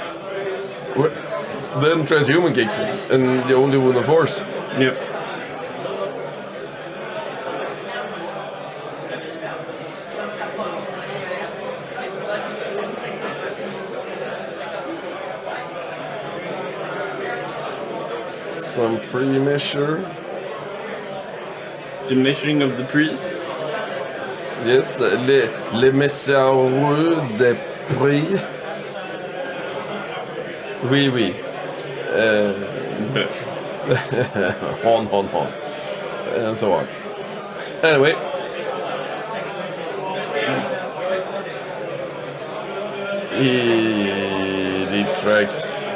then transhuman kicks in, and the only one of force. Yep. Some pre-measure. The measuring of the priest. Yes, les messieurs de prix. Oui, oui. Hon. And so on. Anyway. He detracts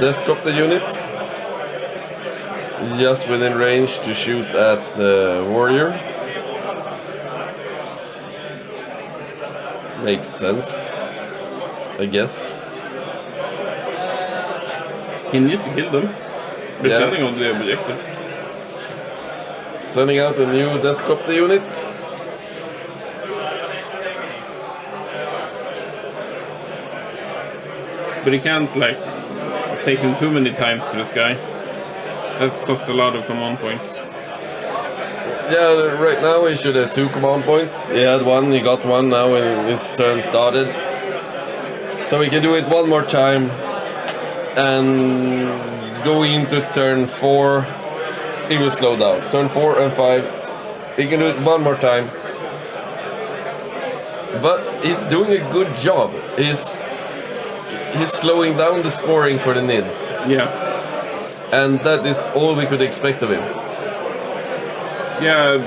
Deathcopter unit. Just within range to shoot at the warrior. Makes sense, I guess. He needs to kill them. They're Yeah. standing on the objective. Sending out a new Deathcopter unit. But he can't like take him too many times to this guy. That's cost a lot of command points. Yeah, right now he should have 2 command points. He had 1, he got 1 now when his turn started. So we can do it 1 more time. And going into turn 4, he will slow down. Turn 4 and 5, he can do it 1 more time. But he's doing a good job. He's slowing down the scoring for the Nids. Yeah. And that is all we could expect of him. Yeah.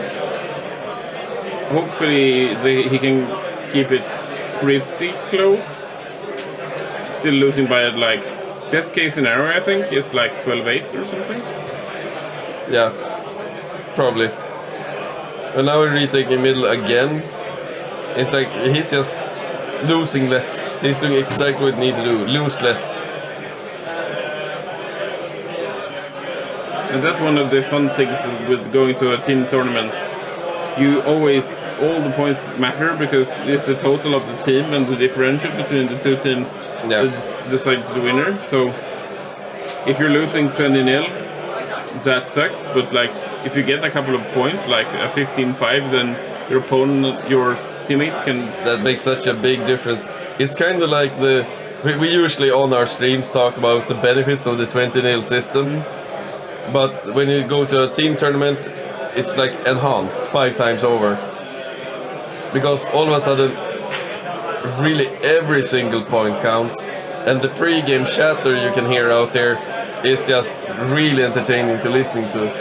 Hopefully he can keep it pretty close. Still losing by like best case scenario I think is like 12-8 or something. Yeah, probably. And now we're retaking middle again. It's like he's just losing less. He's doing exactly what he needs to do. Lose less. And that's one of the fun things with going to a team tournament. You always, all the points matter because it's the total of the team and the differential between the 2 teams that decides the winner. So if you're losing 20-0, that sucks. But like if you get a couple of points, like a 15-5, then your opponent, your teammates can... That makes such a big difference. It's kind of like we usually on our streams talk about the benefits of the 20-0 system. But when you go to a team tournament, it's like enhanced 5 times over. Because all of a sudden, really every single point counts. And the pre-game chatter you can hear out here is just really entertaining to listening to.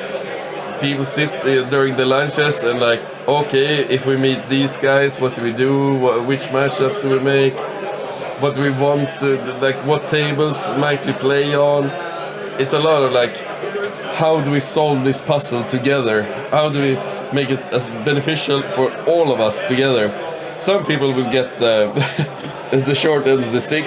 People sit during the lunches and like, okay, if we meet these guys, what do we do? Which matchups do we make? What do we want to, like, what tables might we play on? It's a lot of like, how do we solve this puzzle together? How do we make it as beneficial for all of us together? Some people will get the the short end of the stick.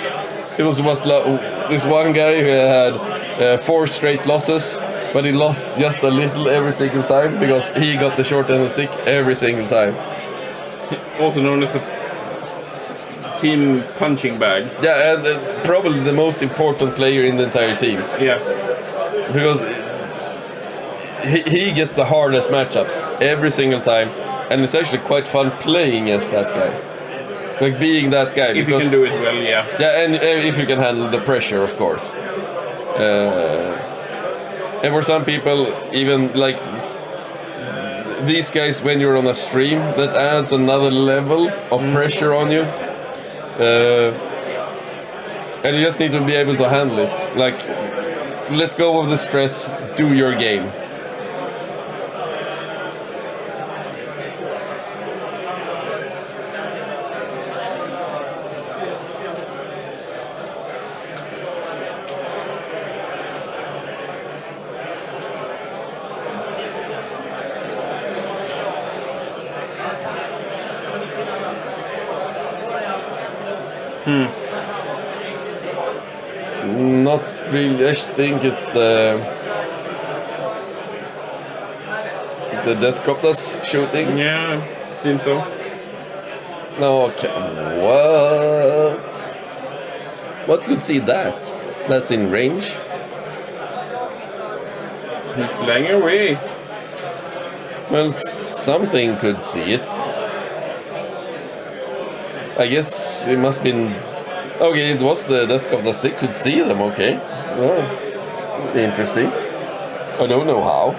It was this one guy who had 4 straight losses, but he lost just a little every single time because he got the short end of the stick every single time. Also known as a team punching bag. Yeah, and probably the most important player in the entire team. Yeah. Because he gets the hardest matchups every single time, and it's actually quite fun playing against that guy. Like being that guy. If you can do it well, yeah. Yeah, and if you can handle the pressure, of course. And for some people, even like these guys, when you're on a stream, that adds another level of pressure on you. And you just need to be able to handle it. Like, let go of the stress, do your game. Not really. I think it's the Death Coptas shooting. Yeah, seems so. No, okay. What could see that? That's in range. He's flying away. Well, something could see it. I guess it must been. Okay, it was the Death Coptas. They could see them. Okay. Oh, interesting. I don't know how.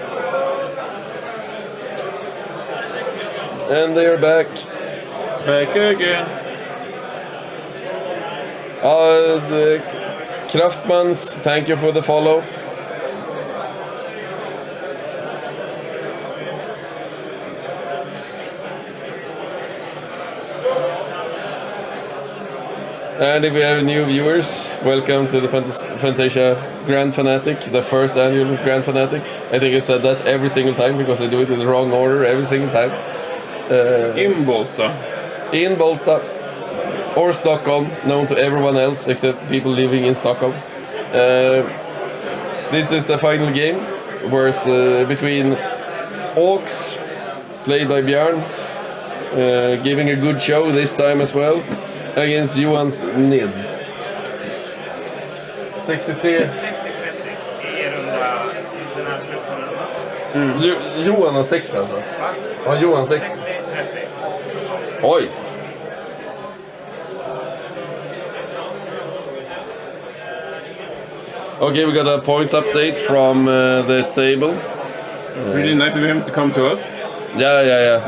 And they're back. Back again. The Kraftmans, thank you for the follow. And if we have new viewers, welcome to the Fantasia Grand Fanatic, the first annual Grand Fanatic. I think I said that every single time because I do it in the wrong order every single time. In Bålsta. In Bålsta or Stockholm, known to everyone else except people living in Stockholm. This is the final game, whereas between Orks, played by Björn, giving a good show this time as well, against Johan's Nids. 63. 60-30 Johan har 6 alltså? Ja, Johan 6. 60-30. Oj! Okay, we got a points update from the table. Really nice of him to come to us. Yeah.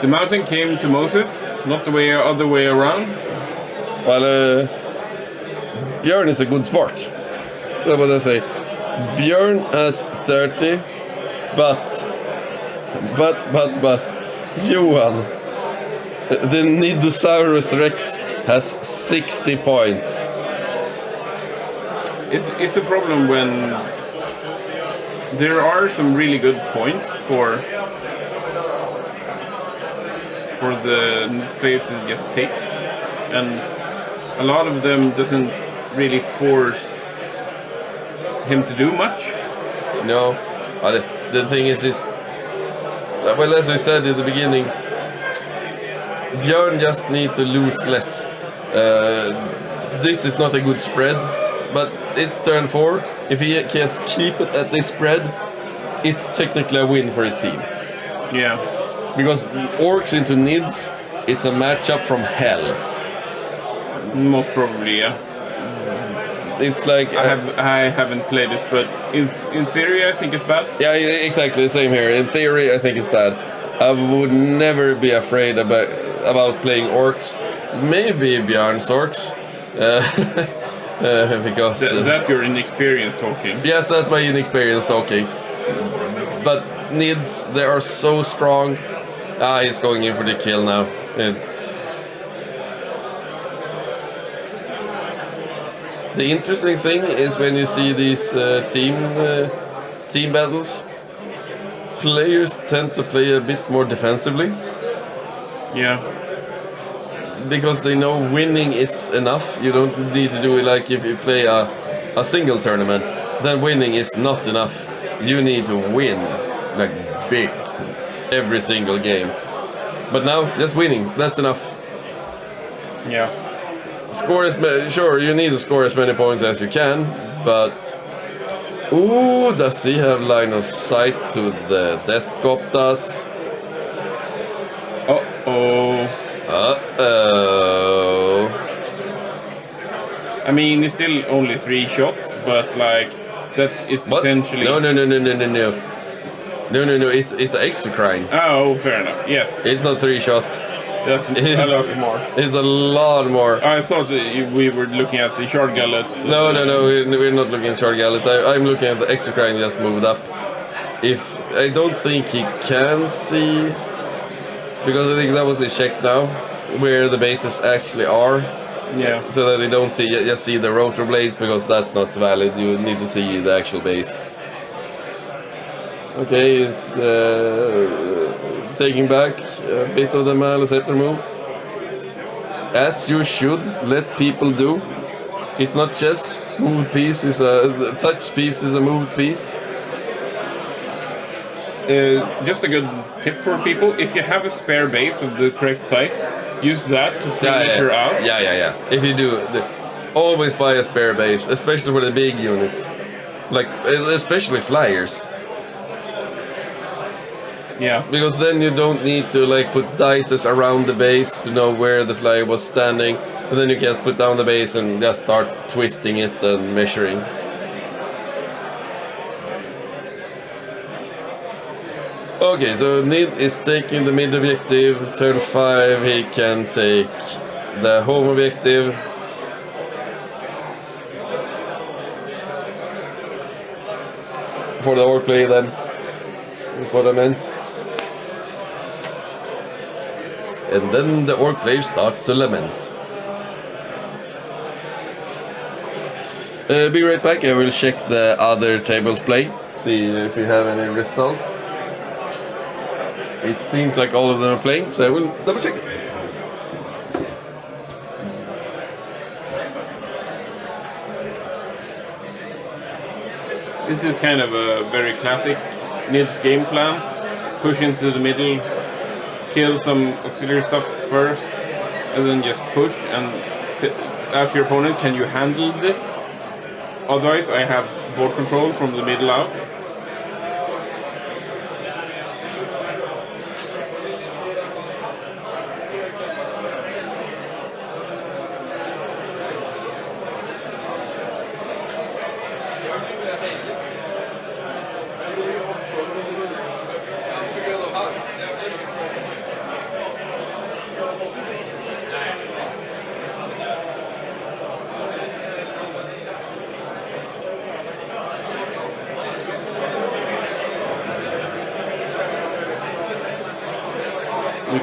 The mountain came to Moses, not the other way around. Well, Björn is a good sport. That's what I say. Björn has 30, but Johan, the Nidosaurus Rex, has 60 points. It's a problem when there are some really good points for the players to just take, and a lot of them doesn't really force him to do much. No, the thing is well, as I said in the beginning, Björn just needs to lose less. This is not a good spread, but it's turn 4. If he can keep it at this spread, it's technically a win for his team. Yeah. Because Orks into Nids, it's a matchup from hell. Most probably, yeah. It's like I haven't played it, but in theory I think it's bad. Yeah, exactly the same here. In theory, I think it's bad. I would never be afraid about playing Orks. Maybe Björn's Orks, because That you're inexperienced talking. Yes, that's my inexperience talking. But Nids, they are so strong. He's going in for the kill now. It's the interesting thing is when you see these team battles, players tend to play a bit more defensively. Yeah. Because they know winning is enough. You don't need to do it like if you play a single tournament, then winning is not enough. You need to win, like big, every single game. But now, just winning, that's enough. Yeah. Sure, you need to score as many points as you can, but... Ooh, does he have line of sight to the Death Coptas? Uh-oh. Uh-oh. I mean, it's still only 3 shots, but like, that is potentially... No, it's exocrine. Oh, fair enough, yes. It's not 3 shots. That's a lot more. It's a lot more. I thought we were looking at the shard gullet. No, we're not looking at shard gallets. I'm looking at the exocrine just moved up. I don't think he can see, because I think that was his check now, where the bases actually are. Yeah. So that they don't just see the rotor blades, because that's not valid. You need to see the actual base. Okay, he's taking back a bit of the Malicetter move. As you should let people do. It's not chess. Moved piece is a touch piece is a moved piece. Just a good tip for people: if you have a spare base of the correct size, use that to pressure out. Yeah. If you do, always buy a spare base, especially for the big units, like especially flyers. Yeah. Because then you don't need to like put dices around the base to know where the flyer was standing, and then you can put down the base and just start twisting it and measuring. Okay, so Nid is taking the mid objective. Turn 5, he can take the home objective. For the orc play, then, is what I meant. And then the orc player starts to lament. Be right back, I will check the other tables play, see if we have any results. It seems like all of them are playing, so I will double check it. This is kind of a very classic Nid's game plan. Push into the middle, kill some auxiliary stuff first, and then just push and ask your opponent, can you handle this? Otherwise, I have board control from the middle out.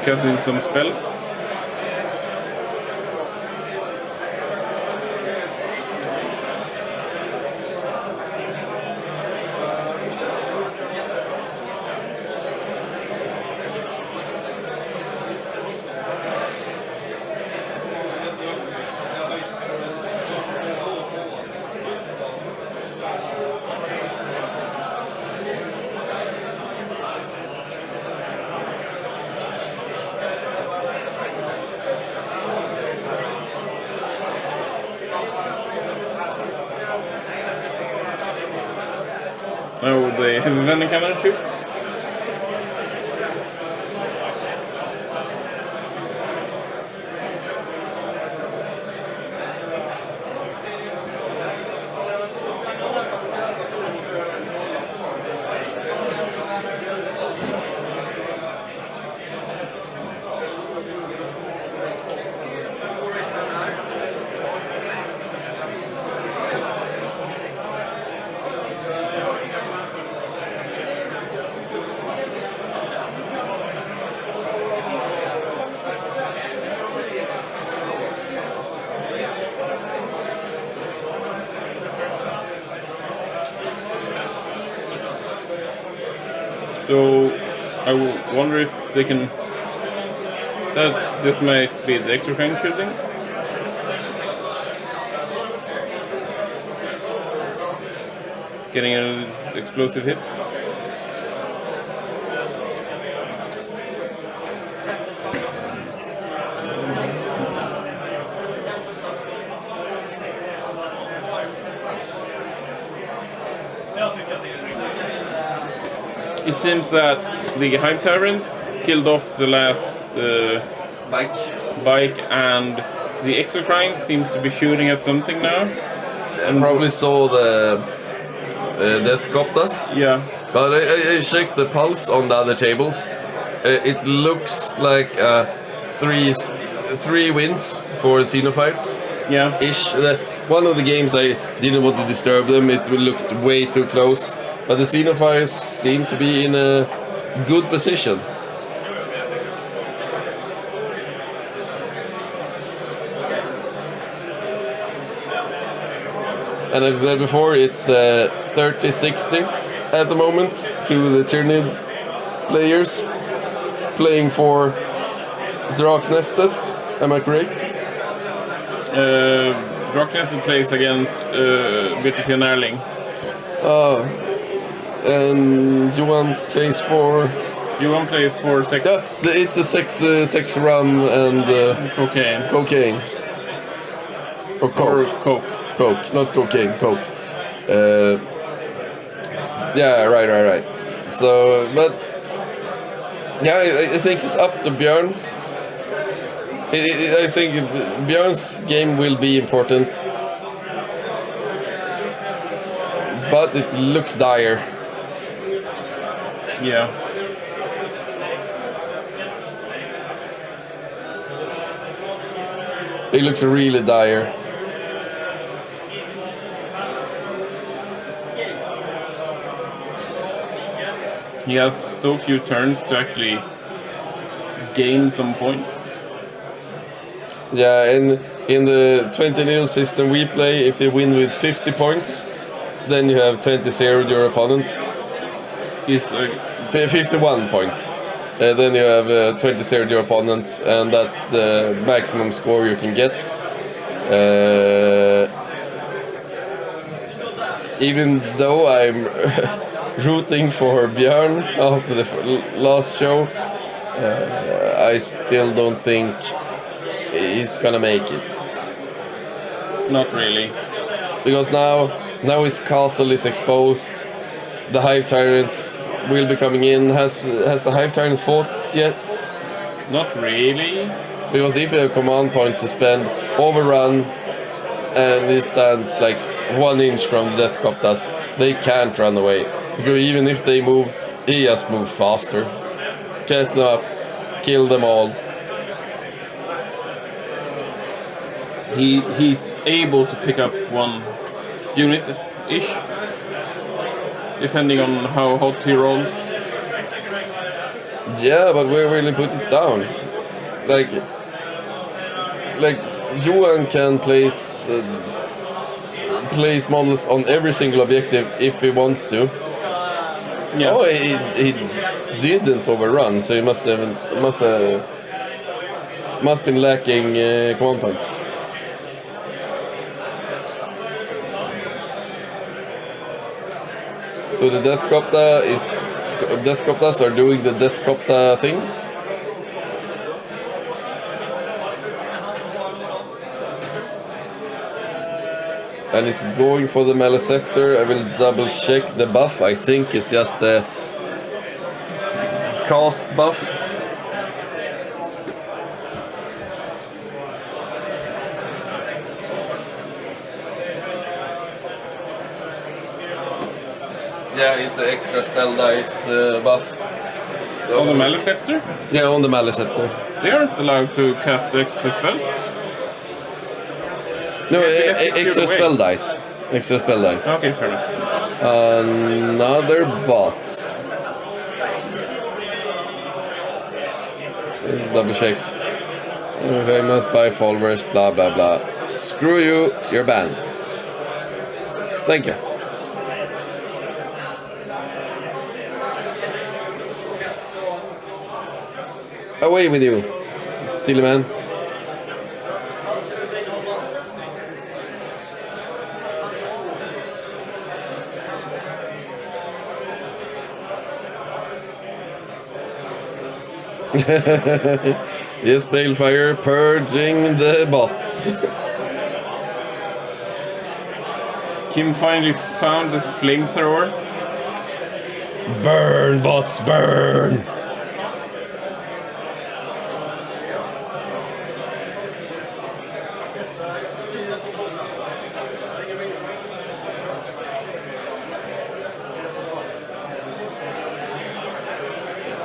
Casting some spells. Oh, they have a vending cannon shoot. So I wonder if they can. This might be the extra kind shooting. Getting an explosive hit. It seems that the Hive Tyrant killed off the last bike, and the exocrine seems to be shooting at something now. I probably saw the Death Coptas. Yeah. But I checked the pulse on the other tables. It looks like a three wins for Xenophites. Yeah. Ish. One of the games I didn't want to disturb them. It looked way too close. But the Xenophiles seem to be in a good position. And as I said before, it's 30-60 at the moment to the Tyranid players playing for Draknestet. Am I correct? Draknestet plays against BTC and Erling. And Johan plays for... Johan plays for sex. Yeah, it's a sex rum and Cocaine. cocaine. Or coke. Or coke. Coke, not cocaine, coke. Yeah, right. So, but yeah, I think it's up to Björn. I think Björn's game will be important, but it looks dire. Yeah. It looks really dire. He has so few turns to actually gain some points. Yeah, and in the 20-0 system we play, if you win with 50 points, then you have 20-0 your opponent. He's 51 points. Then you have 20-0 your opponent, and that's the maximum score you can get. Even though I'm rooting for Björn after the last show, I still don't think he's gonna make it. not really. Because now his castle is exposed. The Hive Tyrant will be coming in. Has the Hive Tyrant fought yet? Not really. Because if you have command points to spend, overrun, and he stands like 1 inch from the Death Coptas, they can't run away. Because even if they move, he just moves faster. Catch them up, kill them all. He's able to pick up one unit-ish, depending on how hot he rolls. Yeah, but we really put it down. Like Johan can place models on every single objective if he wants to. Yeah. Oh, he didn't overrun, so he must been lacking command points. So the Death Coptas are doing the Death Copta thing. And it's going for the Maleceptor. I will double check the buff. I think it's just the cast buff. Yeah, it's an extra spell dice buff. So, On the Maleceptor, yeah, on the Maleceptor. they aren't allowed to cast extra spells. No, Yeah, they extra away. spell dice. Extra spell dice. Okay, fair enough. Another bot. Double check. Famous by followers, blah blah blah. Screw you, you're banned. Thank you. Away with you, silly man. Yes, Balefire purging the bots. Kim finally found the flamethrower. Burn, bots, burn!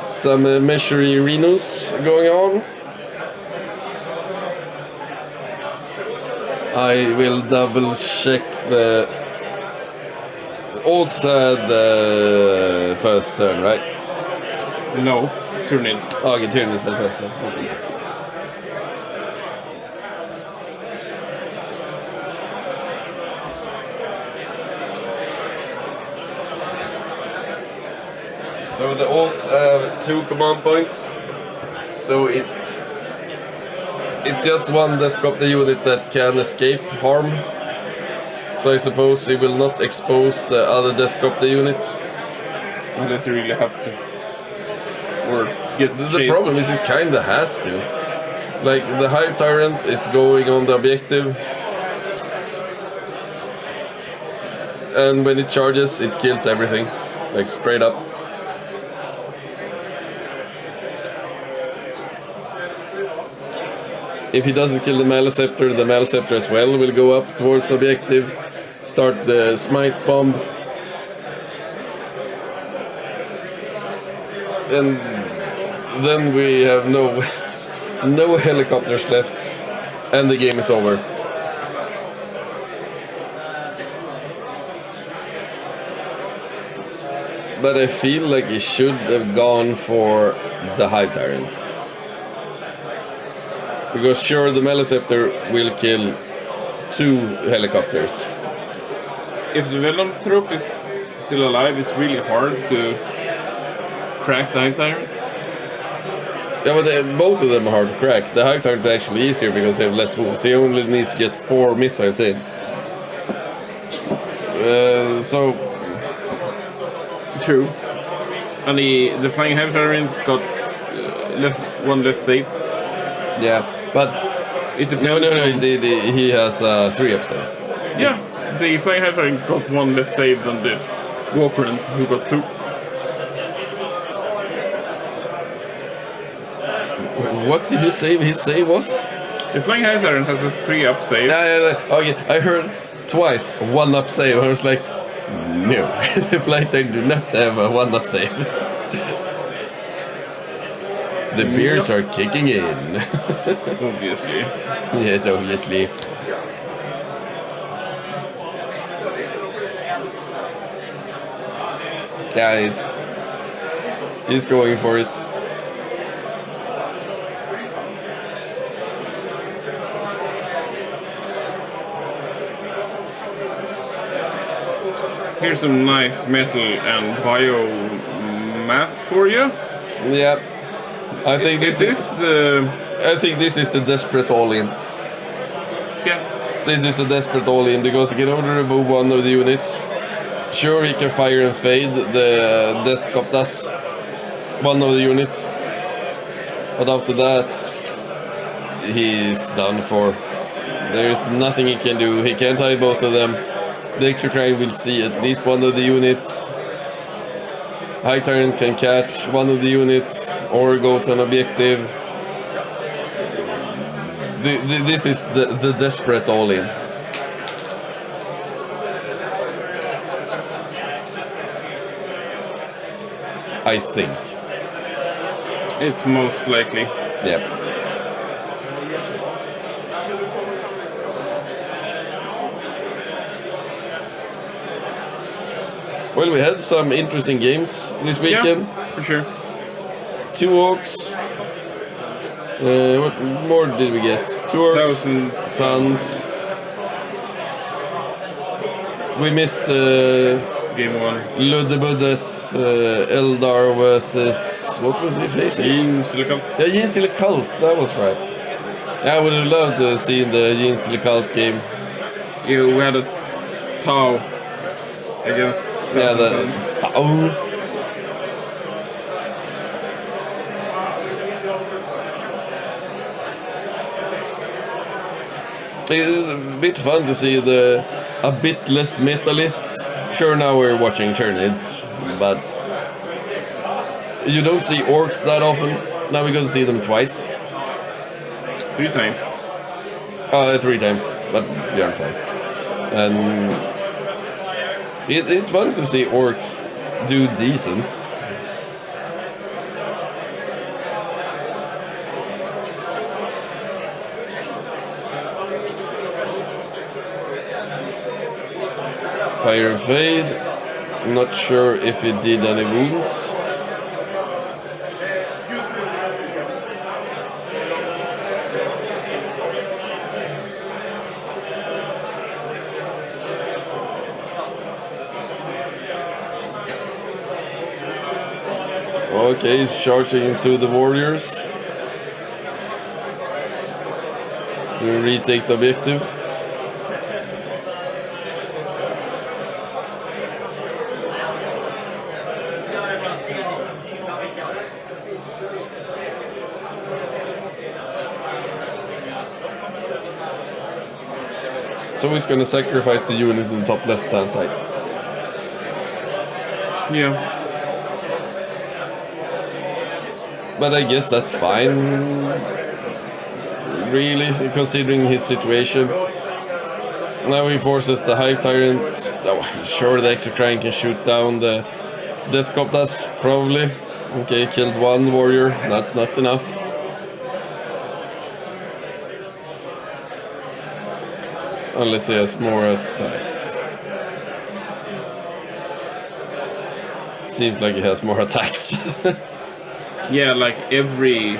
Some measury Renus going on. I will double check the... Orks had the first turn, right? No, Tyranids. Oh, okay, Tyranids had first turn. Okay. So the Orks have 2 command points. So it's just one Deathcopter unit that can escape harm. So I suppose it will not expose the other Deathcopter unit. Unless you really have to. Or get The problem is it kinda has to. Like, the Hive Tyrant is going on the objective. And when it charges, it kills everything. Like, straight up. If he doesn't kill the Maleceptor as well will go up towards objective. Start the Smite Bomb. And then we have no helicopters left, and the game is over. But I feel like he should have gone for the Hive Tyrant. Because sure, the Maleceptor will kill 2 helicopters. If the Venom Troop is still alive, it's really hard to crack the Hive Tyrant. Yeah, but both of them are hard to crack. The Hive Tyrant is actually easier because they have less wounds. He only needs to get 4 missiles in. So... True. And the Flying Hive Tyrant got one less save. Yeah, but... It No, he has 3 upside. Yeah, the Flying Hive Tyrant got 1 less save than the Walkerant, who got 2. What did you say his save was? The Flying Hive Tyrant has a 3 up save. Yeah. Okay, I heard twice 1 up save. I was like, no, the Flying Tyrant do not have a 1 up save. The beers are kicking in. Obviously. Yes, obviously. Yeah, he's going for it. Here's some nice metal and biomass for you. Yeah, I think this is the. I think this is the desperate all-in. Yeah. This is a desperate all-in because he can only remove 1 of the units. Sure, he can fire and fade the Deathcopters, 1 of the units. But after that, he's done for. There is nothing he can do. He can't hide both of them. The Exocrine will see at least 1 of the units. High Tyrant can catch 1 of the units or go to an objective. This is the desperate all-in. I think. It's most likely. Yeah. Well, we had some interesting games this weekend. Yeah, for sure. 2 Orks. What more did we get? 2 Orks. Sunz. We missed Game 1. Luddebuddha's Eldar versus... What was he facing? Silicon. Yeah, Yin Cult. That was right. Yeah, I would have loved to see the Yin Cult game. Yeah, we had a Tau against... Yeah, the Tau. It's a bit fun to see a bit less metalists. Sure, now we're watching Tyranids, but you don't see Orks that often. Now we're going to see them twice. 3 times. 3 times, but Björn twice. And it's fun to see Orks do decent. Fire Fade. Not sure if he did any wounds. Okay, he's charging into the warriors to retake the objective. So he's gonna sacrifice the unit in the top left hand side. Yeah. But I guess that's fine, really, considering his situation. Now he forces the Hive Tyrants. Oh, sure, the Exocrine can shoot down the Death Coptas, probably. Okay, killed one warrior, that's not enough. Unless he has more attacks. Seems like he has more attacks. Yeah, like every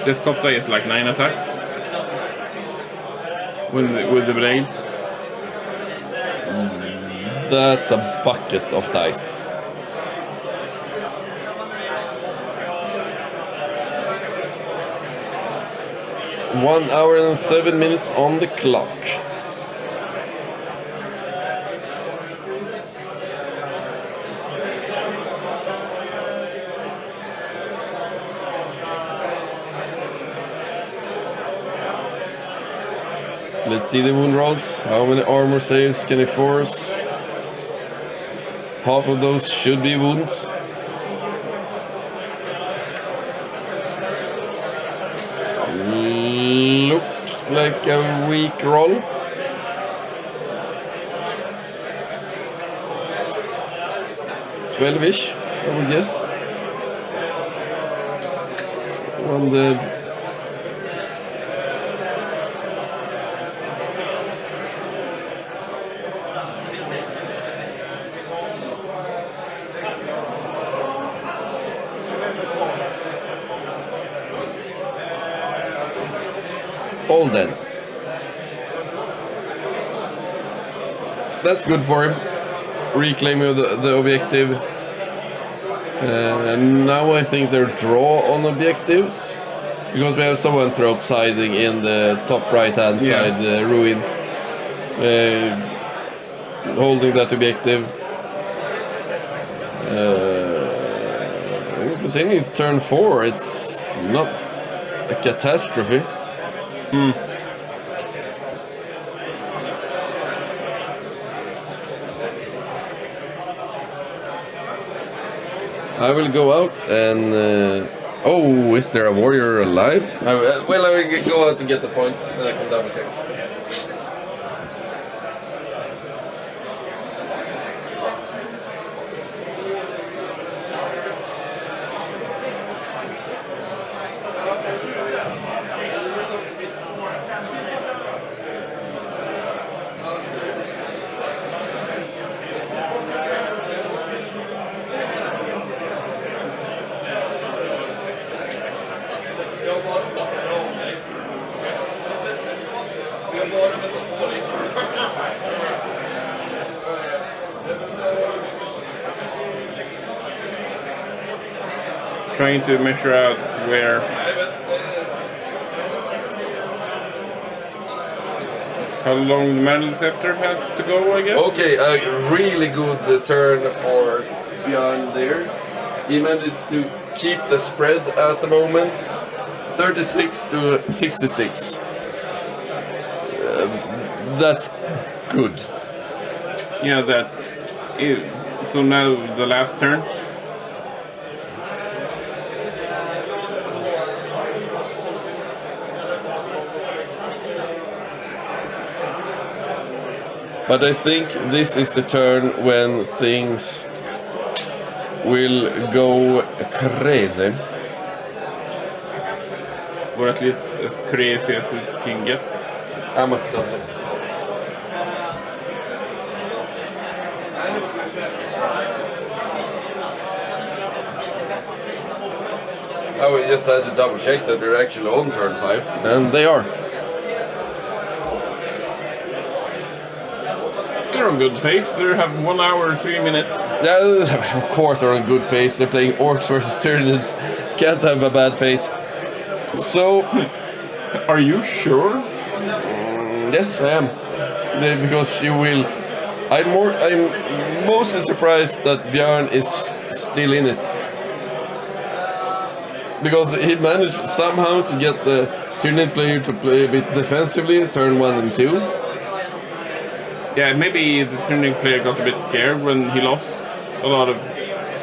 Death Copta is like 9 attacks with the blades. That's a bucket of dice. One hour and 7 minutes on the clock. Let's see the wound rolls. How many armor saves can he force? Half of those should be wounds. Look like a weak roll. $12-ish, I would guess. One dead. All dead. That's good for him. Reclaiming the objective. Now I think they're draw on objectives. Because we have Zoanthrope siding in the top right hand side ruin. Holding that objective. Considering it's turn 4, it's not a catastrophe. I will go out and... oh, is there a warrior alive? Well, I will go out and get the points and I can double check. Trying to measure out where how long the Mantle Scepter has to go, I guess. Okay, a really good turn for Björn there. He managed to keep the spread at the moment, 36 to 66. That's good. Yeah, that's it. So now the last turn. But I think this is the turn when things will go crazy. Or at least as crazy as it can get. I must double check. Oh, we just had to double check that they're actually on turn 5. And they are. They're on good pace. They have 1 hour 3 minutes. Yeah, of course they're on good pace. They're playing Orks versus Tyranids. Can't have a bad pace. So, are you sure? Yes, I am. Because you will. I'm mostly surprised that Björn is still in it. Because he managed somehow to get the Tyranid player to play a bit defensively, turn 1 and 2. Yeah, maybe the Tyranid player got a bit scared when he lost a lot of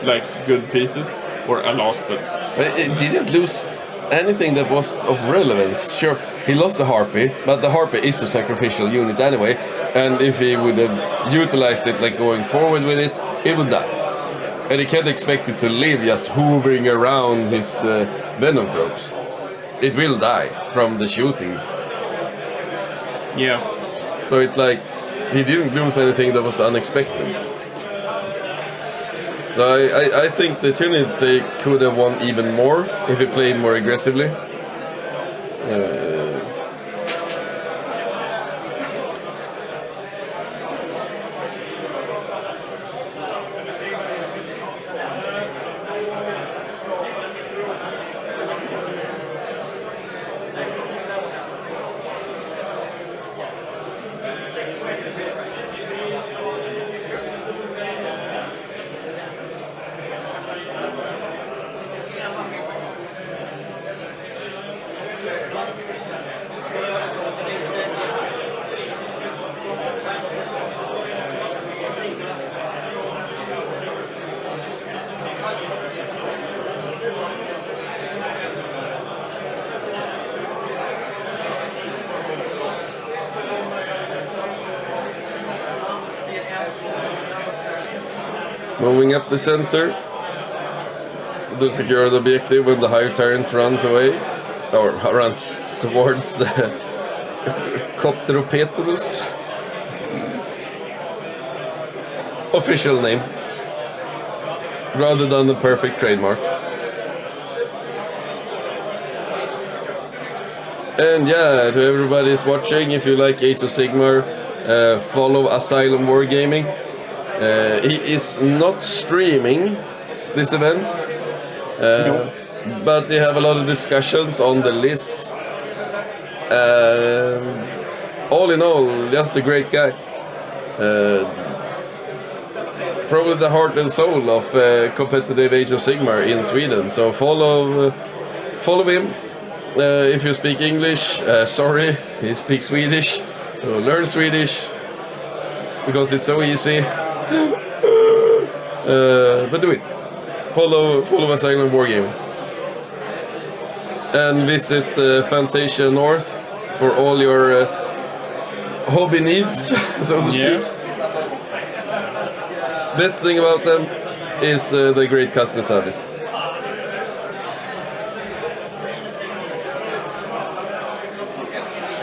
like good pieces, or a lot, but It didn't lose anything that was of relevance. Sure, he lost the Harpy, but the Harpy is a sacrificial unit anyway, and if he would have utilized it like going forward with it, it would die. And he can't expect it to live just hovering around his venom tropes. It will die from the shooting. yeah. So it's like, he didn't lose anything that was unexpected. So I think the Tyranid play could have won even more if he played more aggressively. Moving up the center to secure the objective when the Hive Tyrant runs away, or runs towards the Copteropetrus. Official name, rather than the perfect trademark. And yeah, to everybody who's watching, if you like Age of Sigmar, follow Asylum Wargaming. He is not streaming this event, but they have a lot of discussions on the lists. All in all, just a great guy. Probably the heart and soul of competitive Age of Sigmar in Sweden. So follow him. If you speak English, sorry, he speaks Swedish. So learn Swedish because it's so easy. But do it. Follow Asylum Wargaming. And visit Fantasia North for all your hobby needs, so to speak. Best thing about them is the great customer service.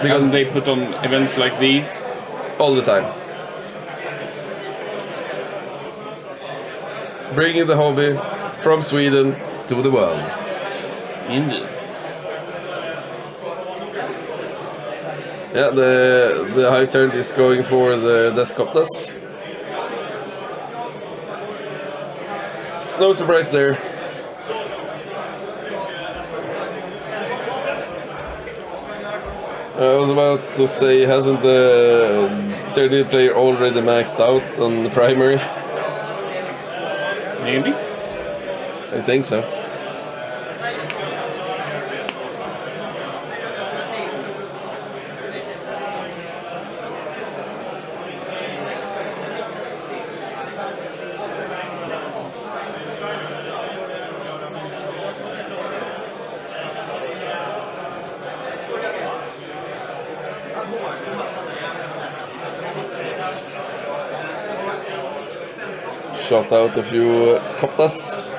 Because they put on events like these all the time. Bringing the hobby from Sweden to the world. Indeed. Yeah, the Hive Tyrant is going for the Death Coptas. No surprise there. I was about to say, hasn't the Tyranid player already maxed out on the primary? Maybe. I think so. Shot out a few Coptas.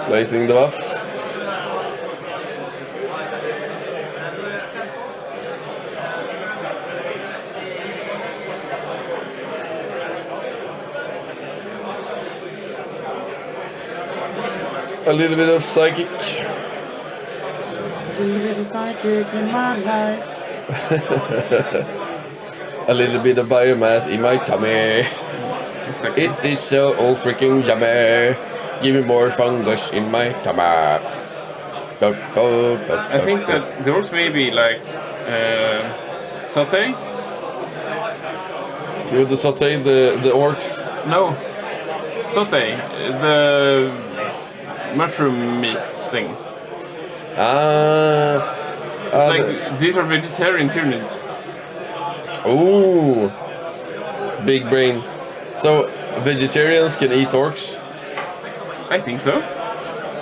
Placing the buffs. A little bit of psychic. A little bit of psychic in my life. A little bit of biomass in my tummy. Exactly. It is so freaking yummy. Give me more fungus in my tummy. I think that the orcs may be like saute. You want to saute the orcs? No, saute. The mushroom meat thing. Like these are vegetarian Tyranids. Ooh, big brain. So vegetarians can eat orcs? I think so.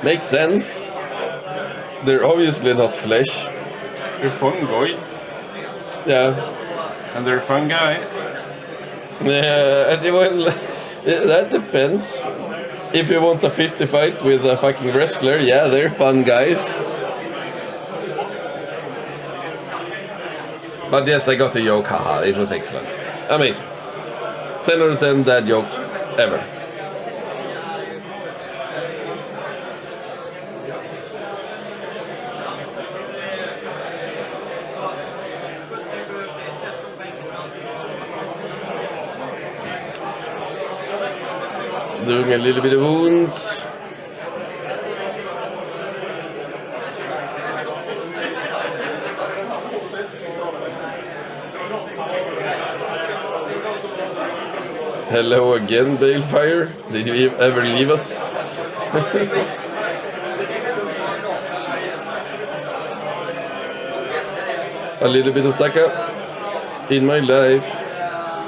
Makes sense. They're obviously not flesh. They're fungoids Yeah. and they're fun guys. Yeah, well, that depends. If you want a fisty fight with a fucking wrestler, yeah, they're fun guys. But yes, I got the joke, haha, it was excellent. Amazing. 10 out of 10 dad joke ever. Doing a little bit of wounds. Hello again, Balefire. Did you ever leave us? A little bit of Taka in my life.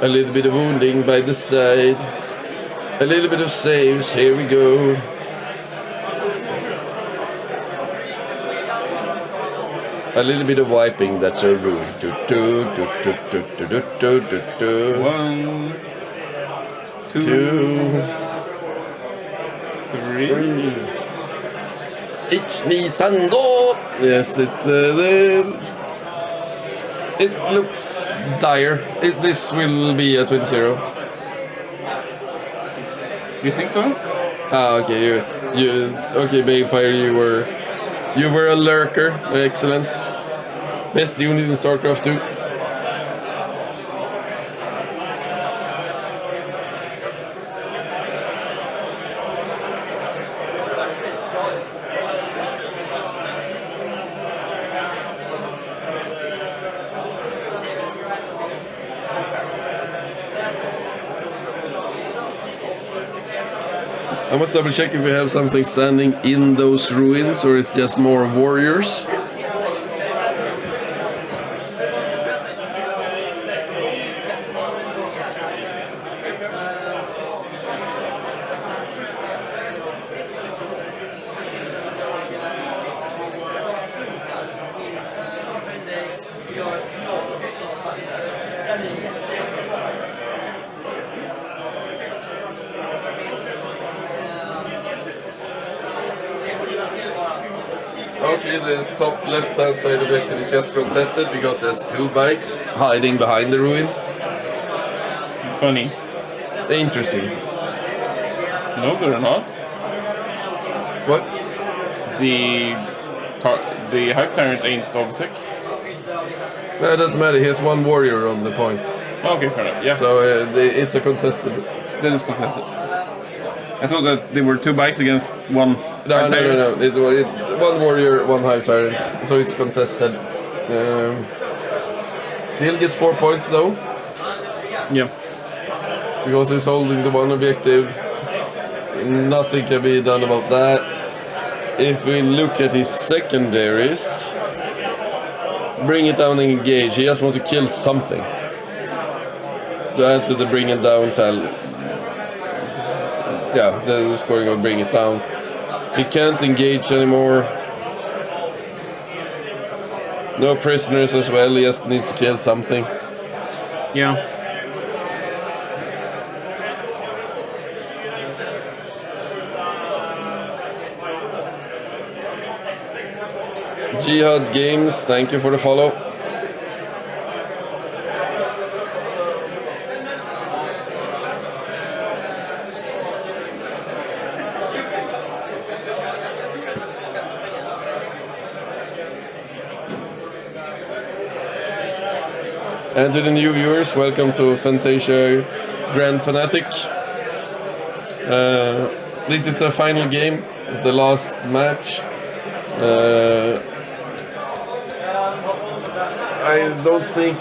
A little bit of wounding by the side. A little bit of saves, here we go. A little bit of wiping, that's so rude. One, two, three. It's Nissan Go! Yes, it looks dire. This will be a 20-0. You think so? Ah, okay. Okay, Balefire. You were a lurker. Excellent. Best unit in StarCraft 2. I must double check if we have something standing in those ruins or it's just more warriors. Okay, the top left-hand side objective is just contested because there's two bikes hiding behind the ruin. Funny. Interesting. No, they're not. What? The Hype Tyrant ain't Obsec. No, it doesn't matter, he has one warrior on the point. Okay, fair enough. Yeah. So it's a contested. Then it's contested. I thought that there were two bikes against one. No. It one warrior, one Hive Tyrant. So it's contested. Still get 4 points though. Yeah. Because he's holding the one objective. Nothing can be done about that. If we look at his secondaries, bring it down and engage. He just wants to kill something to add to the bring it down tally. Yeah, the scoring will bring it down. He can't engage anymore. No prisoners as well. He just needs to kill something. Yeah. Jihad Games, thank you for the follow. And to the new viewers, welcome to Fanatic Grand Fanatic. This is the final game of the last match. I don't think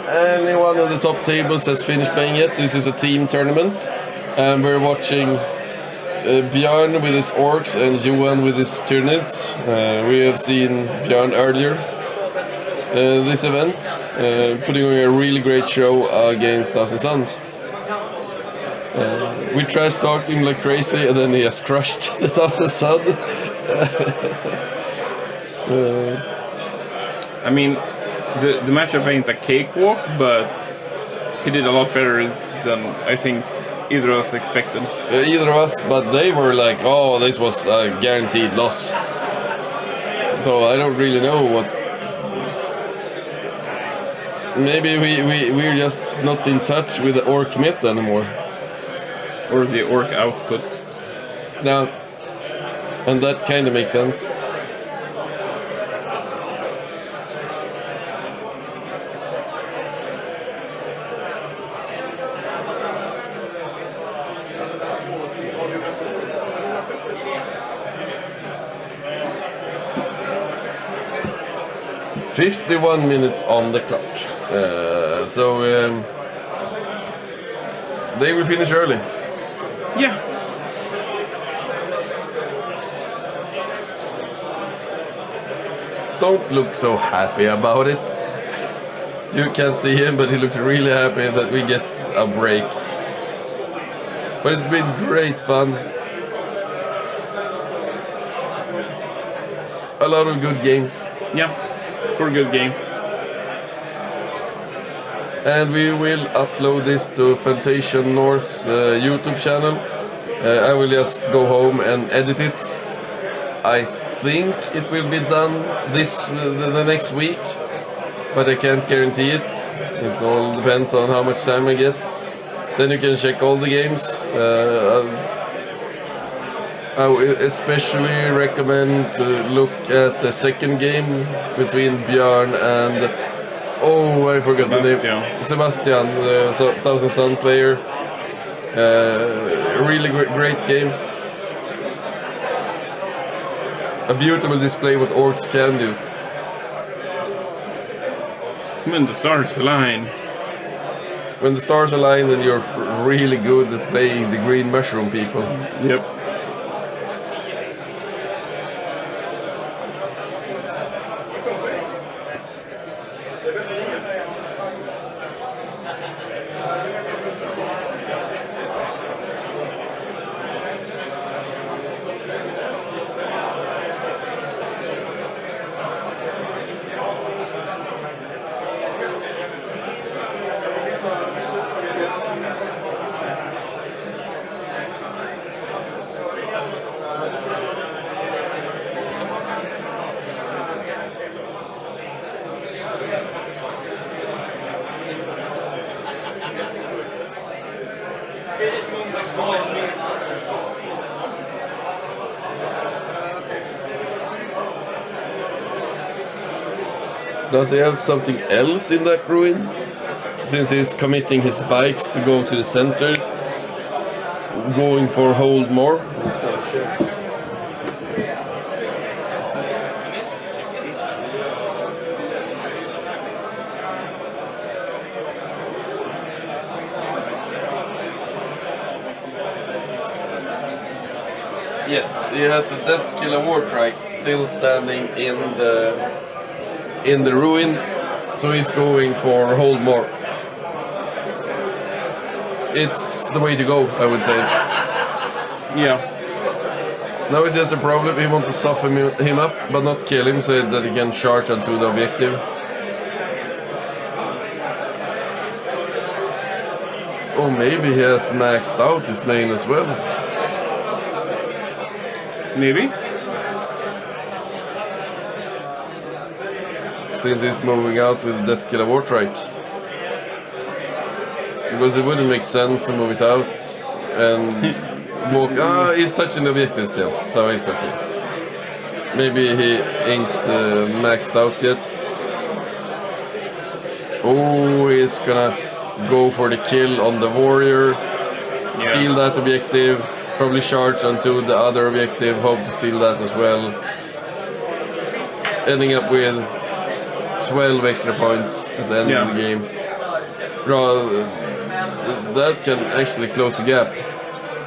anyone on the top tables has finished playing yet. This is a team tournament, and we're watching Björn with his Orks and Johan with his Tyranids. We have seen Björn earlier this event, putting on a really great show against sunz. We trash talked him like crazy, and then he has crushed the sunz. I mean, the matchup ain't a cakewalk, but he did a lot better than I think either of us expected. Either of us, but they were like, oh, this was a guaranteed loss. So I don't really know what. Maybe we're just not in touch with the Ork meta anymore. Or the Ork output. No. And that kind of makes sense. "51 minutes on the clock." They will finish early. Yeah. Don't look so happy about it. You can't see him, but he looked really happy that we get a break. But it's been great fun. A lot of good games. Yeah. 4 good games. And we will upload this to Fanatic North's YouTube channel. I will just go home and edit it. I think it will be done the next week, but I can't guarantee it. It all depends on how much time I get. Then you can check all the games. I would especially recommend to look at the second game between Björn and I forgot the name. Sebastian, the sunz player. Really great game. A beautiful display what Orks can do. When the stars align. When the stars align, then you're really good at playing the green mushroom people. Yep. Does he have something else in that ruin? Since he's committing his bikes to go to the center, going for hold more? He's not sure. Yes, he has a Death Killer War Trike still standing in the ruin, so he's going for hold more. It's the way to go, I would say. Yeah. Now it's just a problem, he wants to soften him up, but not kill him, so that he can charge onto the objective. Or maybe he has maxed out his main as well. Maybe. Since he's moving out with Death Killer War Trike. Because it wouldn't make sense to move it out and walk. He's touching the objective still, so it's okay. Maybe he ain't maxed out yet. Oh, he's gonna go for the kill on the warrior. Steal that objective. Probably charge onto the other objective. Hope to steal that as well. Ending up with 12 extra points at the end of the game. That can actually close the gap.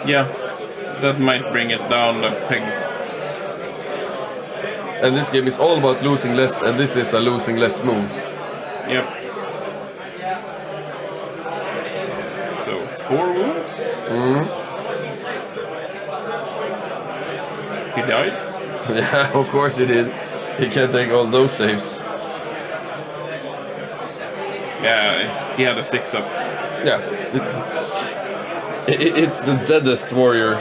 Yeah, that might bring it down a peg. And this game is all about losing less, and this is a losing less move. Yep. So 4 wounds. He died? Yeah, of course he did. He can't take all those saves. Yeah, he had a 6-up. Yeah, it's the deadest warrior.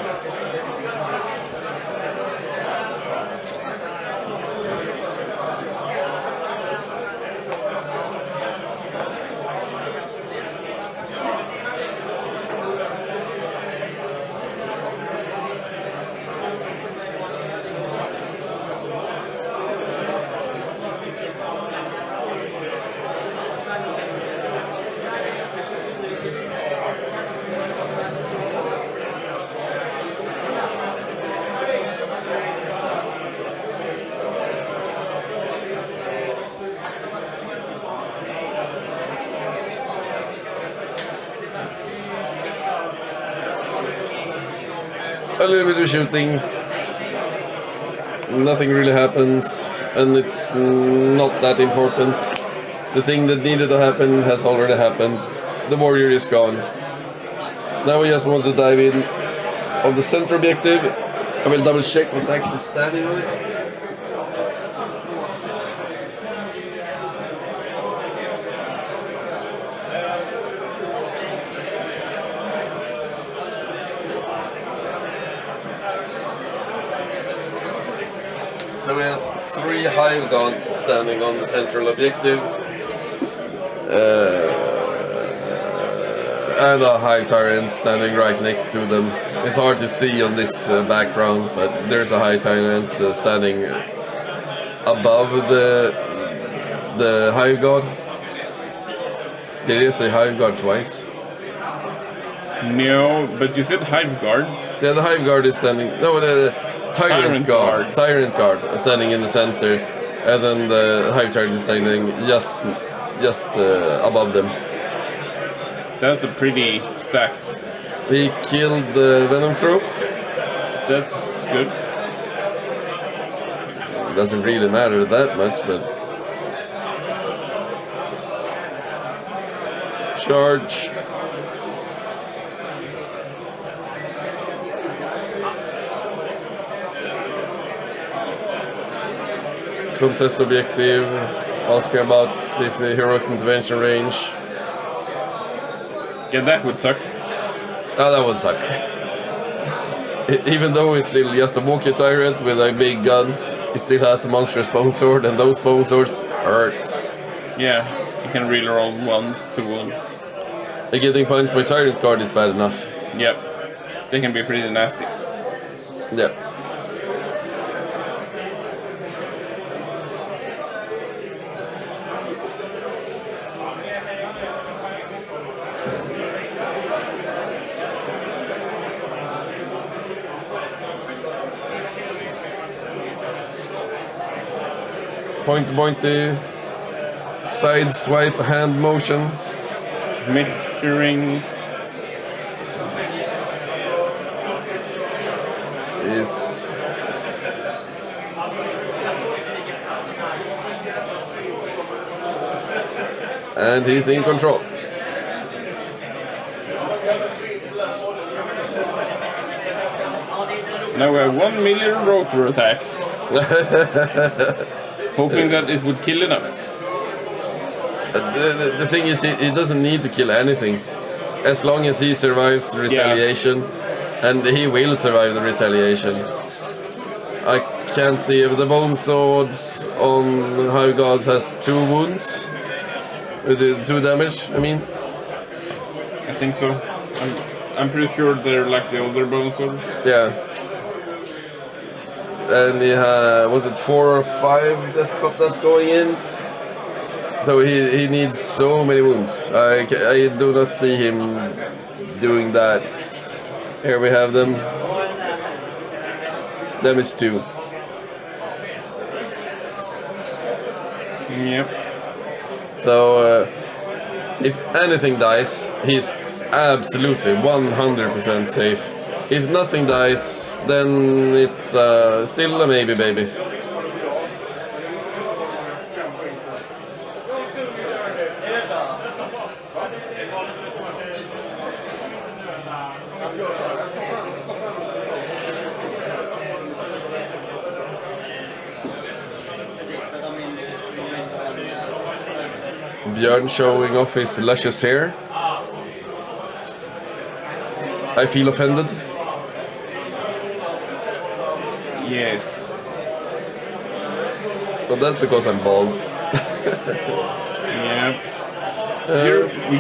A little bit of shooting. Nothing really happens, and it's not that important. The thing that needed to happen has already happened. The warrior is gone. Now we just want to dive in on the center objective. I will double check what's actually standing on it. So we have 3 hive gods standing on the central objective. And a hive tyrant standing right next to them. It's hard to see on this background, but there's a hive tyrant standing above the hive god. Did you say hive god twice? No, but you said hive guard. Yeah, the hive guard is standing. No, the Tyrant guard standing in the center, and then the hive tyrant is standing just above them. That's a pretty stack. He killed the venom trope. That's good. Doesn't really matter that much, but charge. Contest objective, asking about if the heroic intervention range. Yeah, that would suck. Oh, that would suck. Even though it's still just a walkie tyrant with a big gun, it still has a monstrous bone sword, and those bone swords hurt. Yeah, you can really roll 1s to wound. Getting punched by tyrant guard is bad enough. Yep, they can be pretty nasty. Yeah. Pointy, side swipe hand motion. Measuring is and he's in control. Now we have 1 million rotor attacks. Hoping that it would kill enough. The thing is, he doesn't need to kill anything. As long as he survives the retaliation, and he will survive the retaliation. I can't see if the bone swords on Hive Gods has 2 wounds. With the 2 damage, I mean. I think so. I'm pretty sure they're like the older bone swords. Yeah. And he was it 4 or 5 that's going in? So he needs so many wounds. I do not see him doing that. Here we have them. Them is 2. Yep. So if anything dies, he's absolutely 100% safe. If nothing dies, then it's still a maybe baby. Björn showing off his luscious hair. I feel offended. Yes. But that's because I'm bald. Yeah.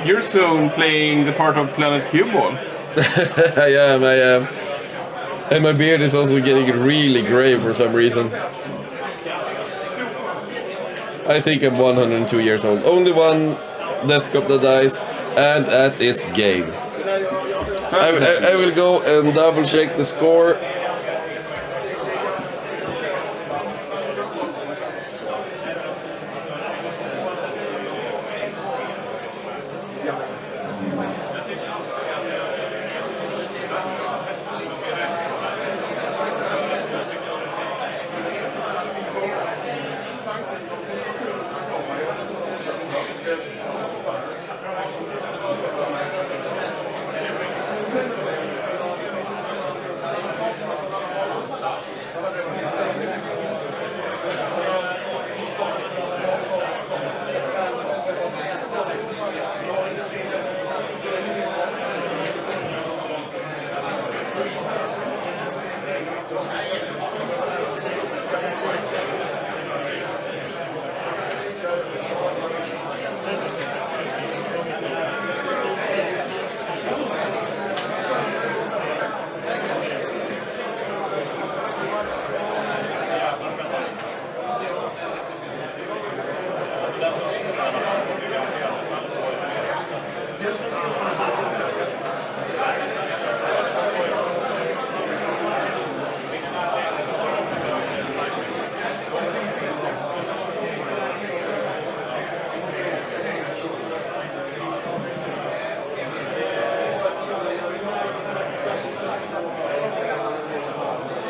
You're soon playing the part of Planet Cue Ball. I am. And my beard is also getting really grey for some reason. I think I'm 102 years old. Only one Death Cup that dies, and that is game. I will go and double check the score.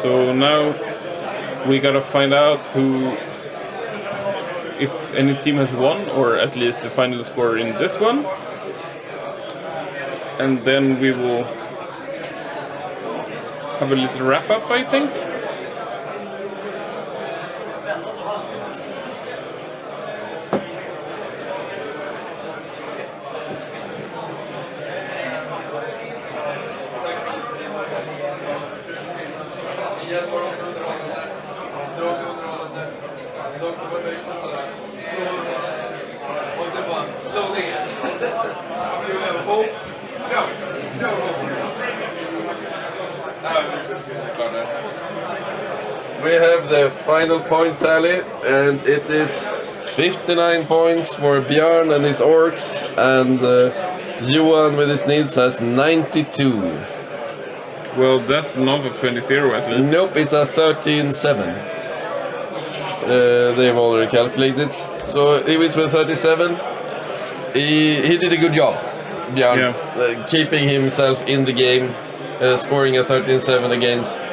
So now we gotta find out if any team has won, or at least the final score in this one. And then we will have a little wrap up, I think. We have the final point tally, and it is 59 points for Björn and his Orks, and Johan with his needs has 92. Well, that's not a 20-0 at least. Nope, it's a 13-7. They've already calculated. So he wins with 37. He did a good job, Björn, keeping himself in the game, scoring a 13-7 against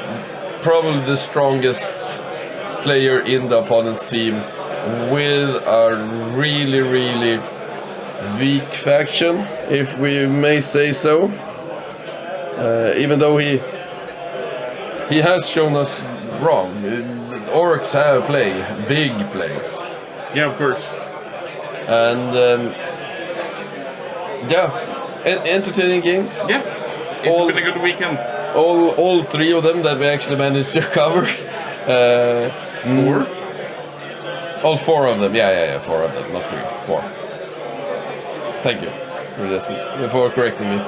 probably the strongest player in the opponent's team, with a really, really weak faction, if we may say so. Even though he has shown us wrong. Orks have big plays. Yeah, of course. And entertaining games. Yeah, it's been a good weekend. All 3 of them that we actually managed to cover. 4? All 4 of them. Yeah, 4 of them, not 3. 4. Thank you for correcting me.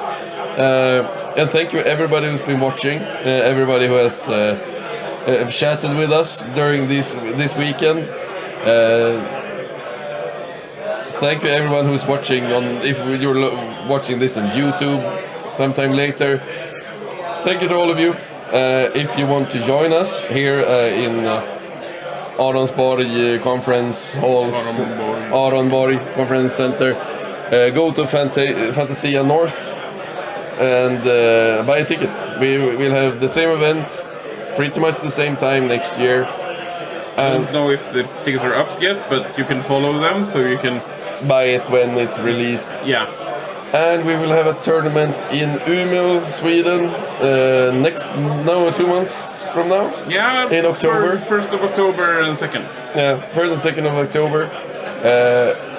And thank you everybody who's been watching, everybody who has chatted with us during this weekend. thank you everyone who's watching if you're watching this on YouTube sometime later. Thank you to all of you. If you want to join us here in Aronsborg Conference Halls, Aronborg Conference Center, go to Fantasia North and buy a ticket. We will have the same event, pretty much the same time next year. I don't know if the tickets are up yet, but you can follow them, so you can buy it when it's released. Yeah. And we will have a tournament in Umeå, Sweden, 2 months from now. Yeah, in October. 1st of October and 2nd. Yeah, 1st and 2nd of October.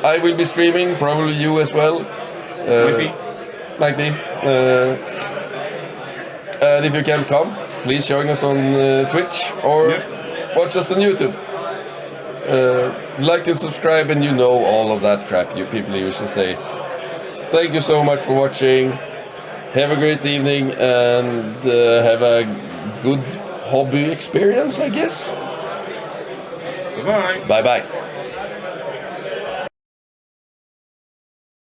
I will be streaming, probably you as well. Might be. And if you can come, please join us on Twitch or watch us on YouTube. Like and subscribe, and you know all of that crap you people usually say. Thank you so much for watching. Have a great evening and have a good hobby experience, I guess. Bye-bye. Bye-bye.